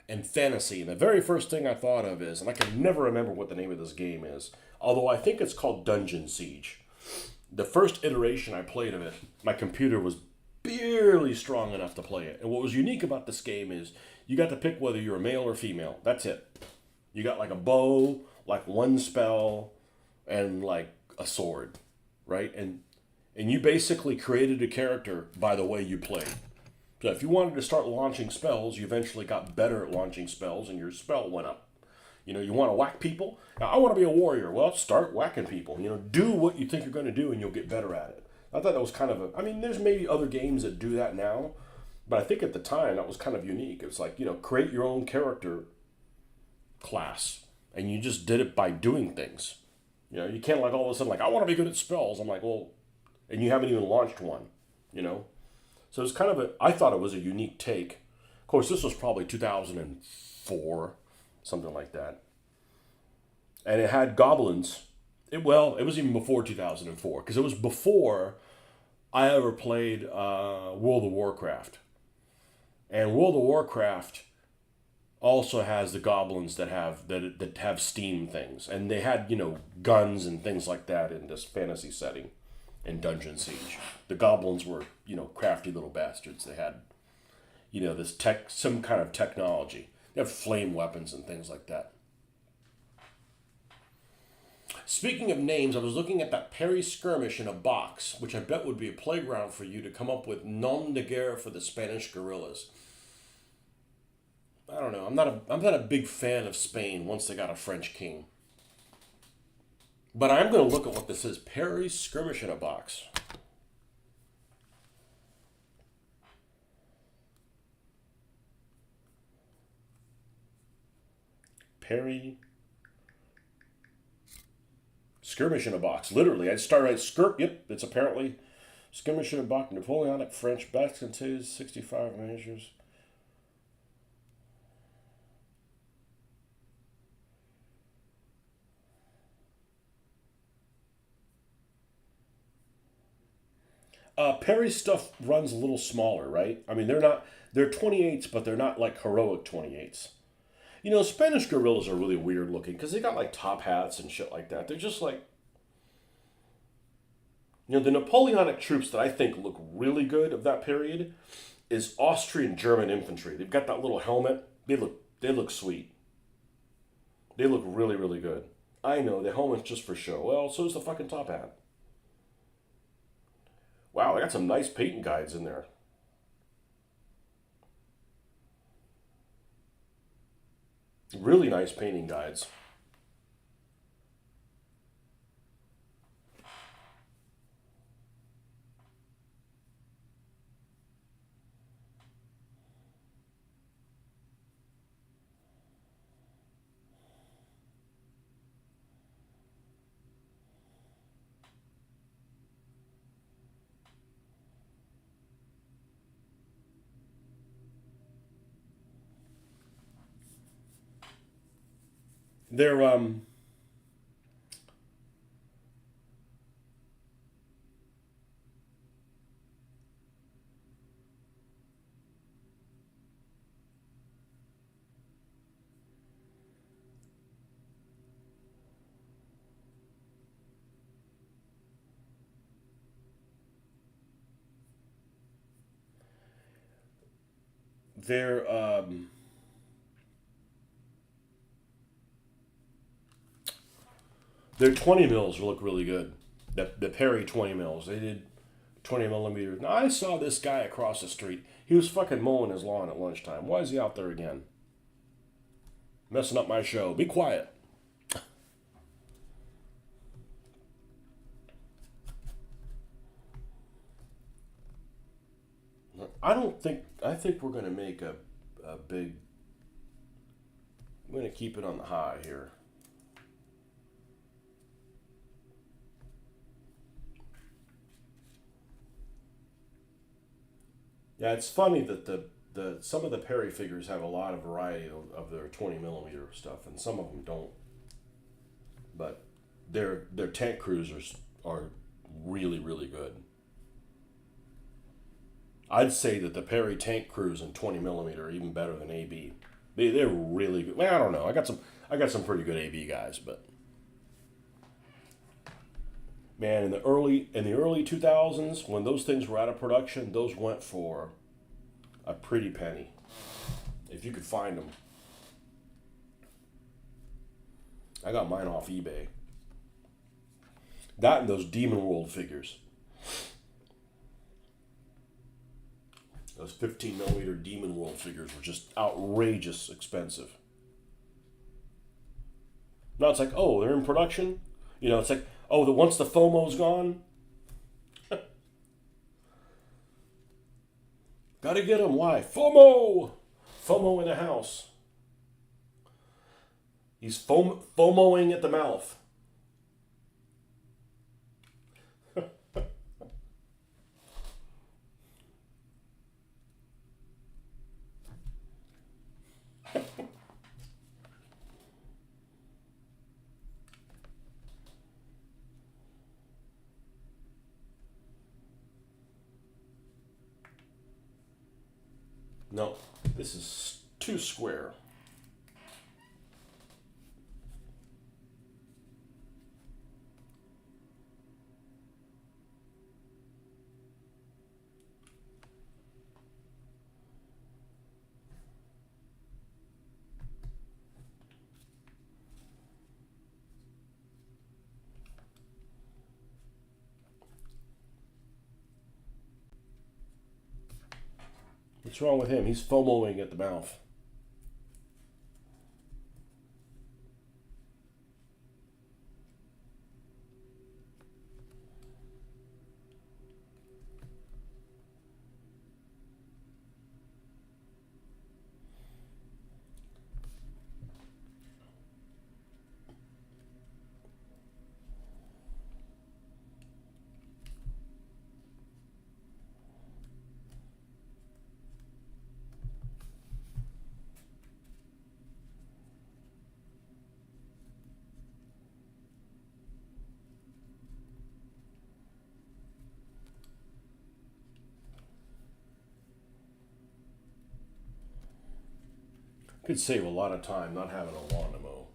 and fantasy, and the very first thing I thought of is, and I can never remember what the name of this game is, although I think it's called Dungeon Siege. The first iteration I played of it, my computer was barely strong enough to play it. And what was unique about this game is you got to pick whether you're a male or female. That's it. You got like a bow, like one spell, and like a sword, right? And you basically created a character by the way you played. So if you wanted to start launching spells, you eventually got better at launching spells, and your spell went up. You want to whack people? Now, I want to be a warrior. Well, start whacking people. Do what you think you're going to do, and you'll get better at it. I thought that was kind of there's maybe other games that do that now, but I think at the time that was kind of unique. It's like, create your own character class, and you just did it by doing things. You can't like all of a sudden like, I want to be good at spells. I'm like, well, and you haven't even launched one, So it's kind of I thought it was a unique take. Of course, this was probably 2004, something like that. And it had goblins. It was even before 2004, because it was before I ever played World of Warcraft. And World of Warcraft also has the goblins that have steam things, and they had guns and things like that in this fantasy setting in Dungeon Siege. The goblins were crafty little bastards. They had this some kind of technology. They have flame weapons and things like that. Speaking of names, I was looking at that Perry skirmish in a box, which I bet would be a playground for you to come up with nom de guerre for the Spanish guerrillas. I don't know. I'm not a big fan of Spain once they got a French king. But I'm going to look at what this is. Perry skirmish in a box. Perry. Skirmish in a box. Literally, I'd start right skirt. Yep, it's apparently skirmish in a box. Napoleonic French Basquet's 65 measures. Perry's stuff runs a little smaller, right? I mean, they're 28s, but they're not like heroic 28s. You know, Spanish guerrillas are really weird looking because they got like top hats and shit like that. They're just like, you know, the Napoleonic troops that I think look really good of that period is Austrian German infantry. They've got that little helmet. They look sweet. They look really, really good. I know the helmet's just for show. Well, so's the fucking top hat. Wow, they got some nice painting guides in there. Really nice painting guides. They're they're their 20 mils look really good. The Perry 20 mils. They did 20 millimeters. Now I saw this guy across the street. He was fucking mowing his lawn at lunchtime. Why is he out there again? Messing up my show. Be quiet. I think we're gonna make a big. We're gonna keep it on the high here. Yeah, it's funny that the some of the Perry figures have a lot of variety of their 20 millimeter stuff, and some of them don't. But their tank cruisers are really really good. I'd say that the Perry tank cruise in 20 millimeter are even better than AB. They're really good. Well, I don't know. I got some pretty good AB guys, but man, in the early 2000s when those things were out of production, those went for a pretty penny if you could find them. I got mine off eBay. That and those Demon World figures. Those 15 millimeter Demon World figures were just outrageous expensive. Now it's like, oh, they're in production. You know, it's like, oh, once the FOMO's gone, gotta get them. Why? FOMO! FOMO in the house. He's FOMOing at the mouth. No, this is too square. What's wrong with him? He's FOMOing at the mouth. Could save a lot of time not having a lawn to mow.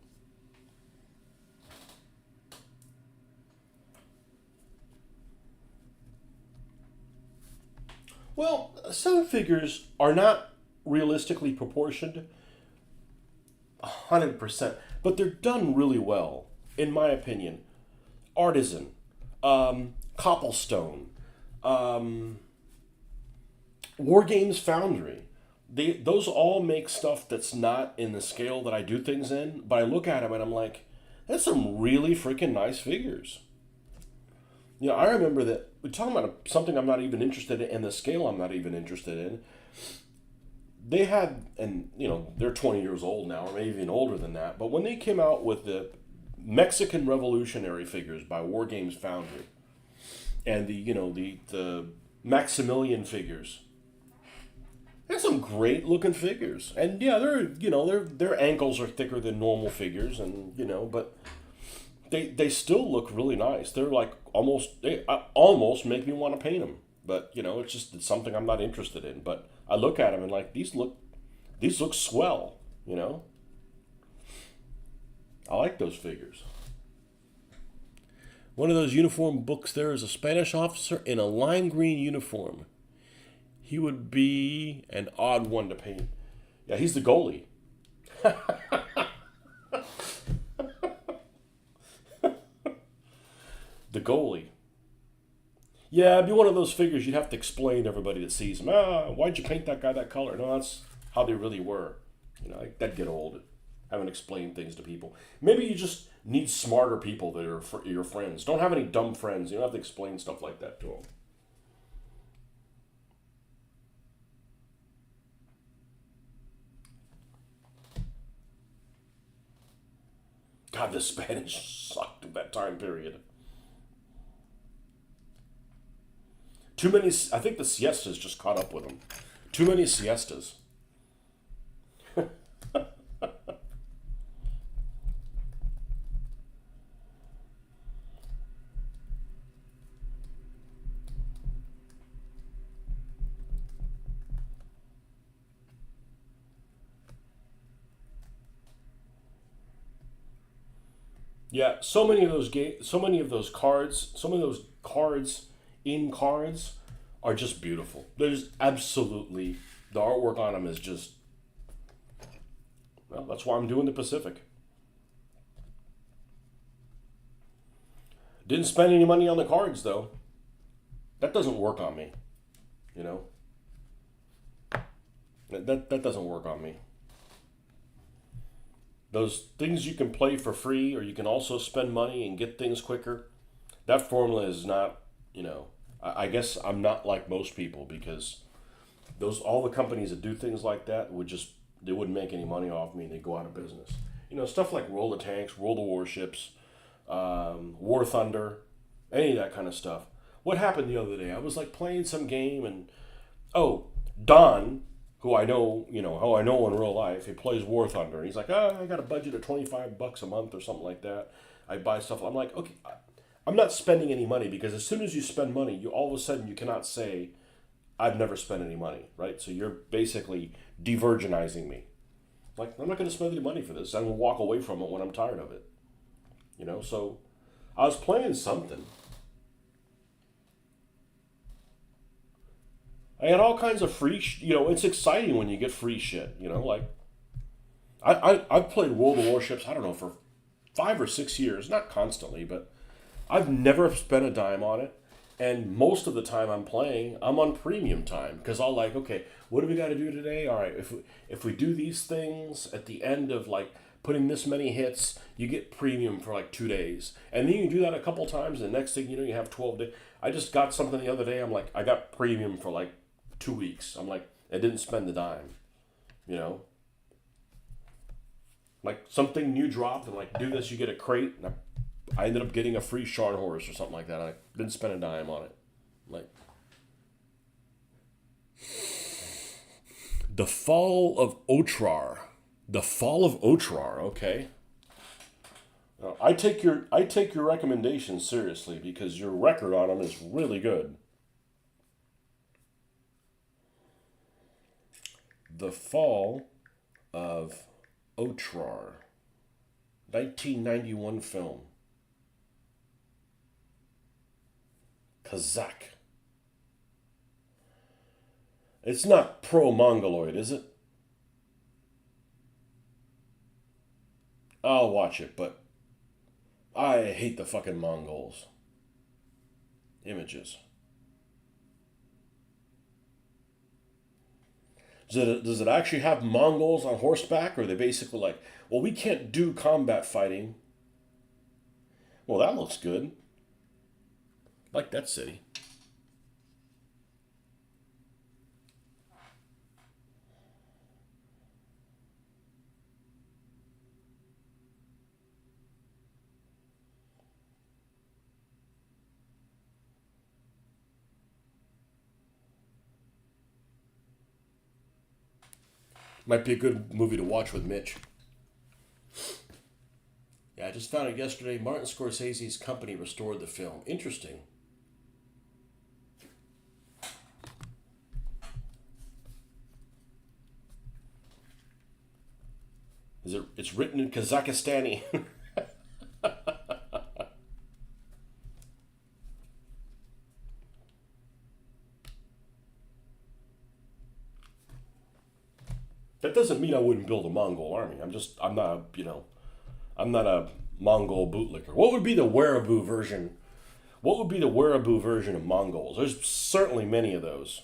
Well, some figures are not realistically proportioned 100%, but they're done really well, in my opinion. Artisan, Copplestone, um, War Games Foundry. Those all make stuff that's not in the scale that I do things in, but I look at them and I'm like, that's some really freaking nice figures. I remember that we're talking about something I'm not even interested in, and the scale I'm not even interested in. They had, and they're 20 years old now, or maybe even older than that. But when they came out with the Mexican Revolutionary figures by War Games Foundry, and the Maximilian figures, they're some great looking figures. And yeah, their ankles are thicker than normal figures, and but they still look really nice. They're like they almost make me want to paint them. But it's something I'm not interested in. But I look at them and like these look swell. I like those figures. One of those uniform books there is a Spanish officer in a lime green uniform. He would be an odd one to paint. Yeah, he's the goalie. The goalie. Yeah, it'd be one of those figures you'd have to explain to everybody that sees him. Why'd you paint that guy that color? No, that's how they really were. That'd get old. Having to explain things to people. Maybe you just need smarter people that are your friends. Don't have any dumb friends. You don't have to explain stuff like that to them. God, the Spanish sucked at that time period. Too many. I think the siestas just caught up with them. Too many siestas. Yeah, so many of those cards, some of those cards in cards are just beautiful. There's absolutely the artwork on them is just well. That's why I'm doing the Pacific. Didn't spend any money on the cards though. That doesn't work on me. You know that doesn't work on me. Those things you can play for free, or you can also spend money and get things quicker. That formula is not, I guess I'm not like most people because all the companies that do things like that they wouldn't make any money off me and they'd go out of business. Stuff like World of Tanks, World of Warships, War Thunder, any of that kind of stuff. What happened the other day? I was like playing some game and, oh, Don, who I know, how I know in real life, he plays War Thunder. And he's like, I got a budget of $25 a month or something like that. I buy stuff. I'm like, okay, I'm not spending any money because as soon as you spend money, you all of a sudden you cannot say, I've never spent any money, right? So you're basically de-virginizing me. Like, I'm not going to spend any money for this. I'm going to walk away from it when I'm tired of it. So I was playing something. I had all kinds of free, it's exciting when you get free shit, like, I've played World of Warships, I don't know, for 5 or 6 years, not constantly, but I've never spent a dime on it, and most of the time I'm playing, I'm on premium time, because I'll like, okay, what do we got to do today? All right, if we do these things at the end of, like, putting this many hits, you get premium for, like, 2 days, and then you do that a couple times, and the next thing you know, you have 12 days. I just got something the other day, I'm like, I got premium for, like, 2 weeks. I'm like, I didn't spend the dime, Like something new dropped, and like, do this, you get a crate. And I ended up getting a free Shard Horse or something like that. I didn't spend a dime on it. Like, the Fall of Otrar. The Fall of Otrar. Okay. I take your recommendations seriously because your record on them is really good. The Fall of Otrar, 1991 film. Kazakh. It's not pro-Mongoloid, is it? I'll watch it, but I hate the fucking Mongols. Images. Does it actually have Mongols on horseback, or are they basically like, well, we can't do combat fighting? Well, that looks good. Like that city. Might be a good movie to watch with Mitch. Yeah, I just found out yesterday Martin Scorsese's company restored the film. Interesting. It's written in Kazakhstani. That doesn't mean I wouldn't build a Mongol army. I'm not I'm not a Mongol bootlicker. What would be the Werebu version? What would be the Werebu version of Mongols? There's certainly many of those.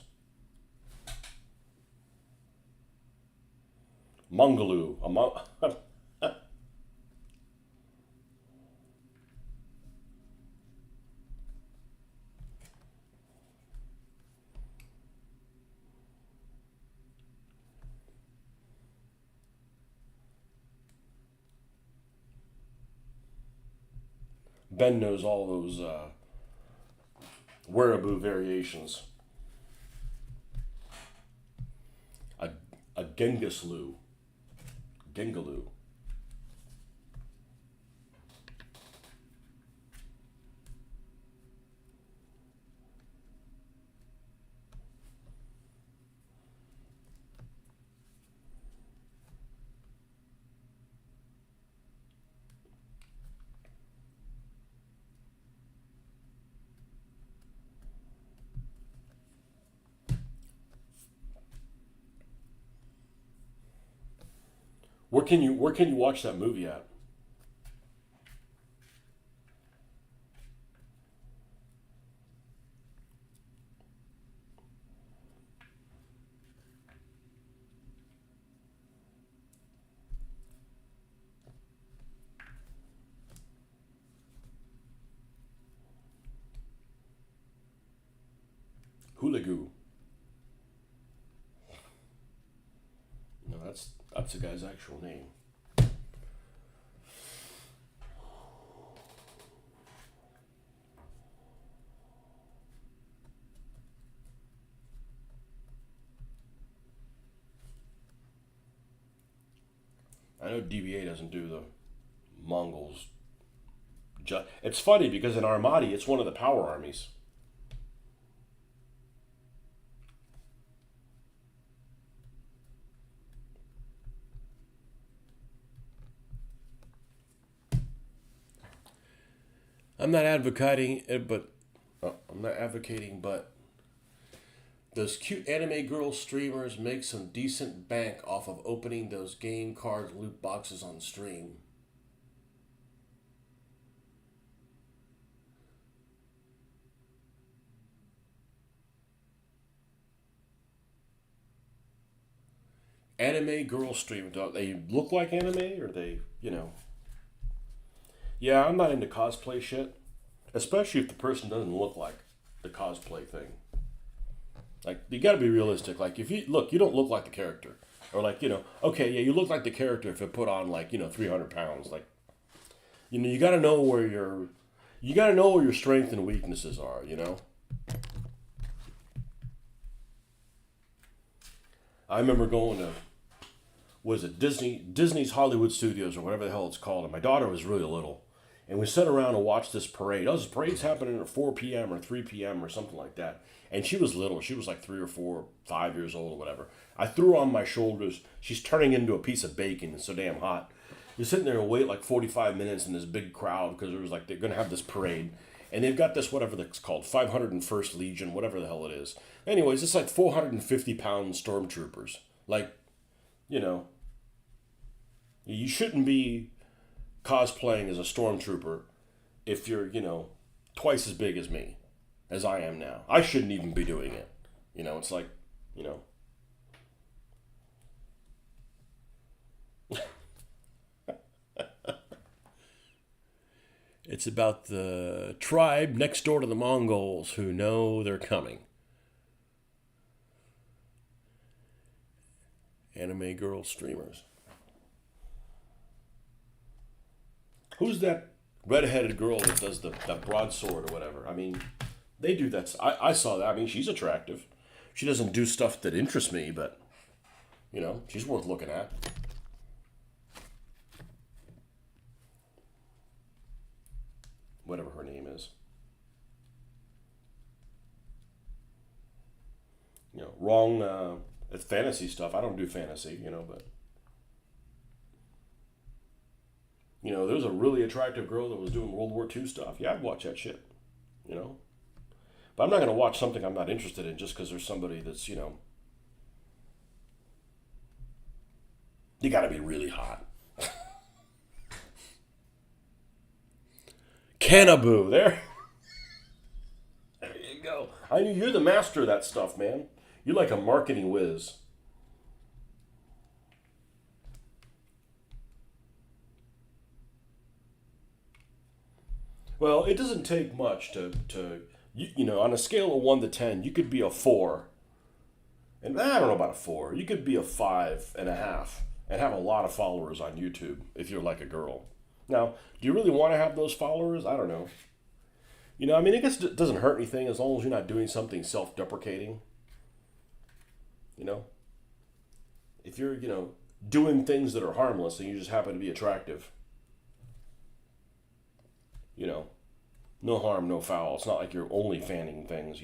Mongoloo. Ben knows all those Werebu variations. A, a Gengisloo. Gengaloo. Where can you watch that movie at? Hoolagoo. No, that's the guy's actual name. I know DBA doesn't do the Mongols. It's funny because in Armadi, it's one of the power armies. I'm not advocating, but I'm not advocating, but those cute anime girl streamers make some decent bank off of opening those game card loot boxes on stream. Anime girl stream, do they look like anime or they? Yeah, I'm not into cosplay shit, especially if the person doesn't look like the cosplay thing. Like you got to be realistic. Like if you look, you don't look like the character, or like okay, yeah, you look like the character if it put on like 300 pounds. Like you got to know where your strengths and weaknesses are. I remember going to was it Disney's Hollywood Studios or whatever the hell it's called, and my daughter was really little, and we sat around and watched this parade. Oh, this parade's happening at 4 p.m. or 3 p.m. or something like that. And she was little. She was like 3 or 4, 5 years old or whatever. I threw her on my shoulders. She's turning into a piece of bacon. It's so damn hot. You're sitting there and wait like 45 minutes in this big crowd because it was like they're going to have this parade. And they've got this, whatever that's called, 501st Legion, whatever the hell it is. Anyways, it's like 450-pound stormtroopers. Like, you know, you shouldn't be cosplaying as a stormtrooper if you're, twice as big as me, as I am now. I shouldn't even be doing it. It's like, you know. It's about the tribe next door to the Mongols who know they're coming. Anime girl streamers. Who's that redheaded girl that does that broadsword or whatever? I mean, they do that. I saw that. I mean, she's attractive. She doesn't do stuff that interests me, but, she's worth looking at. Whatever her name is. Wrong. It's fantasy stuff. I don't do fantasy, but. There was a really attractive girl that was doing World War II stuff. Yeah, I'd watch that shit, But I'm not going to watch something I'm not interested in just because there's somebody that's, you got to be really hot. Cannaboo, there. There you go. I knew you're the master of that stuff, man. You're like a marketing whiz. Well, it doesn't take much to on a scale of 1 to 10, you could be a 4. And I don't know about a 4. You could be a 5.5 and have a lot of followers on YouTube if you're like a girl. Now, do you really want to have those followers? I don't know. I mean, I guess it doesn't hurt anything as long as you're not doing something self-deprecating. If you're, doing things that are harmless and you just happen to be attractive, no harm, no foul. It's not like you're only fanning things.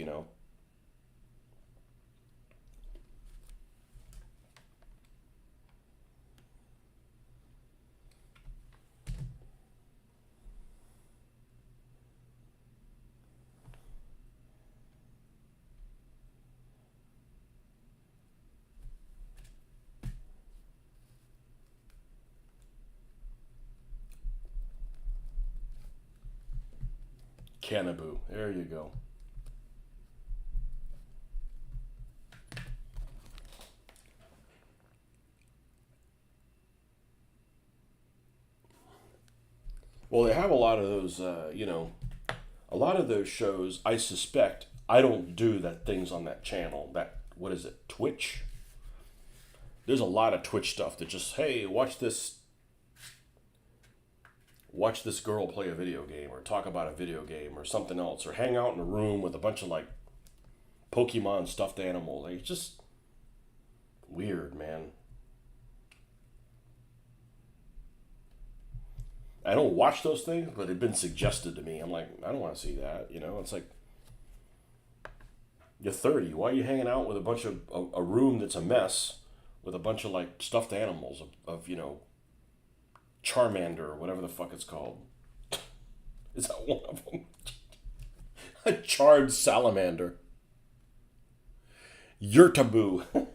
Cannaboo. There you go. Well, they have a lot of those, a lot of those shows, I suspect, I don't do that things on that channel. What is it, Twitch? There's a lot of Twitch stuff that just, hey, watch this girl play a video game or talk about a video game or something else or hang out in a room with a bunch of like Pokemon stuffed animals. Like, it's just weird, man. I don't watch those things, but they've been suggested to me. I'm like, I don't want to see that. It's like, you're 30. Why are you hanging out with a room that's a mess with a bunch of like stuffed animals of Charmander or whatever the fuck it's called? Is that one of them? A charred salamander. Yurtaboo.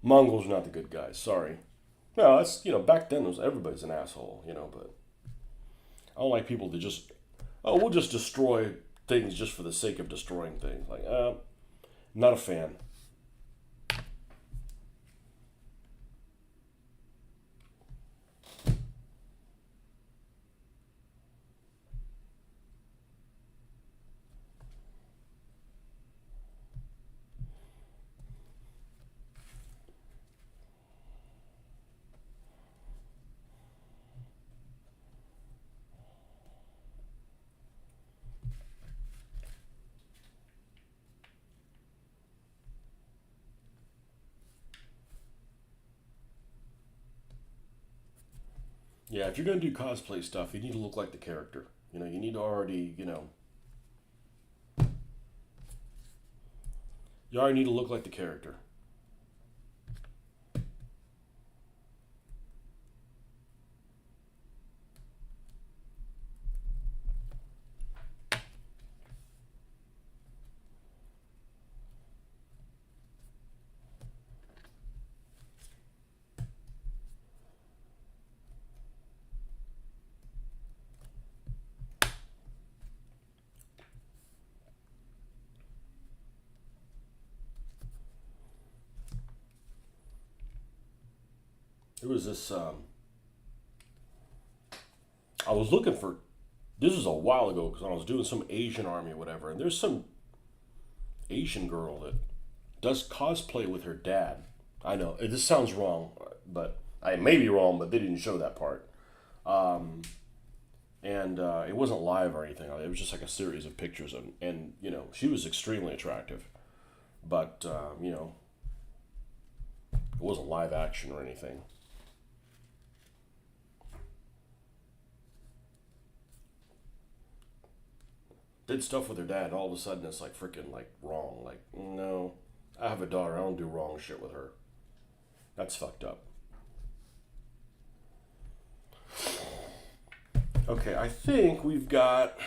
Mongols are not the good guys. Sorry. No, that's back then everybody's an asshole. But I don't like people to just we'll just destroy things just for the sake of destroying things. Like, not a fan. Yeah, if you're gonna do cosplay stuff, you need to look like the character. You need to already, you already need to look like the character. It was this. I was looking for. This was a while ago because I was doing some Asian army or whatever, and there's some Asian girl that does cosplay with her dad. I know this sounds wrong, but I may be wrong, but they didn't show that part. And it wasn't live or anything. It was just like a series of pictures, and she was extremely attractive, but it wasn't live action or anything. Did stuff with her dad, and all of a sudden it's like freaking like wrong. Like, no, I have a daughter. I don't do wrong shit with her. That's fucked up. Okay, I think we've got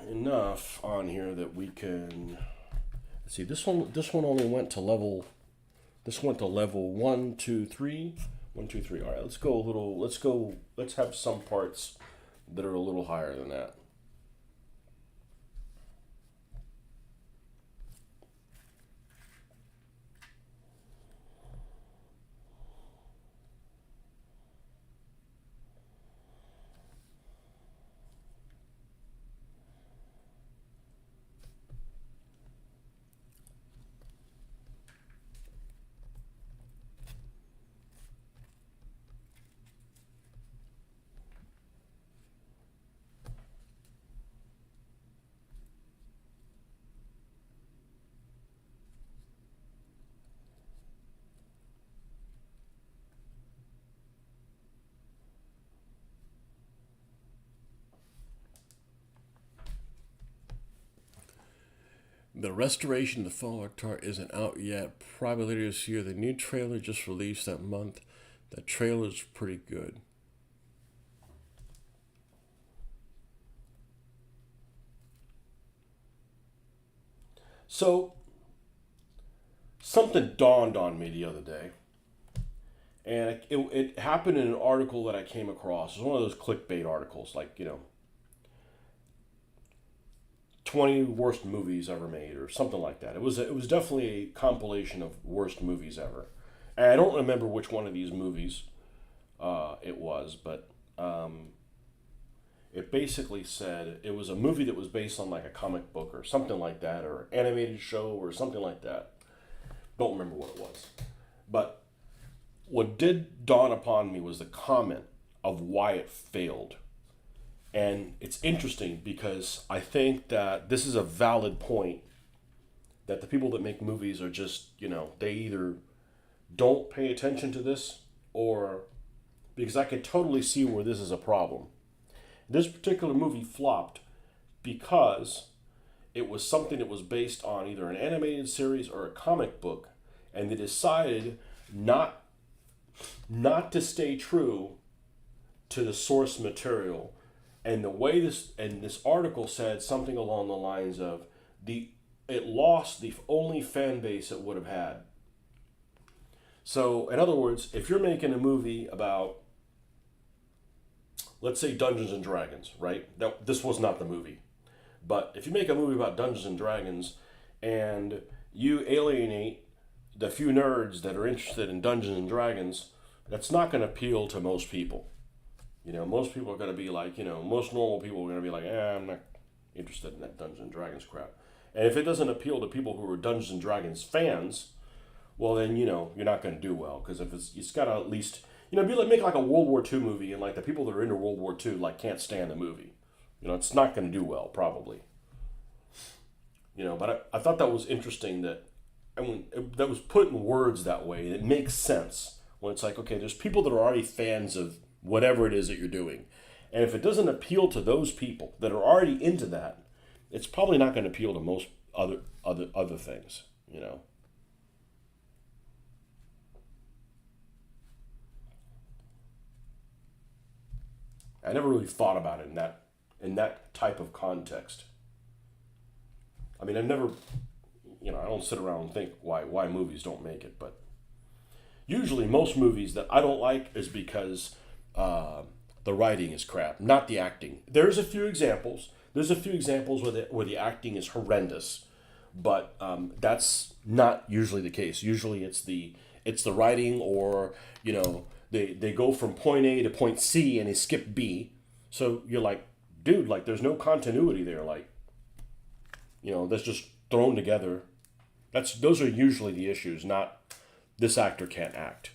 enough on here that we can. Let's see. This one only went to level. This went to level 1, 2, 3. 1, 2, 3. All right, let's go a little. Let's go. Let's have some parts that are a little higher than that. The restoration of the Fall Octar isn't out yet. Probably later this year. The new trailer just released that month. The trailer's pretty good. So, something dawned on me the other day. And it happened in an article that I came across. It was one of those clickbait articles, like, 20 worst movies ever made or something like that. It was definitely a compilation of worst movies ever. And I don't remember which one of these movies it was, but it basically said it was a movie that was based on like a comic book or something like that, or animated show or something like that. Don't remember what it was. But what did dawn upon me was the comment of why it failed. And it's interesting because I think that this is a valid point that the people that make movies are just, they either don't pay attention to this or because I could totally see where this is a problem. This particular movie flopped because it was something that was based on either an animated series or a comic book, and they decided not to stay true to the source material. And the way this article said something along the lines of it lost the only fan base it would have had. So in other words, if you're making a movie about, let's say, Dungeons and Dragons, right? This was not the movie, but if you make a movie about Dungeons and Dragons and you alienate the few nerds that are interested in Dungeons and Dragons, that's not going to appeal to most people. Most people are going to be like, most normal people are going to be like, I'm not interested in that Dungeons and Dragons crap. And if it doesn't appeal to people who are Dungeons and Dragons fans, well then, you're not going to do well. Because if it's got to at least, be like, make like a World War II movie and like the people that are into World War II like can't stand the movie. It's not going to do well, probably. But I thought that was interesting that, that was put in words that way. And it makes sense when it's like, okay, there's people that are already fans of whatever it is that you're doing. And if it doesn't appeal to those people that are already into that, it's probably not going to appeal to most other things, you know. I never really thought about it in that type of context. I mean, I never, you know, I don't sit around and think why movies don't make it, but usually most movies that I don't like is because the writing is crap, not the acting. There's a few examples. There's a few examples where the acting is horrendous, but that's not usually the case. Usually it's the writing, or you know, they go from point A to point C and they skip B. So you're like, dude, like there's no continuity there. Like, you know, that's just thrown together. Those are usually the issues, not this actor can't act.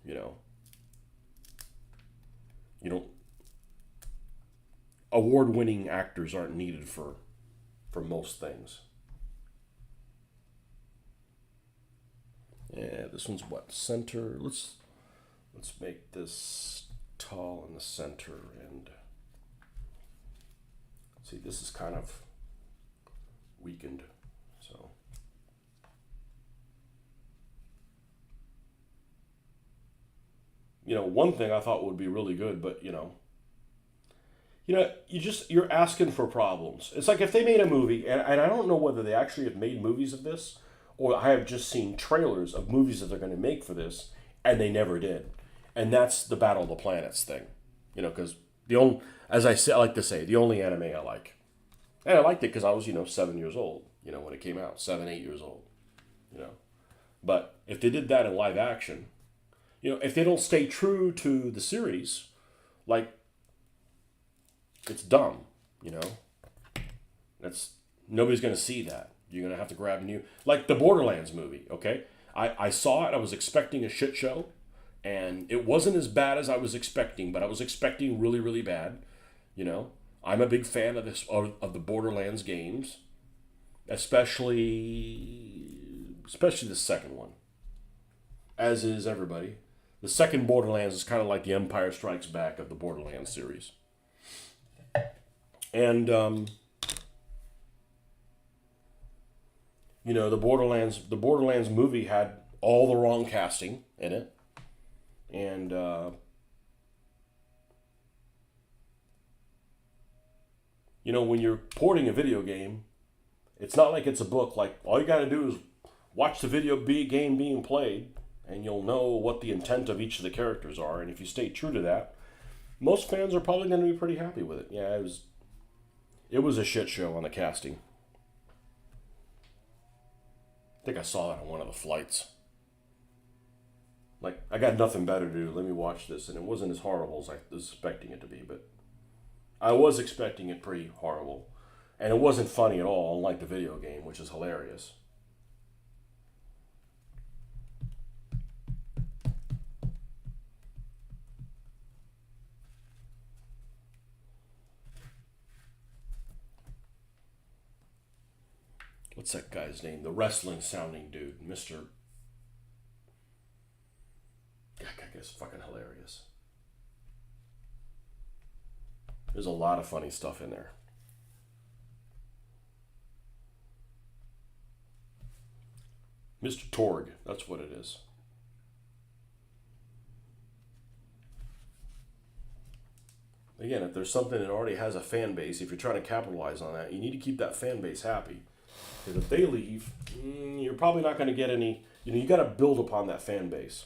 You know. You don't award-winning actors aren't needed for most things. Yeah, this one's what? Center. Let's make this tall in the center, and see, this is kind of weakened. So you know, one thing I thought would be really good, but you're asking for problems. It's like if they made a movie, and I don't know whether they actually have made movies of this, or I have just seen trailers of movies that they're going to make for this, and they never did. And that's the Battle of the Planets thing, you know, because as I like to say, the only anime I like, and I liked it because I was 7 years old, when it came out, 7, 8 years old, you know. But if they did that in live action, if they don't stay true to the series, like, it's dumb, That's nobody's gonna see that. You're gonna have to grab new, like the Borderlands movie. Okay, I saw it. I was expecting a shit show, and it wasn't as bad as I was expecting. But I was expecting really, really bad. I'm a big fan of of the Borderlands games, especially the second one. As is everybody. The second Borderlands is kind of like the Empire Strikes Back of the Borderlands series. And the Borderlands movie had all the wrong casting in it, and when you're porting a video game, it's not like it's a book. Like, all you got to do is watch the game being played, and you'll know what the intent of each of the characters are. And if you stay true to that, most fans are probably going to be pretty happy with it. Yeah, it was a shit show on the casting. I think I saw that on one of the flights. Like, I got nothing better to do. Let me watch this. And it wasn't as horrible as I was expecting it to be, but I was expecting it pretty horrible. And it wasn't funny at all, unlike the video game, which is hilarious. What's that guy's name? The wrestling sounding dude, Mr. That guy is fucking hilarious. There's a lot of funny stuff in there. Mr. Torg, that's what it is. Again, if there's something that already has a fan base, if you're trying to capitalize on that, you need to keep that fan base happy. Because if they leave, you're probably not going to get any. You got to build upon that fan base.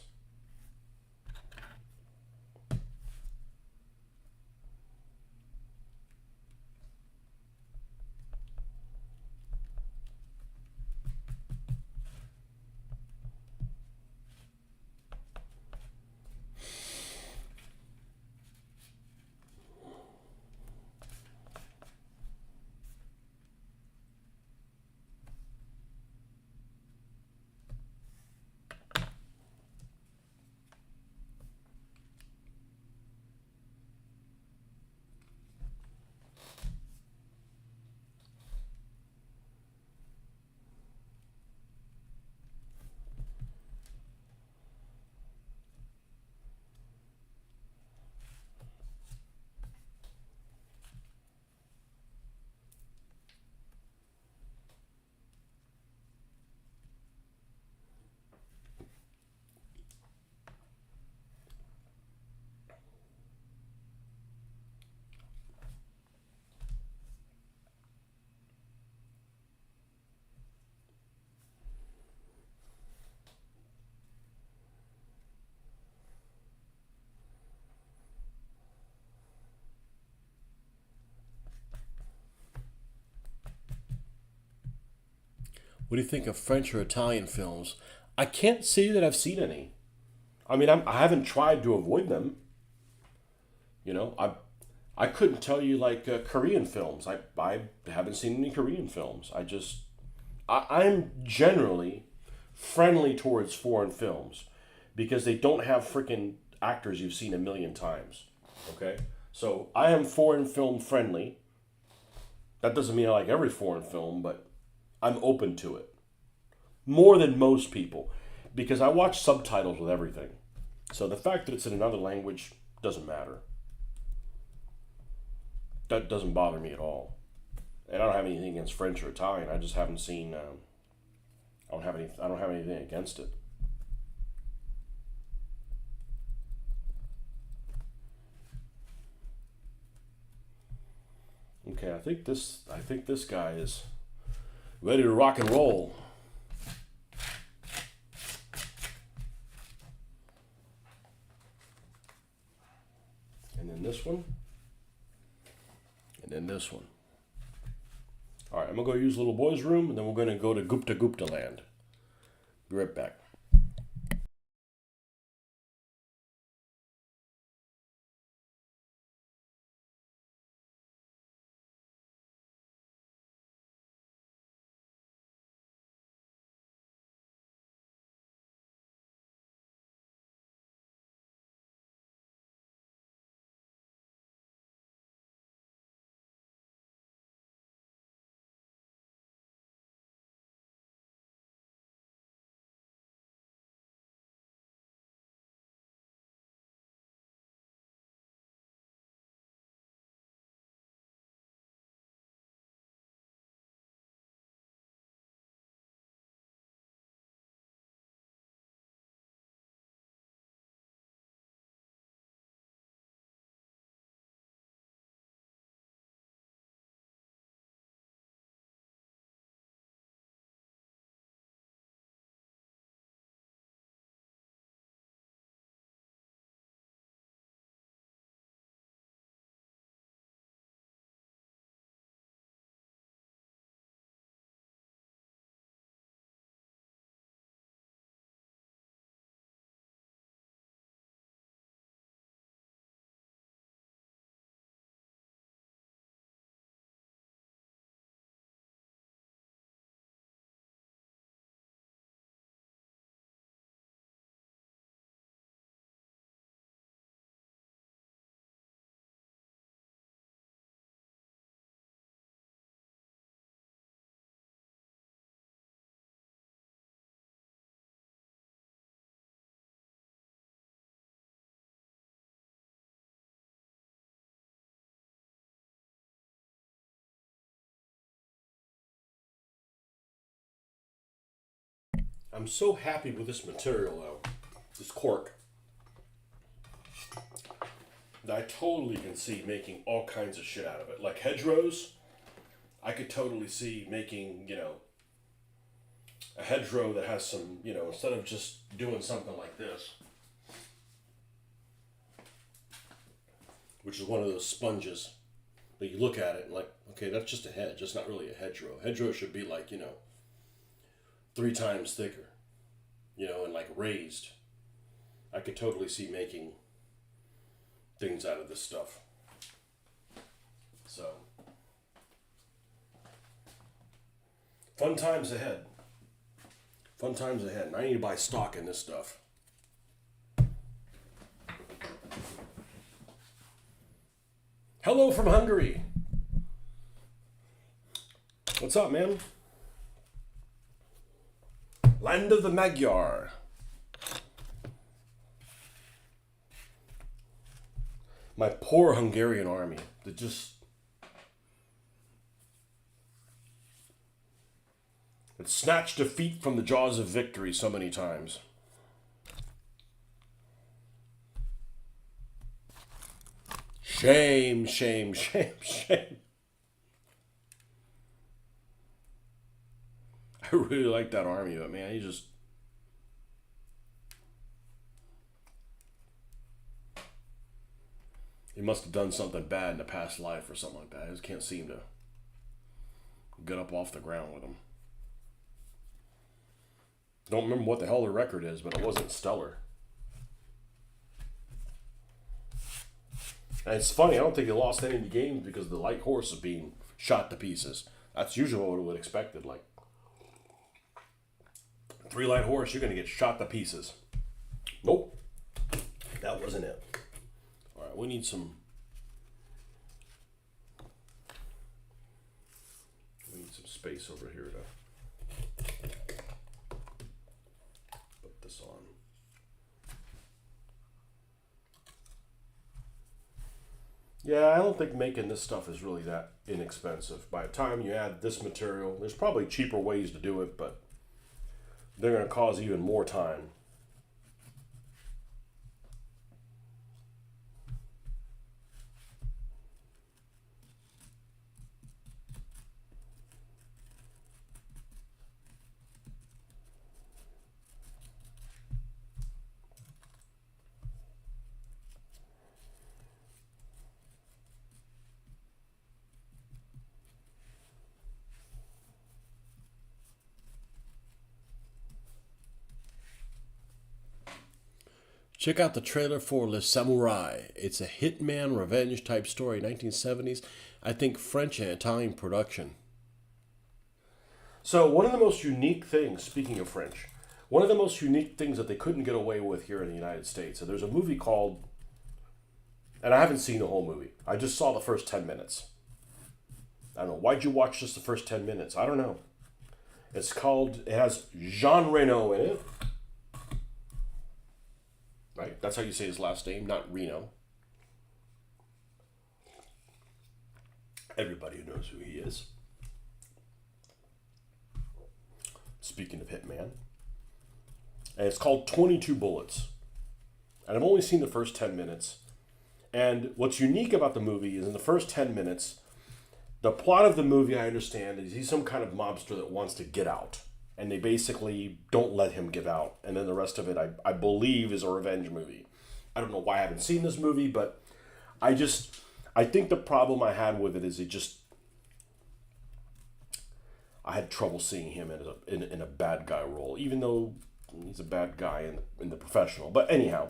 What do you think of French or Italian films? I can't say that I've seen any. I mean, I haven't tried to avoid them. You know, I couldn't tell you like Korean films. I haven't seen any Korean films. I'm generally friendly towards foreign films because they don't have freaking actors you've seen a million times. Okay, so I am foreign film friendly. That doesn't mean I like every foreign film, but I'm open to it more than most people because I watch subtitles with everything. So the fact that it's in another language doesn't matter. That doesn't bother me at all. And I don't have anything against French or Italian. I just haven't seen. I don't have any. I don't have anything against it. Okay, I think this. I think this guy is ready to rock and roll. And then this one. And then this one. All right, I'm gonna go use little boy's room, and then we're gonna go to Gupta land. Be right back. I'm so happy with this material though, this cork, that I totally can see making all kinds of shit out of it. Like hedgerows, I could totally see making, a hedgerow that has some, instead of just doing something like this, which is one of those sponges that you look at it and like, okay, that's just a hedge. It's not really a hedgerow. Hedgerow should be like, 3 times thicker, and like raised. I could totally see making things out of this stuff. So, fun times ahead. Fun times ahead. And I need to buy stock in this stuff. Hello from Hungary. What's up, man? Land of the Magyar. My poor Hungarian army that just it snatched defeat from the jaws of victory so many times. Shame, shame, shame, shame. I really like that army, but man, he must have done something bad in a past life or something like that. I just can't seem to get up off the ground with him. Don't remember what the hell the record is, but it wasn't stellar. And it's funny, I don't think he lost any of the games because the light horse is being shot to pieces. That's usually what we would have expected. Like, 3 light horse, you're going to get shot to pieces. Nope. That wasn't it. All right, we need some space over here to put this on. Yeah, I don't think making this stuff is really that inexpensive. By the time you add this material, there's probably cheaper ways to do it, but they're going to cause even more time. Check out the trailer for Le Samurai. It's a hitman revenge type story, 1970s. I think French and Italian production. So one of the most unique things, speaking of French, one of the most unique things that they couldn't get away with here in the United States. So there's a movie called, and I haven't seen the whole movie. I just saw the first 10 minutes. I don't know. Why'd you watch just the first 10 minutes? I don't know. It's called, it has Jean Reno in it. Right? That's how you say his last name, not Reno. Everybody knows who he is. Speaking of Hitman. And it's called 22 Bullets. And I've only seen the first 10 minutes. And what's unique about the movie is in the first 10 minutes, the plot of the movie, I understand, is he's some kind of mobster that wants to get out. And they basically don't let him get out. And then the rest of it, I believe, is a revenge movie. I don't know why I haven't seen this movie, but I think the problem I had with it is I had trouble seeing him in a bad guy role, even though he's a bad guy in the professional. But anyhow,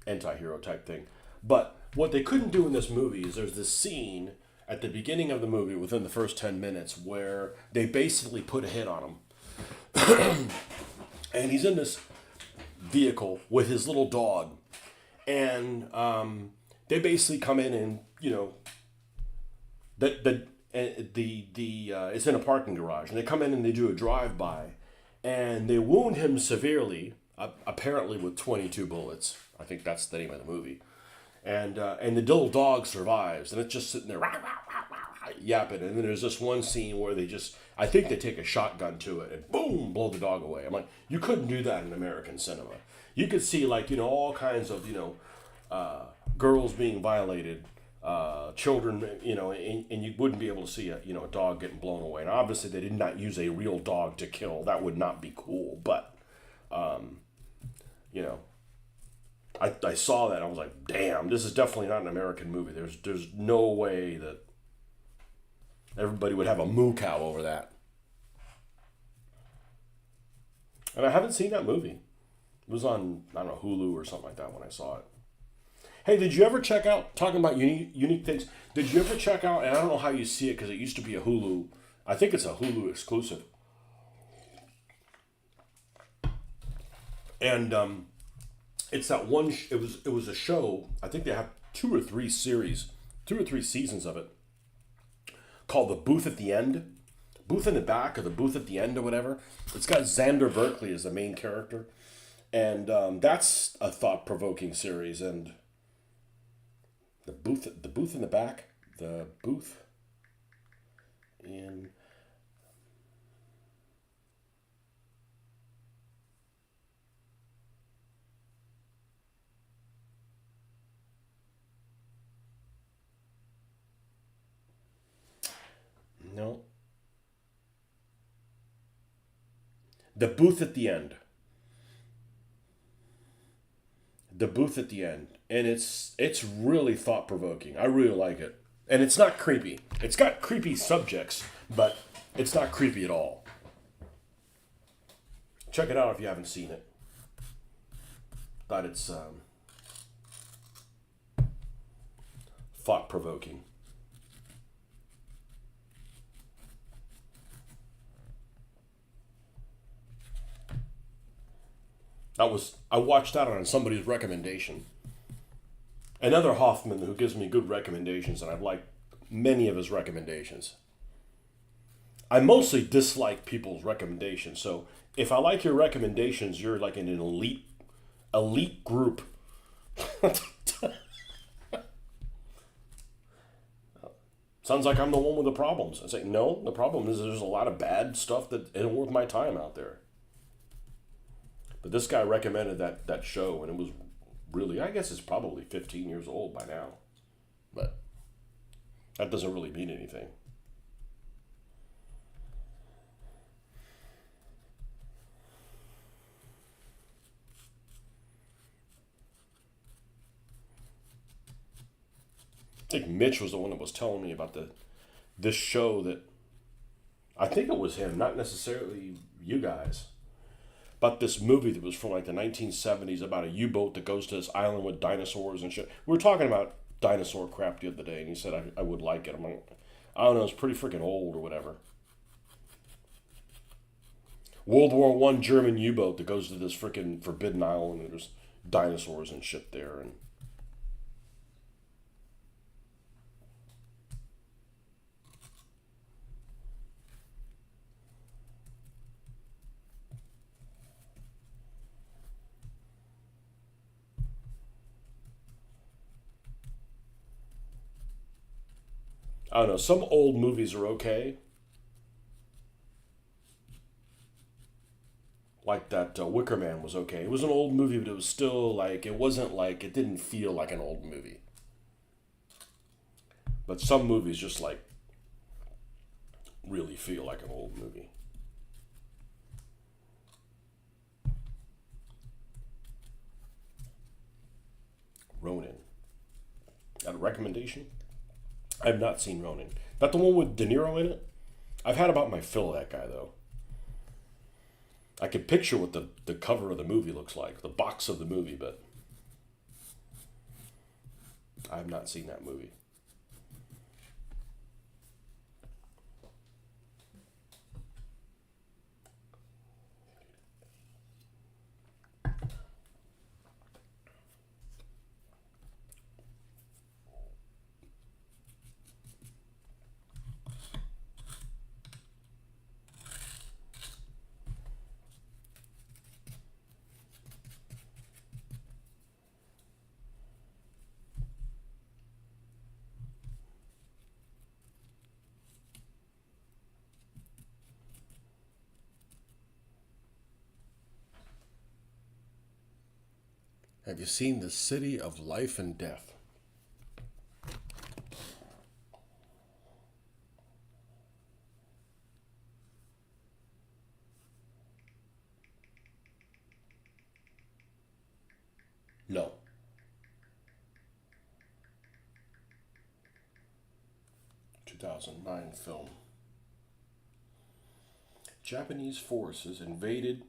anti-hero type thing. But what they couldn't do in this movie is there's this scene at the beginning of the movie, within the first 10 minutes, where they basically put a hit on him. And he's in this vehicle with his little dog. And they basically come in and, you know, it's in a parking garage. And they come in and they do a drive-by. And they wound him severely, apparently with 22 bullets. I think that's the name of the movie. And the little dog survives, and it's just sitting there yapping. And then there's this one scene where I think they take a shotgun to it and boom, blow the dog away. I'm like, you couldn't do that in American cinema. You could see all kinds of girls being violated, children, and you wouldn't be able to see a dog getting blown away. And obviously they did not use a real dog to kill. That would not be cool. But I saw that and I was like, damn, this is definitely not an American movie. There's no way that everybody would have a moo cow over that. And I haven't seen that movie. It was on, I don't know, Hulu or something like that when I saw it. Hey, did you ever check out, talking about unique things, did you ever check out, and I don't know how you see it because it used to be a Hulu, I think it's a Hulu exclusive. And it's that one, it was a show, I think they have 2 or 3 seasons of it, called The Booth at the End. Booth in the Back or The Booth at the End or whatever. It's got Xander Berkeley as the main character. And that's a thought-provoking series. And the booth in the back, the booth in... No. The Booth at the End. The Booth at the End. And it's really thought-provoking. I really like it. And it's not creepy. It's got creepy subjects, but it's not creepy at all. Check it out if you haven't seen it. Thought it's thought provoking. I watched that on somebody's recommendation. Another Hoffman who gives me good recommendations, and I've liked many of his recommendations. I mostly dislike people's recommendations, so if I like your recommendations, you're like in an elite group. Sounds like I'm the one with the problems. It's like, no, the problem is there's a lot of bad stuff that isn't worth my time out there. But this guy recommended that show, and it was really, I guess it's probably 15 years old by now. But that doesn't really mean anything. I think Mitch was the one that was telling me about this show that I think it was him, not necessarily you guys. About this movie that was from like the 1970s about a U-boat that goes to this island with dinosaurs and shit. We were talking about dinosaur crap the other day, and he said I would like it. I'm like, I don't know, it's pretty freaking old or whatever. World War One German U-boat that goes to this freaking forbidden island, and there's dinosaurs and shit there, and I don't know. Some old movies are okay, like that Wicker Man was okay. It was an old movie, but it was still like it wasn't like it didn't feel like an old movie. But some movies just like really feel like an old movie. Ronin. Got a recommendation? I have not seen Ronin. That the one with De Niro in it? I've had about my fill of that guy though. I could picture what the cover of the movie looks like, the box of the movie, but I have not seen that movie. Have you seen The City of Life and Death? No. (2009) film. Japanese forces invaded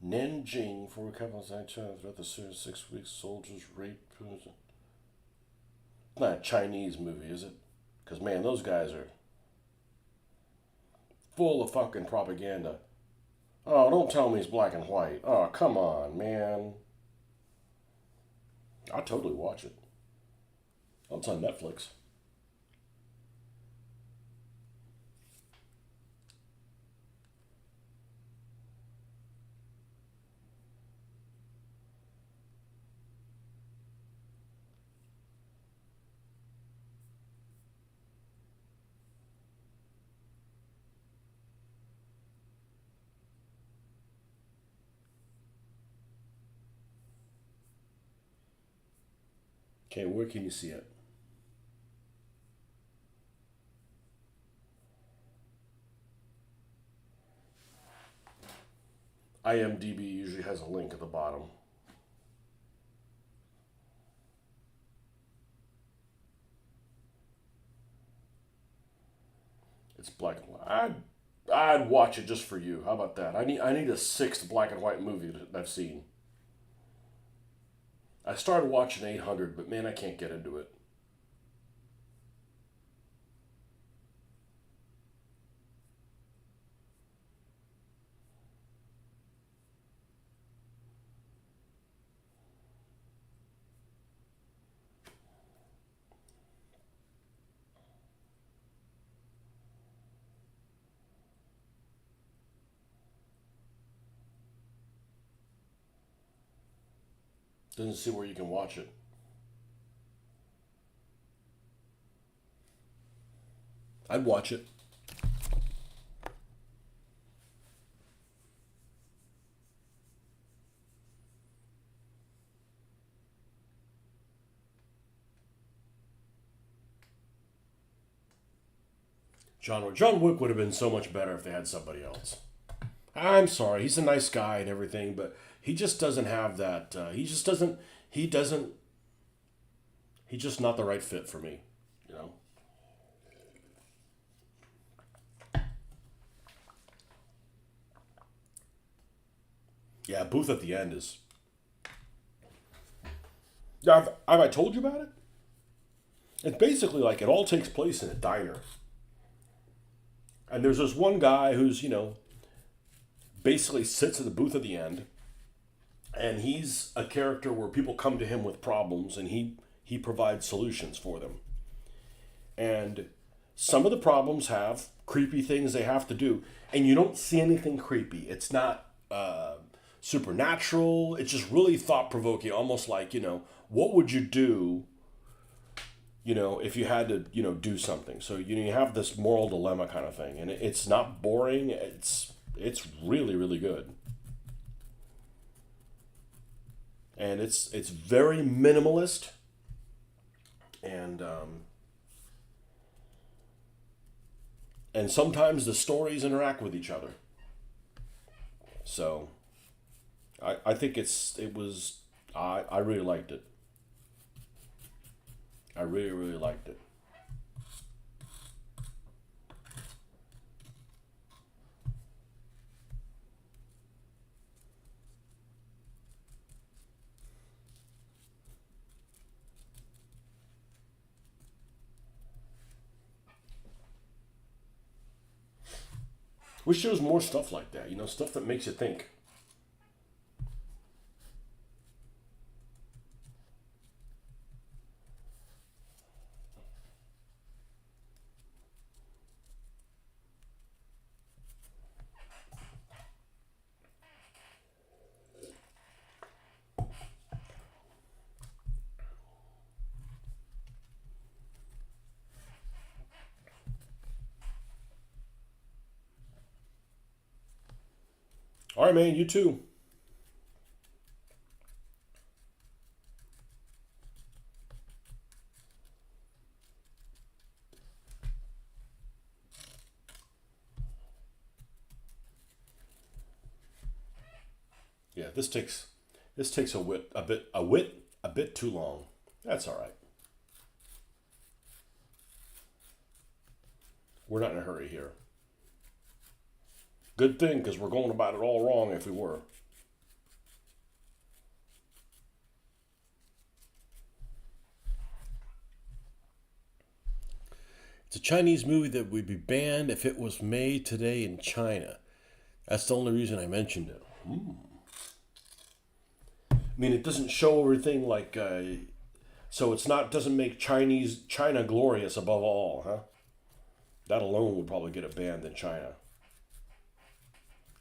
Nanjing for a couple of times throughout the series. 6 weeks, soldiers raped. It's not a Chinese movie, is it? Because, man, those guys are full of fucking propaganda. Oh, don't tell me it's black and white. Oh, come on, man. I'll totally watch it. Oh, it's on Netflix. Okay, where can you see it? IMDb usually has a link at the bottom. It's black and white. I'd watch it just for you. How about that? I need a sixth black and white movie that I've seen. I started watching 800, but man, I can't get into it. Doesn't see where you can watch it. I'd watch it. John Wick would have been so much better if they had somebody else. I'm sorry, he's a nice guy and everything, but he just doesn't have that. He just doesn't. He doesn't. He's just not the right fit for me. You know. Yeah, Booth at the end is. Have I told you about it? It's basically like it all takes place in a diner, and there's this one guy who's basically sits at the booth at the end, and he's a character where people come to him with problems, and he provides solutions for them. And some of the problems have creepy things they have to do, and you don't see anything creepy. It's not supernatural. It's just really thought provoking, almost like what would you do, if you had to do something. So you have this moral dilemma kind of thing, and it's not boring. It's really really good, and it's very minimalist, and sometimes the stories interact with each other. So I think it was I really liked it. I really really liked it. Wish there was more stuff like that. Stuff that makes you think. All right, man. You too. Yeah, this takes a bit too long. That's all right. We're not in a hurry here. Good thing, because we're going about it all wrong if we were. It's a Chinese movie that would be banned if it was made today in China. That's the only reason I mentioned it. I mean, it doesn't show everything like, so it's not doesn't make China glorious above all, huh? That alone would probably get it banned in China.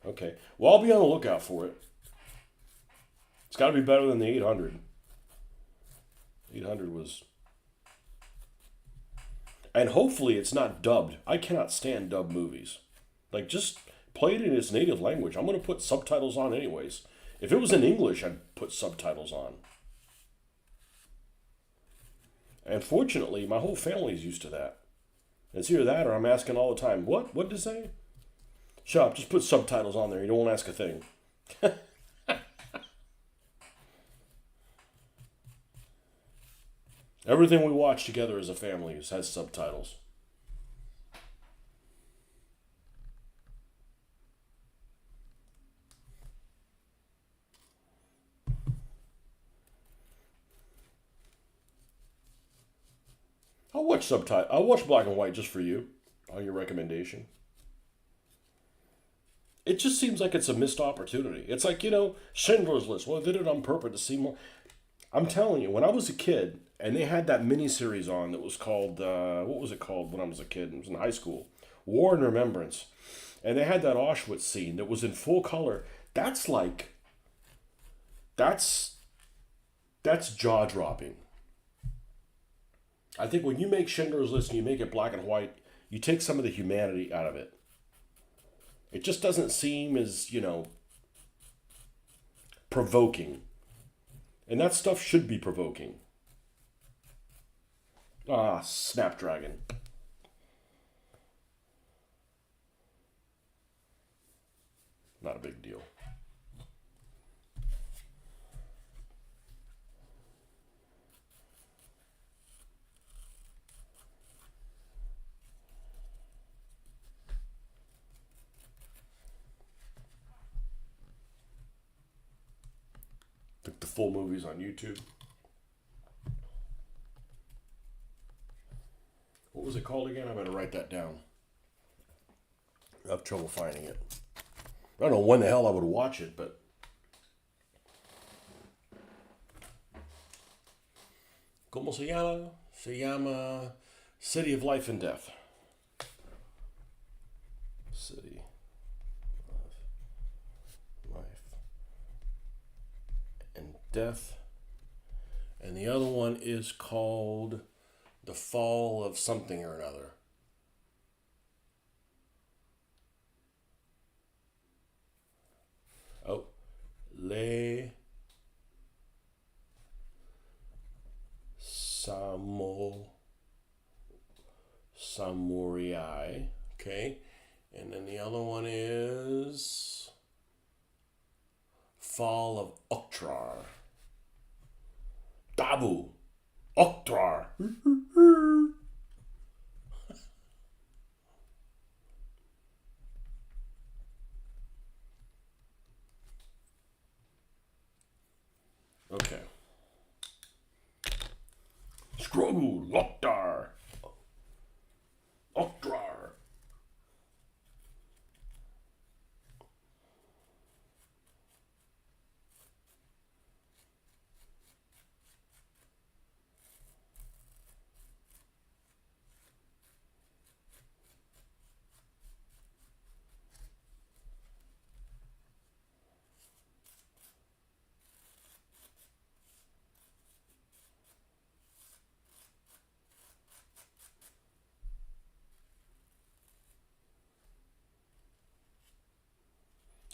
Okay, well I'll be on the lookout for it. It's got to be better than the 800. 800 was, and hopefully it's not dubbed. I cannot stand dubbed movies. Like just play it in its native language. I'm gonna put subtitles on anyways. If it was in English, I'd put subtitles on. And fortunately, my whole family's used to that. It's either that or I'm asking all the time, what? What did it say? Shut up, just put subtitles on there. You don't want to ask a thing. Everything we watch together as a family has subtitles. I'll watch black and white just for you, on your recommendation. It just seems like it's a missed opportunity. It's like, Schindler's List. Well, they did it on purpose to see more. I'm telling you, when I was a kid, and they had that miniseries on that was called, what was it called when I was a kid? It was in high school. War and Remembrance. And they had that Auschwitz scene that was in full color. That's like, that's, that's jaw dropping. I think when you make Schindler's List and you make it black and white, you take some of the humanity out of it. It just doesn't seem as, provoking. And that stuff should be provoking. Ah, Snapdragon. Not a big deal. The full movie's on YouTube. What was it called again? I better write that down. I have trouble finding it. I don't know when the hell I would watch it, but ¿Cómo se llama? Se llama City of Life and Death. City of Life and Death. And the other one is called The Fall of Something or Another. Oh, Le Samurai. Okay. And then the other one is Fall of Oktrar. Dabu. Oktrar. Okay. Skrogu. Loktar. Oktrar.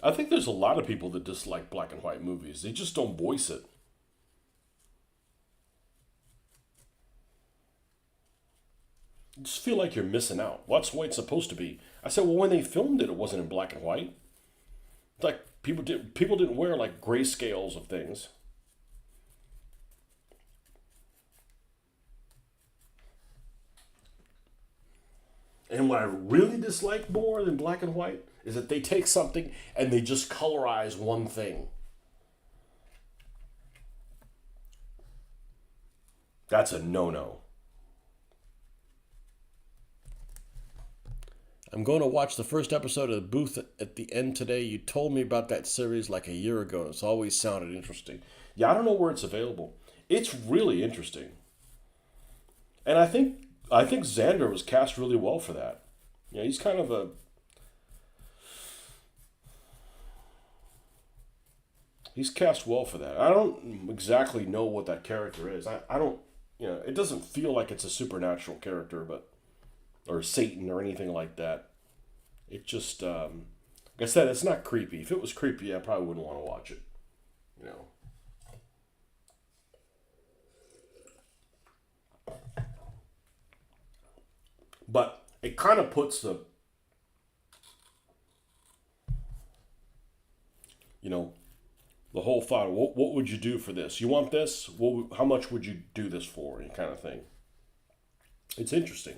I think there's a lot of people that dislike black and white movies. They just don't voice it. You just feel like you're missing out. What's the way it's supposed to be? I said, well, when they filmed it, it wasn't in black and white. It's like people didn't wear like grayscales of things. And what I really dislike more than black and white is that they take something and they just colorize one thing. That's a no-no. I'm going to watch the first episode of The Booth at the end today. You told me about that series like a year ago. It's always sounded interesting. Yeah, I don't know where it's available. It's really interesting. And I think Xander was cast really well for that. Yeah, he's kind of a he's cast well for that. I don't exactly know what that character is. I don't it doesn't feel like it's a supernatural character, but or Satan or anything like that. It just like I said, it's not creepy. If it was creepy, I probably wouldn't want to watch it. You know. But it kind of puts you know, the whole thought. What would you do for this? You want this? How much would you do this for? Kind of thing. It's interesting.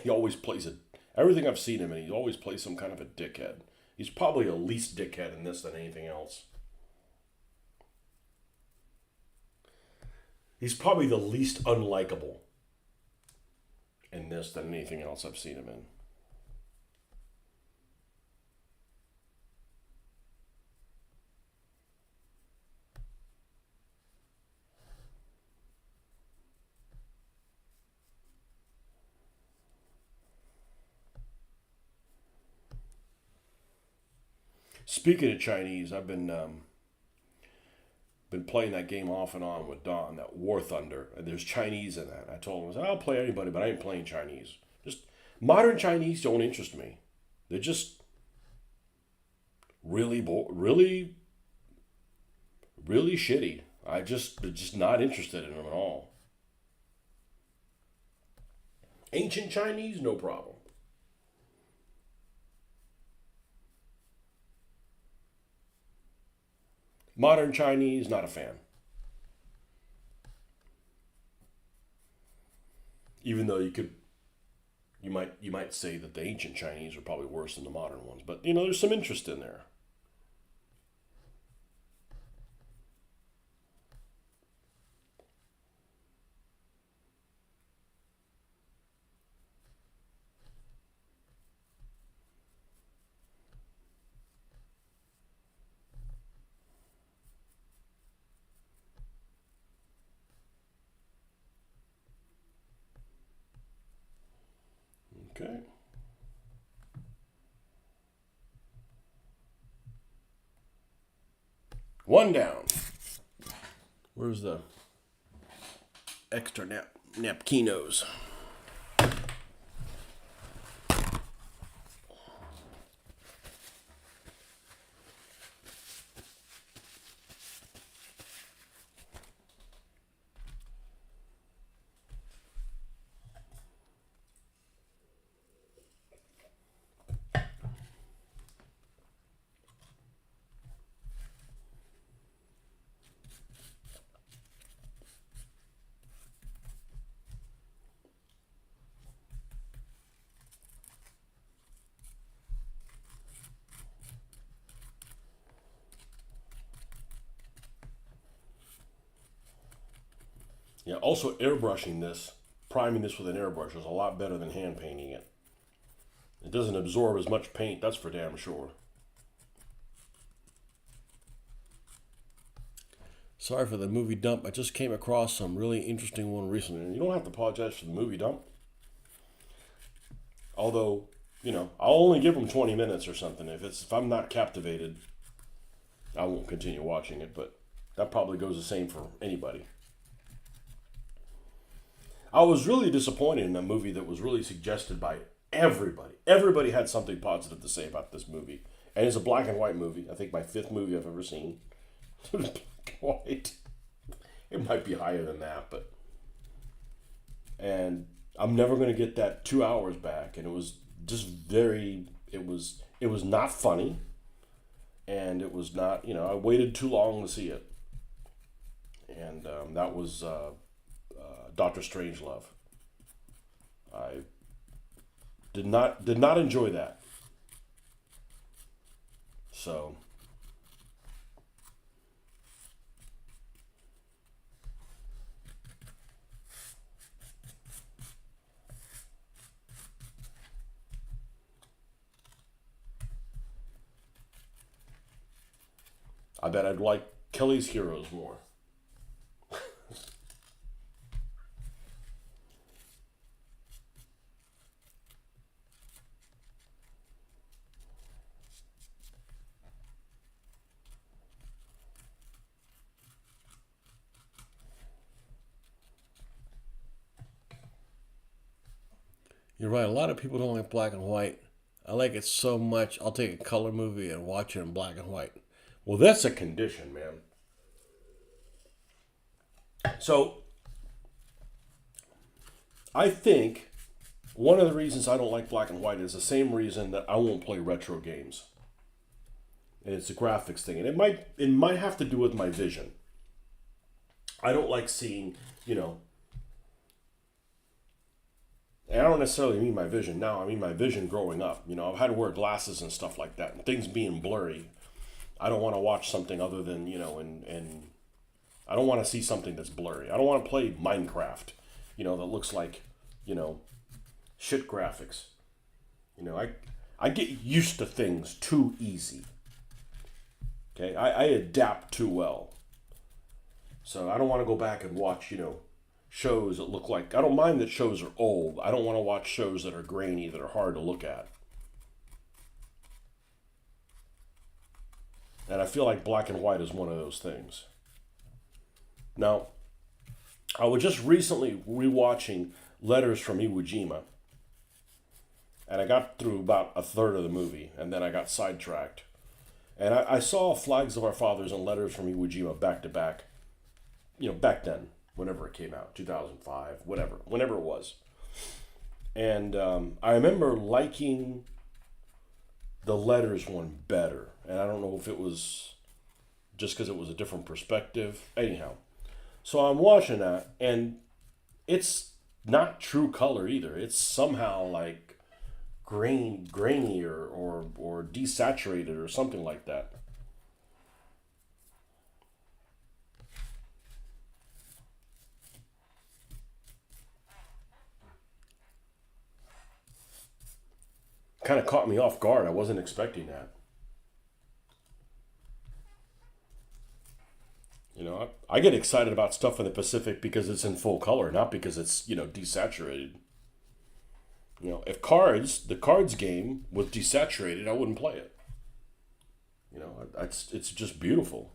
He always plays it. Everything I've seen him in, he always plays some kind of a dickhead. He's probably a least dickhead in this than anything else. He's probably the least unlikable in this than anything else I've seen him in. Speaking of Chinese, I've been playing that game off and on with Don, that War Thunder, and there's Chinese in that. I told him, I said, I'll play anybody, but I ain't playing Chinese. Just modern Chinese don't interest me. They're just really, really shitty. They're just not interested in them at all. Ancient Chinese, no problem. Modern Chinese, not a fan. Even though you might say that the ancient Chinese are probably worse than the modern ones, but there's some interest in there. Okay. One down. Where's the extra napkinos? Yeah, also airbrushing this, priming this with an airbrush is a lot better than hand painting it. It doesn't absorb as much paint, that's for damn sure. Sorry for the movie dump. I just came across some really interesting one recently. And you don't have to apologize for the movie dump. Although, I'll only give them 20 minutes or something. If I'm not captivated, I won't continue watching it, but that probably goes the same for anybody. I was really disappointed in a movie that was really suggested by everybody. Everybody had something positive to say about this movie. And it's a black and white movie. I think my fifth movie I've ever seen. Black and white. It might be higher than that, but... And I'm never going to get that 2 hours back. And it was just very... It was not funny. And it was not... I waited too long to see it. And that was... Dr. Strangelove. I did not enjoy that. So I bet I'd like Kelly's Heroes more. You're right. A lot of people don't like black and white. I like it so much. I'll take a color movie and watch it in black and white. Well, that's a condition, man. So, I think one of the reasons I don't like black and white is the same reason that I won't play retro games. And it's a graphics thing. And it might have to do with my vision. I don't like seeing, And I don't necessarily mean my vision now. I mean my vision growing up. I've had to wear glasses and stuff like that, and things being blurry. I don't want to watch something other than and I don't want to see something that's blurry. I don't want to play Minecraft, that looks like, you know, shit graphics. I get used to things too easy. Okay, I adapt too well. So I don't want to go back and watch, shows that look like. I don't mind that shows are old. I don't want to watch shows that are grainy, that are hard to look at. And I feel like black and white is one of those things. Now, I was just recently rewatching Letters from Iwo Jima, and I got through about a third of the movie, and then I got sidetracked. And I saw Flags of Our Fathers and Letters from Iwo Jima back to back, back then, whenever it came out, 2005, whenever it was. And I remember liking the Letters one better. And I don't know if it was just because it was a different perspective. Anyhow, so I'm watching that, and it's not true color either. It's somehow like grainy or desaturated or something like that. Kind of caught me off guard. I wasn't expecting that. I get excited about stuff in the Pacific because it's in full color, not because it's, desaturated. If the cards game was desaturated, I wouldn't play it. It's just beautiful.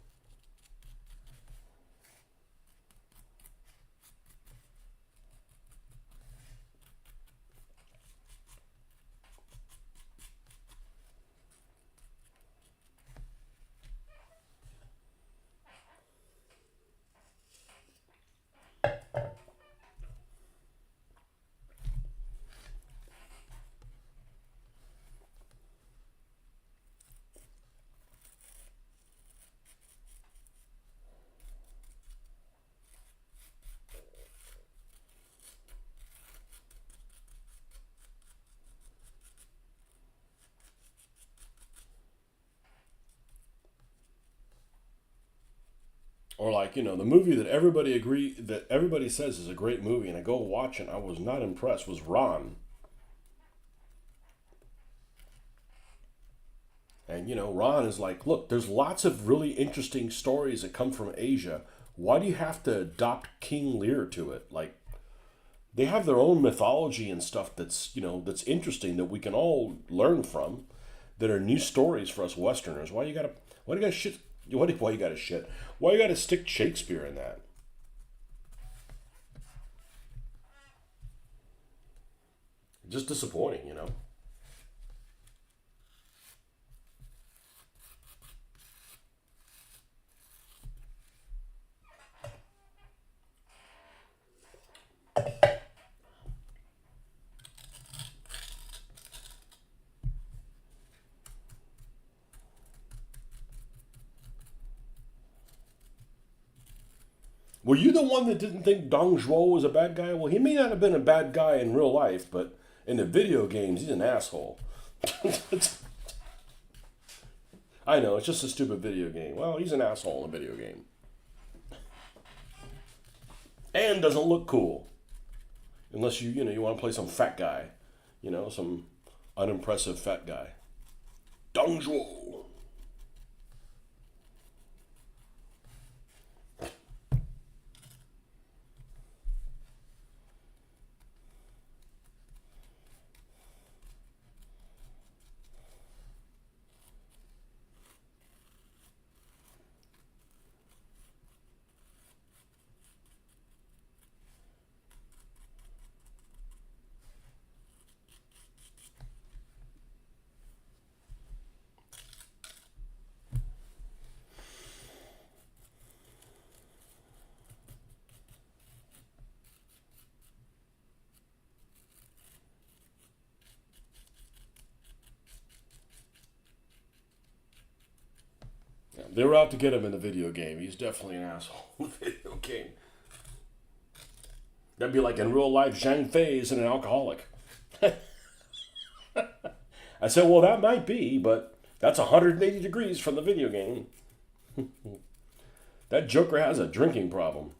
Or like, the movie that everybody says is a great movie, and I go watch it, and I was not impressed, was Ron. And Ron is like, look, there's lots of really interesting stories that come from Asia. Why do you have to adopt King Lear to it? Like, they have their own mythology and stuff that's interesting that we can all learn from, that are new stories for us Westerners. Why do you gotta shit? Why you gotta shit? Why you gotta stick Shakespeare in that? Just disappointing. Were you the one that didn't think Dong Zhuo was a bad guy? Well, he may not have been a bad guy in real life, but in the video games, he's an asshole. I know, it's just a stupid video game. Well, he's an asshole in a video game. And doesn't look cool. Unless you want to play some fat guy. Some unimpressive fat guy. Dong Zhuo. Yeah, they were out to get him in the video game. He's definitely an asshole in the video game. That'd be like in real life, Zhang Fei is an alcoholic. I said, well, that might be, but that's 180 degrees from the video game. That Joker has a drinking problem.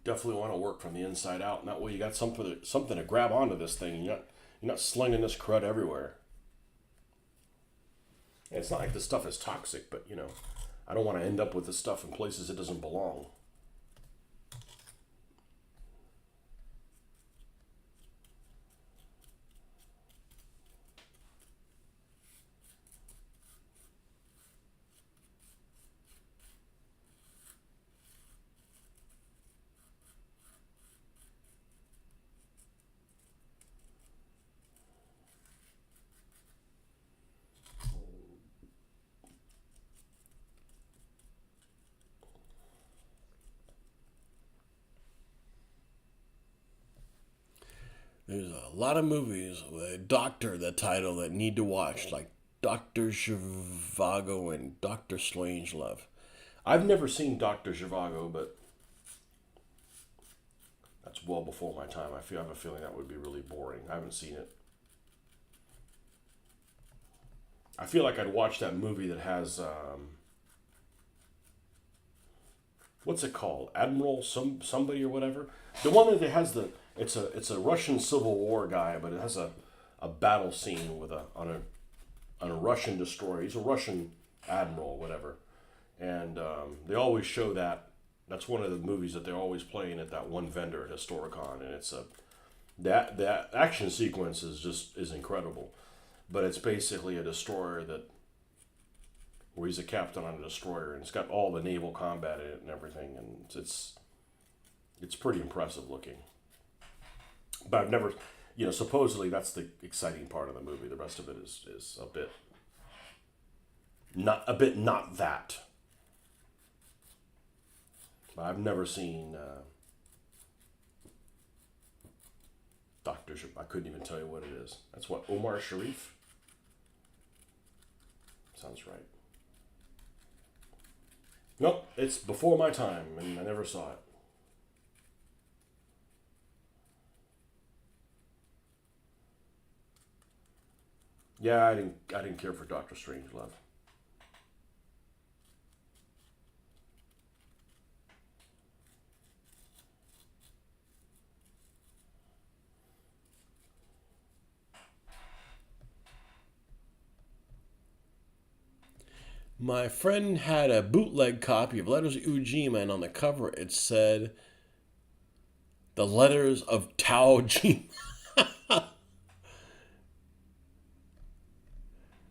Definitely want to work from the inside out, and that way you got something to grab onto this thing. You're not slinging this crud everywhere. And it's not like this stuff is toxic, but I don't want to end up with this stuff in places it doesn't belong. There's a lot of movies with a doctor, the title, that need to watch, like Dr. Zhivago and Dr. Strangelove. I've never seen Dr. Zhivago, but that's well before my time. I have a feeling that would be really boring. I haven't seen it. I feel like I'd watch that movie that has what's it called? Admiral somebody or whatever. The one that has the it's a Russian Civil War guy, but it has a battle scene with on a Russian destroyer. He's a Russian admiral or whatever, and they always show that. That's one of the movies that they're always playing at that one vendor at Historicon, and it's that action sequence is incredible, but it's basically a destroyer where he's a captain on a destroyer, and it's got all the naval combat in it and everything, and it's pretty impressive looking. But I've never, supposedly that's the exciting part of the movie. The rest of it is not that. But I've never seen Doctor. I couldn't even tell you what it is. That's what, Omar Sharif. Sounds right. Nope, it's before my time, and I never saw it. Yeah, I didn't care for Doctor Strangelove. My friend had a bootleg copy of Letters of Ujima, and on the cover it said, "The Letters of Tao Jima."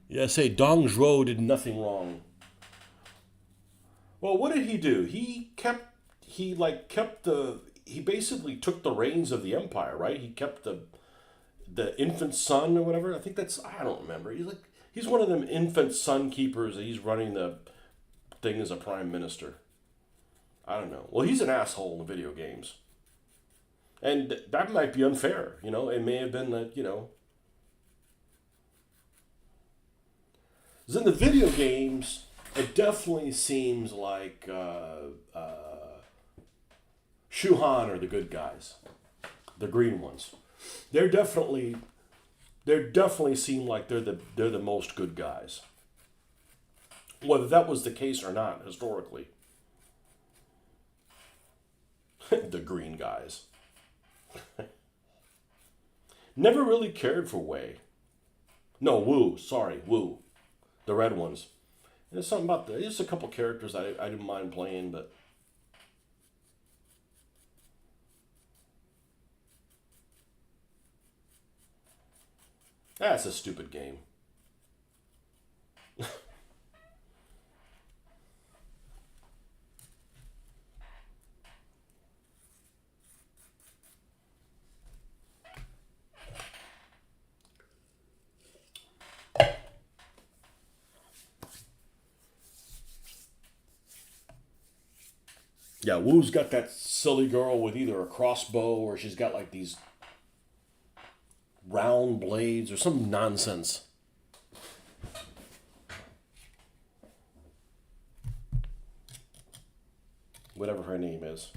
Yeah, say Dong Zhuo did nothing wrong. Well, what did he do? He basically took the reins of the empire, right? He kept the infant son or whatever. I don't remember. He's one of them infant son keepers. He's running the thing as a prime minister. I don't know. Well, he's an asshole in the video games, and that might be unfair. It may have been that 'cause in the video games, it definitely seems like Shuhan are the good guys, the green ones. They're definitely seem like they're the most good guys. Whether that was the case or not historically, the green guys never really cared for Wei. No, Wu. Sorry, Wu. The red ones. There's something about there's a couple characters I didn't mind playing, but that's a stupid game. Yeah, Wu's got that silly girl with either a crossbow or she's got like these round blades or some nonsense. Whatever her name is.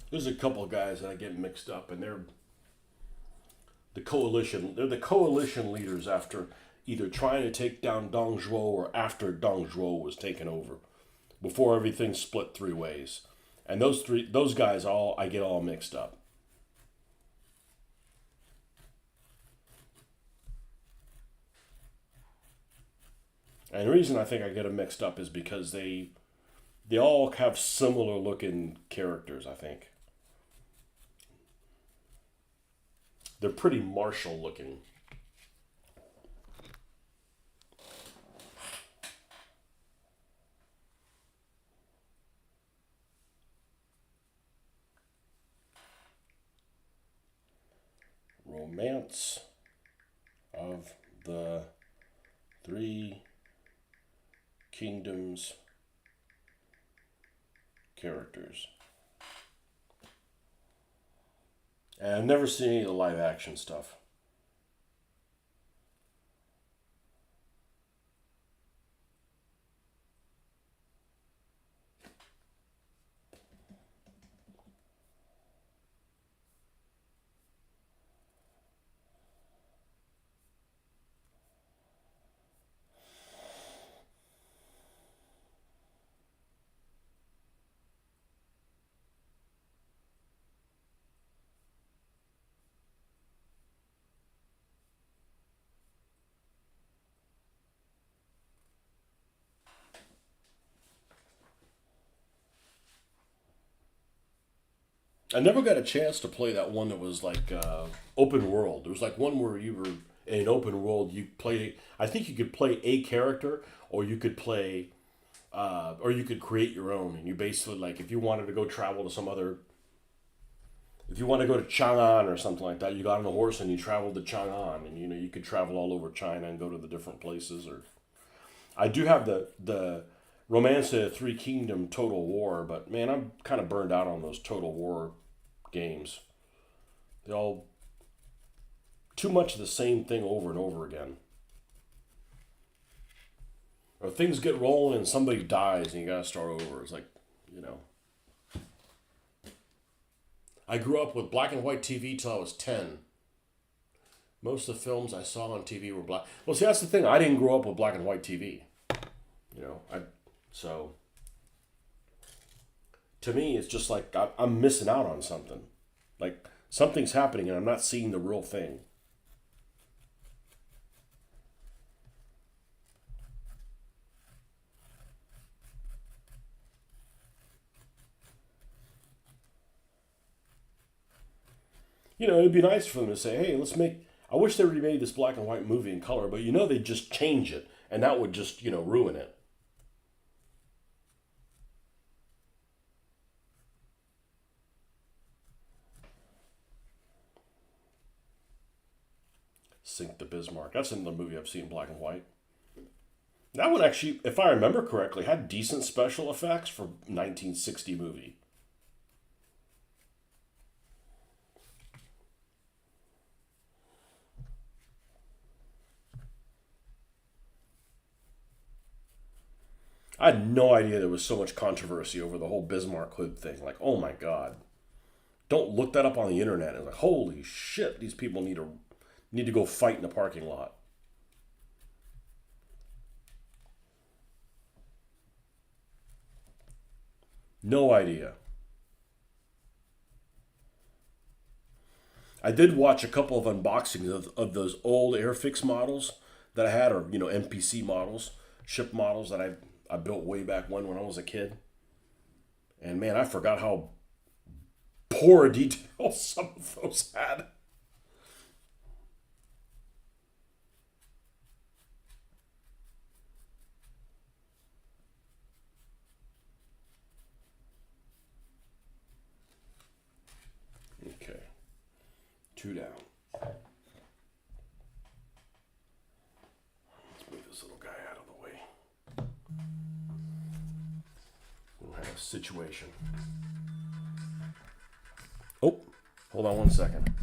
There's a couple of guys that I get mixed up, and they're the coalition. They're the coalition leaders after either trying to take down Dong Zhuo or after Dong Zhuo was taken over, before everything split three ways. And those guys, all I get all mixed up. And the reason I think I get them mixed up is because they all have similar looking characters. I think they're pretty martial looking. Romance of the Three Kingdoms characters. And I've never seen any of the live action stuff. I never got a chance to play that one that was like open world. There was like one where you were in an open world. You play. I think you could play a character, or you could play, or you could create your own. And you basically like if you wanted to go travel to some other, if you want to go to Chang'an or something like that, you got on a horse and you traveled to Chang'an, and you know you could travel all over China and go to the different places. Or I do have the Romance of the Three Kingdom Total War, but man, I'm kind of burned out on those Total War games. They all too much of the same thing over and over again. Or things get rolling and somebody dies and you gotta start over. It's like, you know. I grew up with black and white TV till I was 10. Most of the films I saw on TV were black. Well, see, that's the thing. I didn't grow up with black and white TV. You know, so to me, it's just like I'm missing out on something. Like something's happening and I'm not seeing the real thing. You know, it'd be nice for them to say, "Hey, let's make." I wish they remade this black and white movie in color, but you know they'd just change it, and that would just ruin it. Sink the Bismarck. That's another movie I've seen in black and white. That one actually, if I remember correctly, had decent special effects for 1960 movie. I had no idea there was so much controversy over the whole Bismarck hood thing. Like, oh my god, Don't look that up on the internet. It's like, holy shit, these people need to go fight in the parking lot. No idea. I did watch a couple of unboxings of those old Airfix models that I had, or NPC models, ship models that I built way back when I was a kid. And man, I forgot how poor details some of those had. Okay, two down. Let's move this little guy out of the way. We'll have a situation. Oh, hold on one second.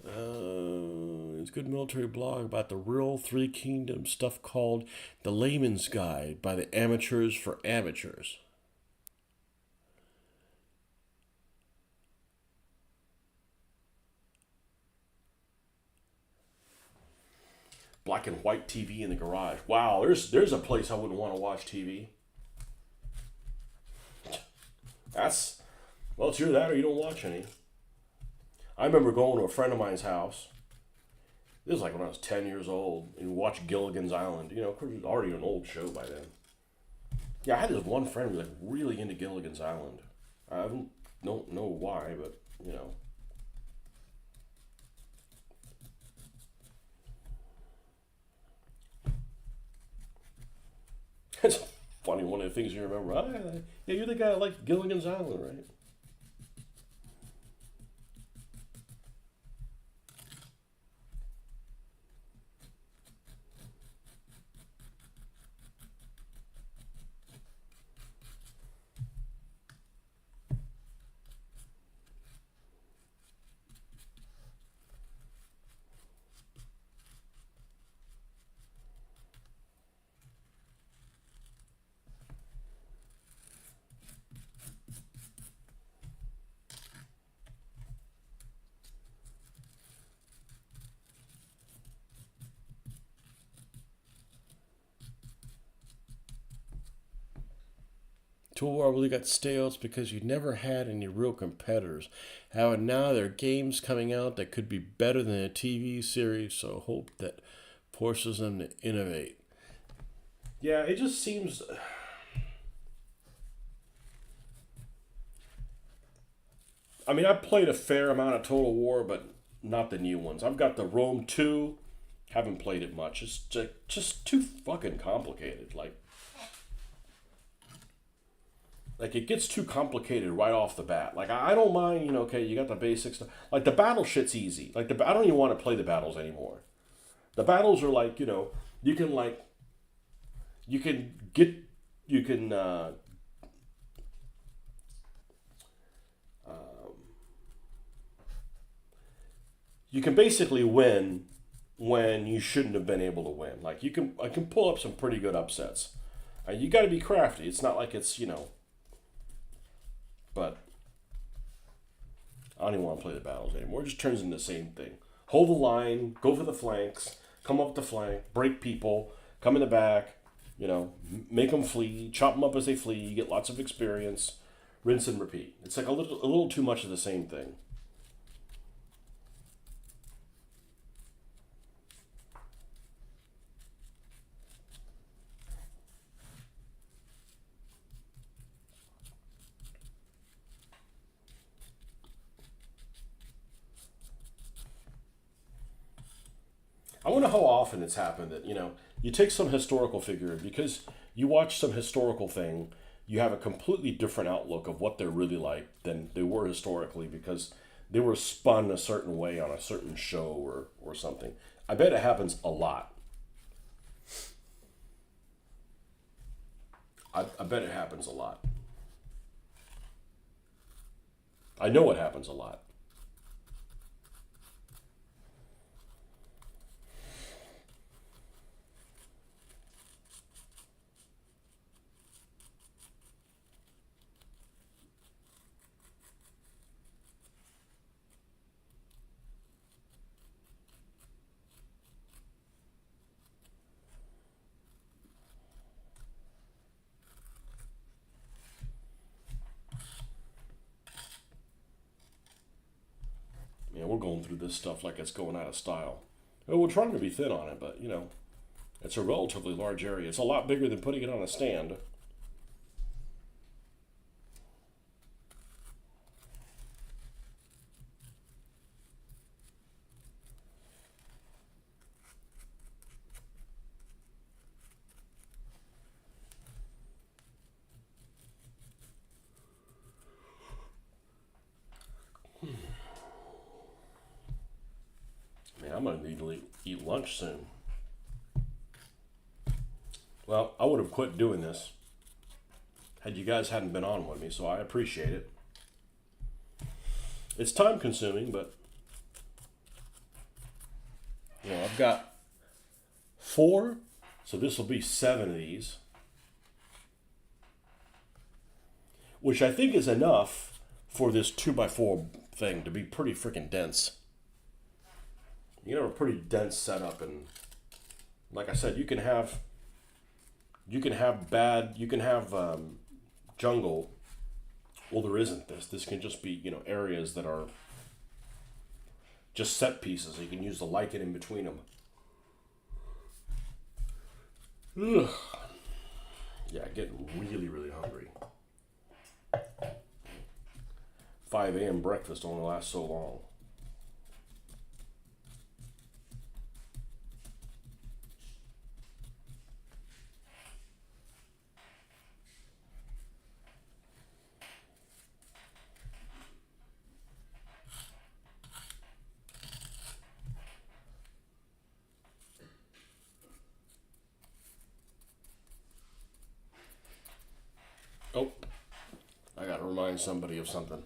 It's a good military blog about the real Three Kingdoms stuff called The Layman's Guide by the Amateurs for Amateurs. Black and white TV in the garage. Wow, there's a place I wouldn't want to watch TV. That's well, it's either that or you don't watch any. I remember going to a friend of mine's house. This was like when I was 10 years old and watched Gilligan's Island. Of course, it was already an old show by then. Yeah, I had this one friend who was like really into Gilligan's Island. Don't know why, but you know, it's funny. One of the things you remember. Oh, yeah, yeah, you're the guy that liked Gilligan's Island, right? Tour really got stale. It's because you never had any real competitors. How now there are games coming out that could be better than a TV series, so hope that forces them to innovate. Yeah, it just seems. I mean, I played a fair amount of Total War, but not the new ones. I've got the Rome 2. Haven't played it much. It's just too fucking complicated. Like it gets too complicated right off the bat. Like I don't mind, okay, you got the basic stuff. Like the battle shit's easy. Like I don't even want to play the battles anymore. The battles are like, you can like you can get you can you can basically win when you shouldn't have been able to win. Like I can pull up some pretty good upsets. You got to be crafty. It's not like it's but I don't even want to play the battles anymore. It just turns into the same thing. Hold the line, go for the flanks, come up the flank, break people, come in the back, make them flee, chop them up as they flee. You get lots of experience, rinse and repeat. It's like a little too much of the same thing. I wonder how often it's happened that, you take some historical figure because you watch some historical thing, you have a completely different outlook of what they're really like than they were historically because they were spun a certain way on a certain show or something. I bet it happens a lot. I bet it happens a lot. I know it happens a lot. We're going through this stuff like it's going out of style. Well, we're trying to be thin on it, but it's a relatively large area. It's a lot bigger than putting it on a stand. Man, I'm gonna need to eat lunch soon. Well, I would have quit doing this had you guys hadn't been on with me, so I appreciate it. It's time consuming, but I've got four, so this will be seven of these, which I think is enough for this 2x4 thing to be pretty freaking dense. You have a pretty dense setup, and like I said, you can have jungle. Well, there isn't this. This can just be areas that are just set pieces. You can use the lichen in between them. Ugh. Yeah, getting really, really hungry. 5 a.m. breakfast only lasts so long. Oh, I gotta remind somebody of something.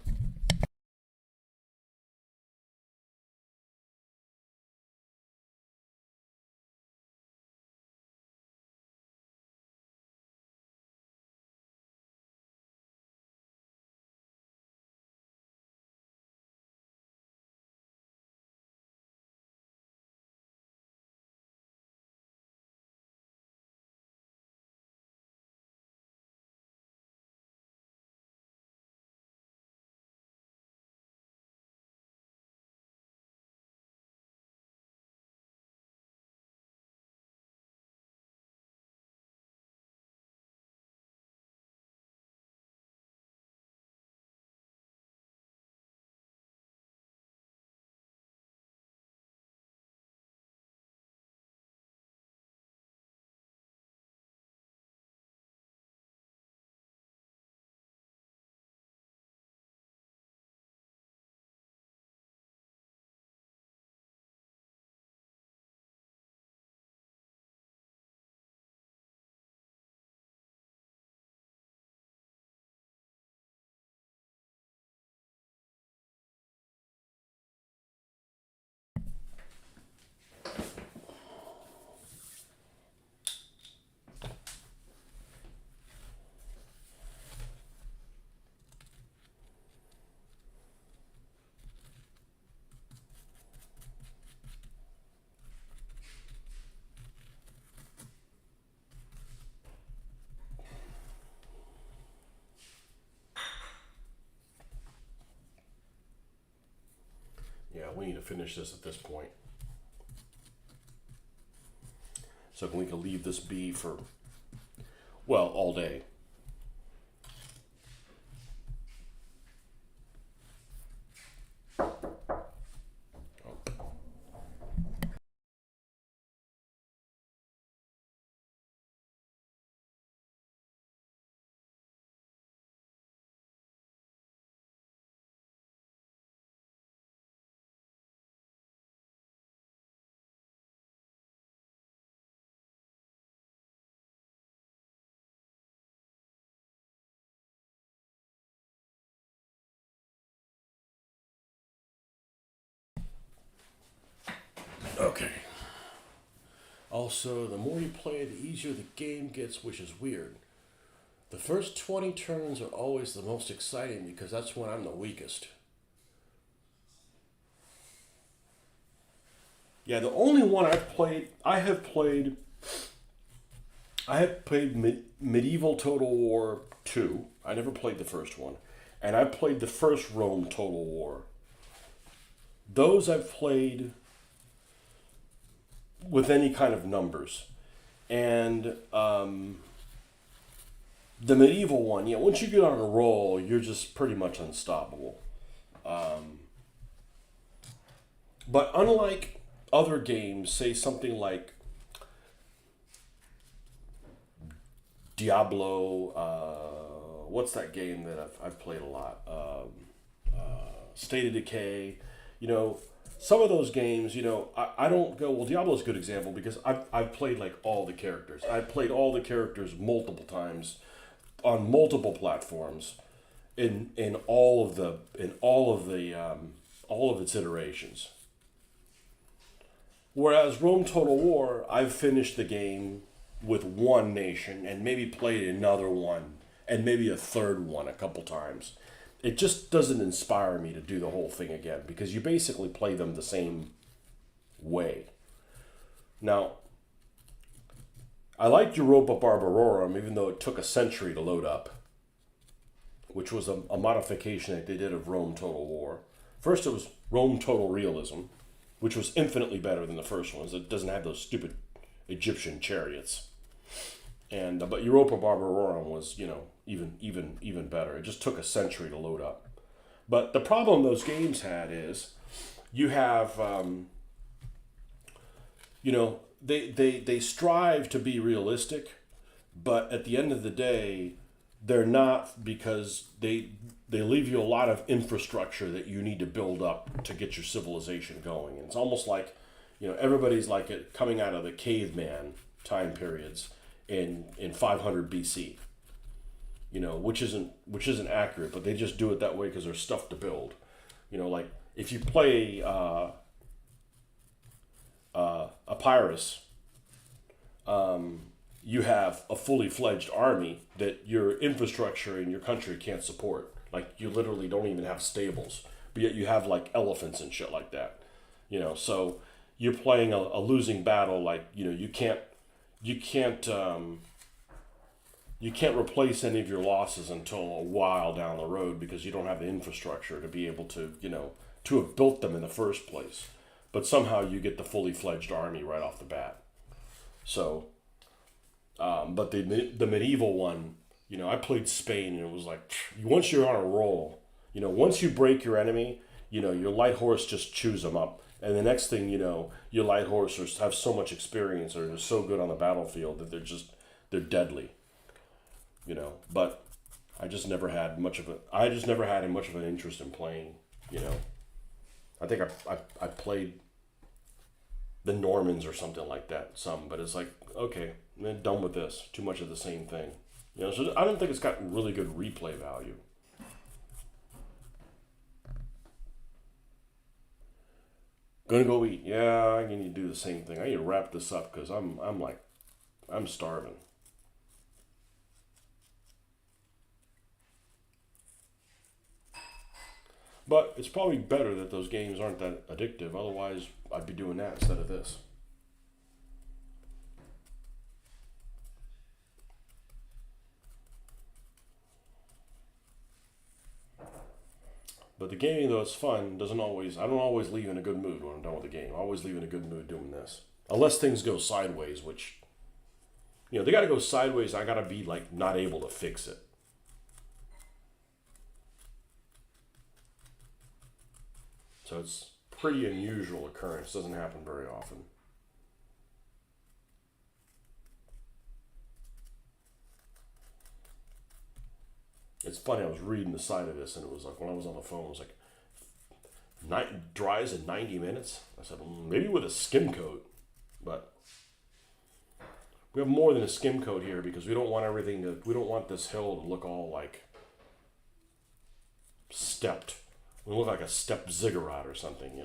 Yeah, we need to finish this at this point. So we can leave this be for, well, all day. Okay. Also, the more you play, the easier the game gets, which is weird. The first 20 turns are always the most exciting because that's when I'm the weakest. Yeah, the only one I have played Medieval Total War 2. I never played the first one. And I played the first Rome Total War. Those I've played with any kind of numbers. And the medieval one, yeah, once you get on a roll, you're just pretty much unstoppable. But unlike other games, say something like Diablo, what's that game that I've played a lot? State of Decay, you know, some of those games, I don't go, well, Diablo's a good example because I've played like all the characters. I've played all the characters multiple times on multiple platforms in all of its iterations. Whereas Rome Total War, I've finished the game with one nation and maybe played another one and maybe a third one a couple times. It just doesn't inspire me to do the whole thing again because you basically play them the same way. Now, I liked Europa Barbarorum even though it took a century to load up, which was a modification that they did of Rome Total War. First, it was Rome Total Realism, which was infinitely better than the first ones. It doesn't have those stupid Egyptian chariots. And but Europa Barbarorum was, even better. It just took a century to load up. But the problem those games had is you have, they strive to be realistic, but at the end of the day, they're not, because they leave you a lot of infrastructure that you need to build up to get your civilization going. And it's almost like, everybody's like coming out of the caveman time periods in 500 BC. Which isn't accurate, but they just do it that way because there's stuff to build. Like if you play Epirus, you have a fully fledged army that your infrastructure in your country can't support. Like you literally don't even have stables, but yet you have like elephants and shit like that. So you're playing a losing battle. Like you can't replace any of your losses until a while down the road because you don't have the infrastructure to be able to, to have built them in the first place. But somehow you get the fully fledged army right off the bat. So, but the medieval one, I played Spain, and it was like, once you're on a roll, once you break your enemy, your light horse just chews them up. And the next thing your light horses have so much experience, or they're so good on the battlefield that they're deadly. But I just never had much of an interest in playing. I think I played the Normans or something like that but it's like, okay, I'm done with this. Too much of the same thing. So I don't think it's got really good replay value. Gonna go eat. Yeah, I need to do the same thing. I need to wrap this up because I'm starving. But it's probably better that those games aren't that addictive. Otherwise, I'd be doing that instead of this. But the gaming, though it's fun, I don't always leave in a good mood when I'm done with the game. I always leave in a good mood doing this. Unless things go sideways, which, they gotta go sideways. I gotta be, like, not able to fix it. So it's pretty unusual occurrence. Doesn't happen very often. It's funny, I was reading the side of this, and it was like, when I was on the phone, it was like, dries in 90 minutes. I said, maybe with a skim coat. But we have more than a skim coat here because we don't want this hill to look all like stepped. We look like a stepped ziggurat or something.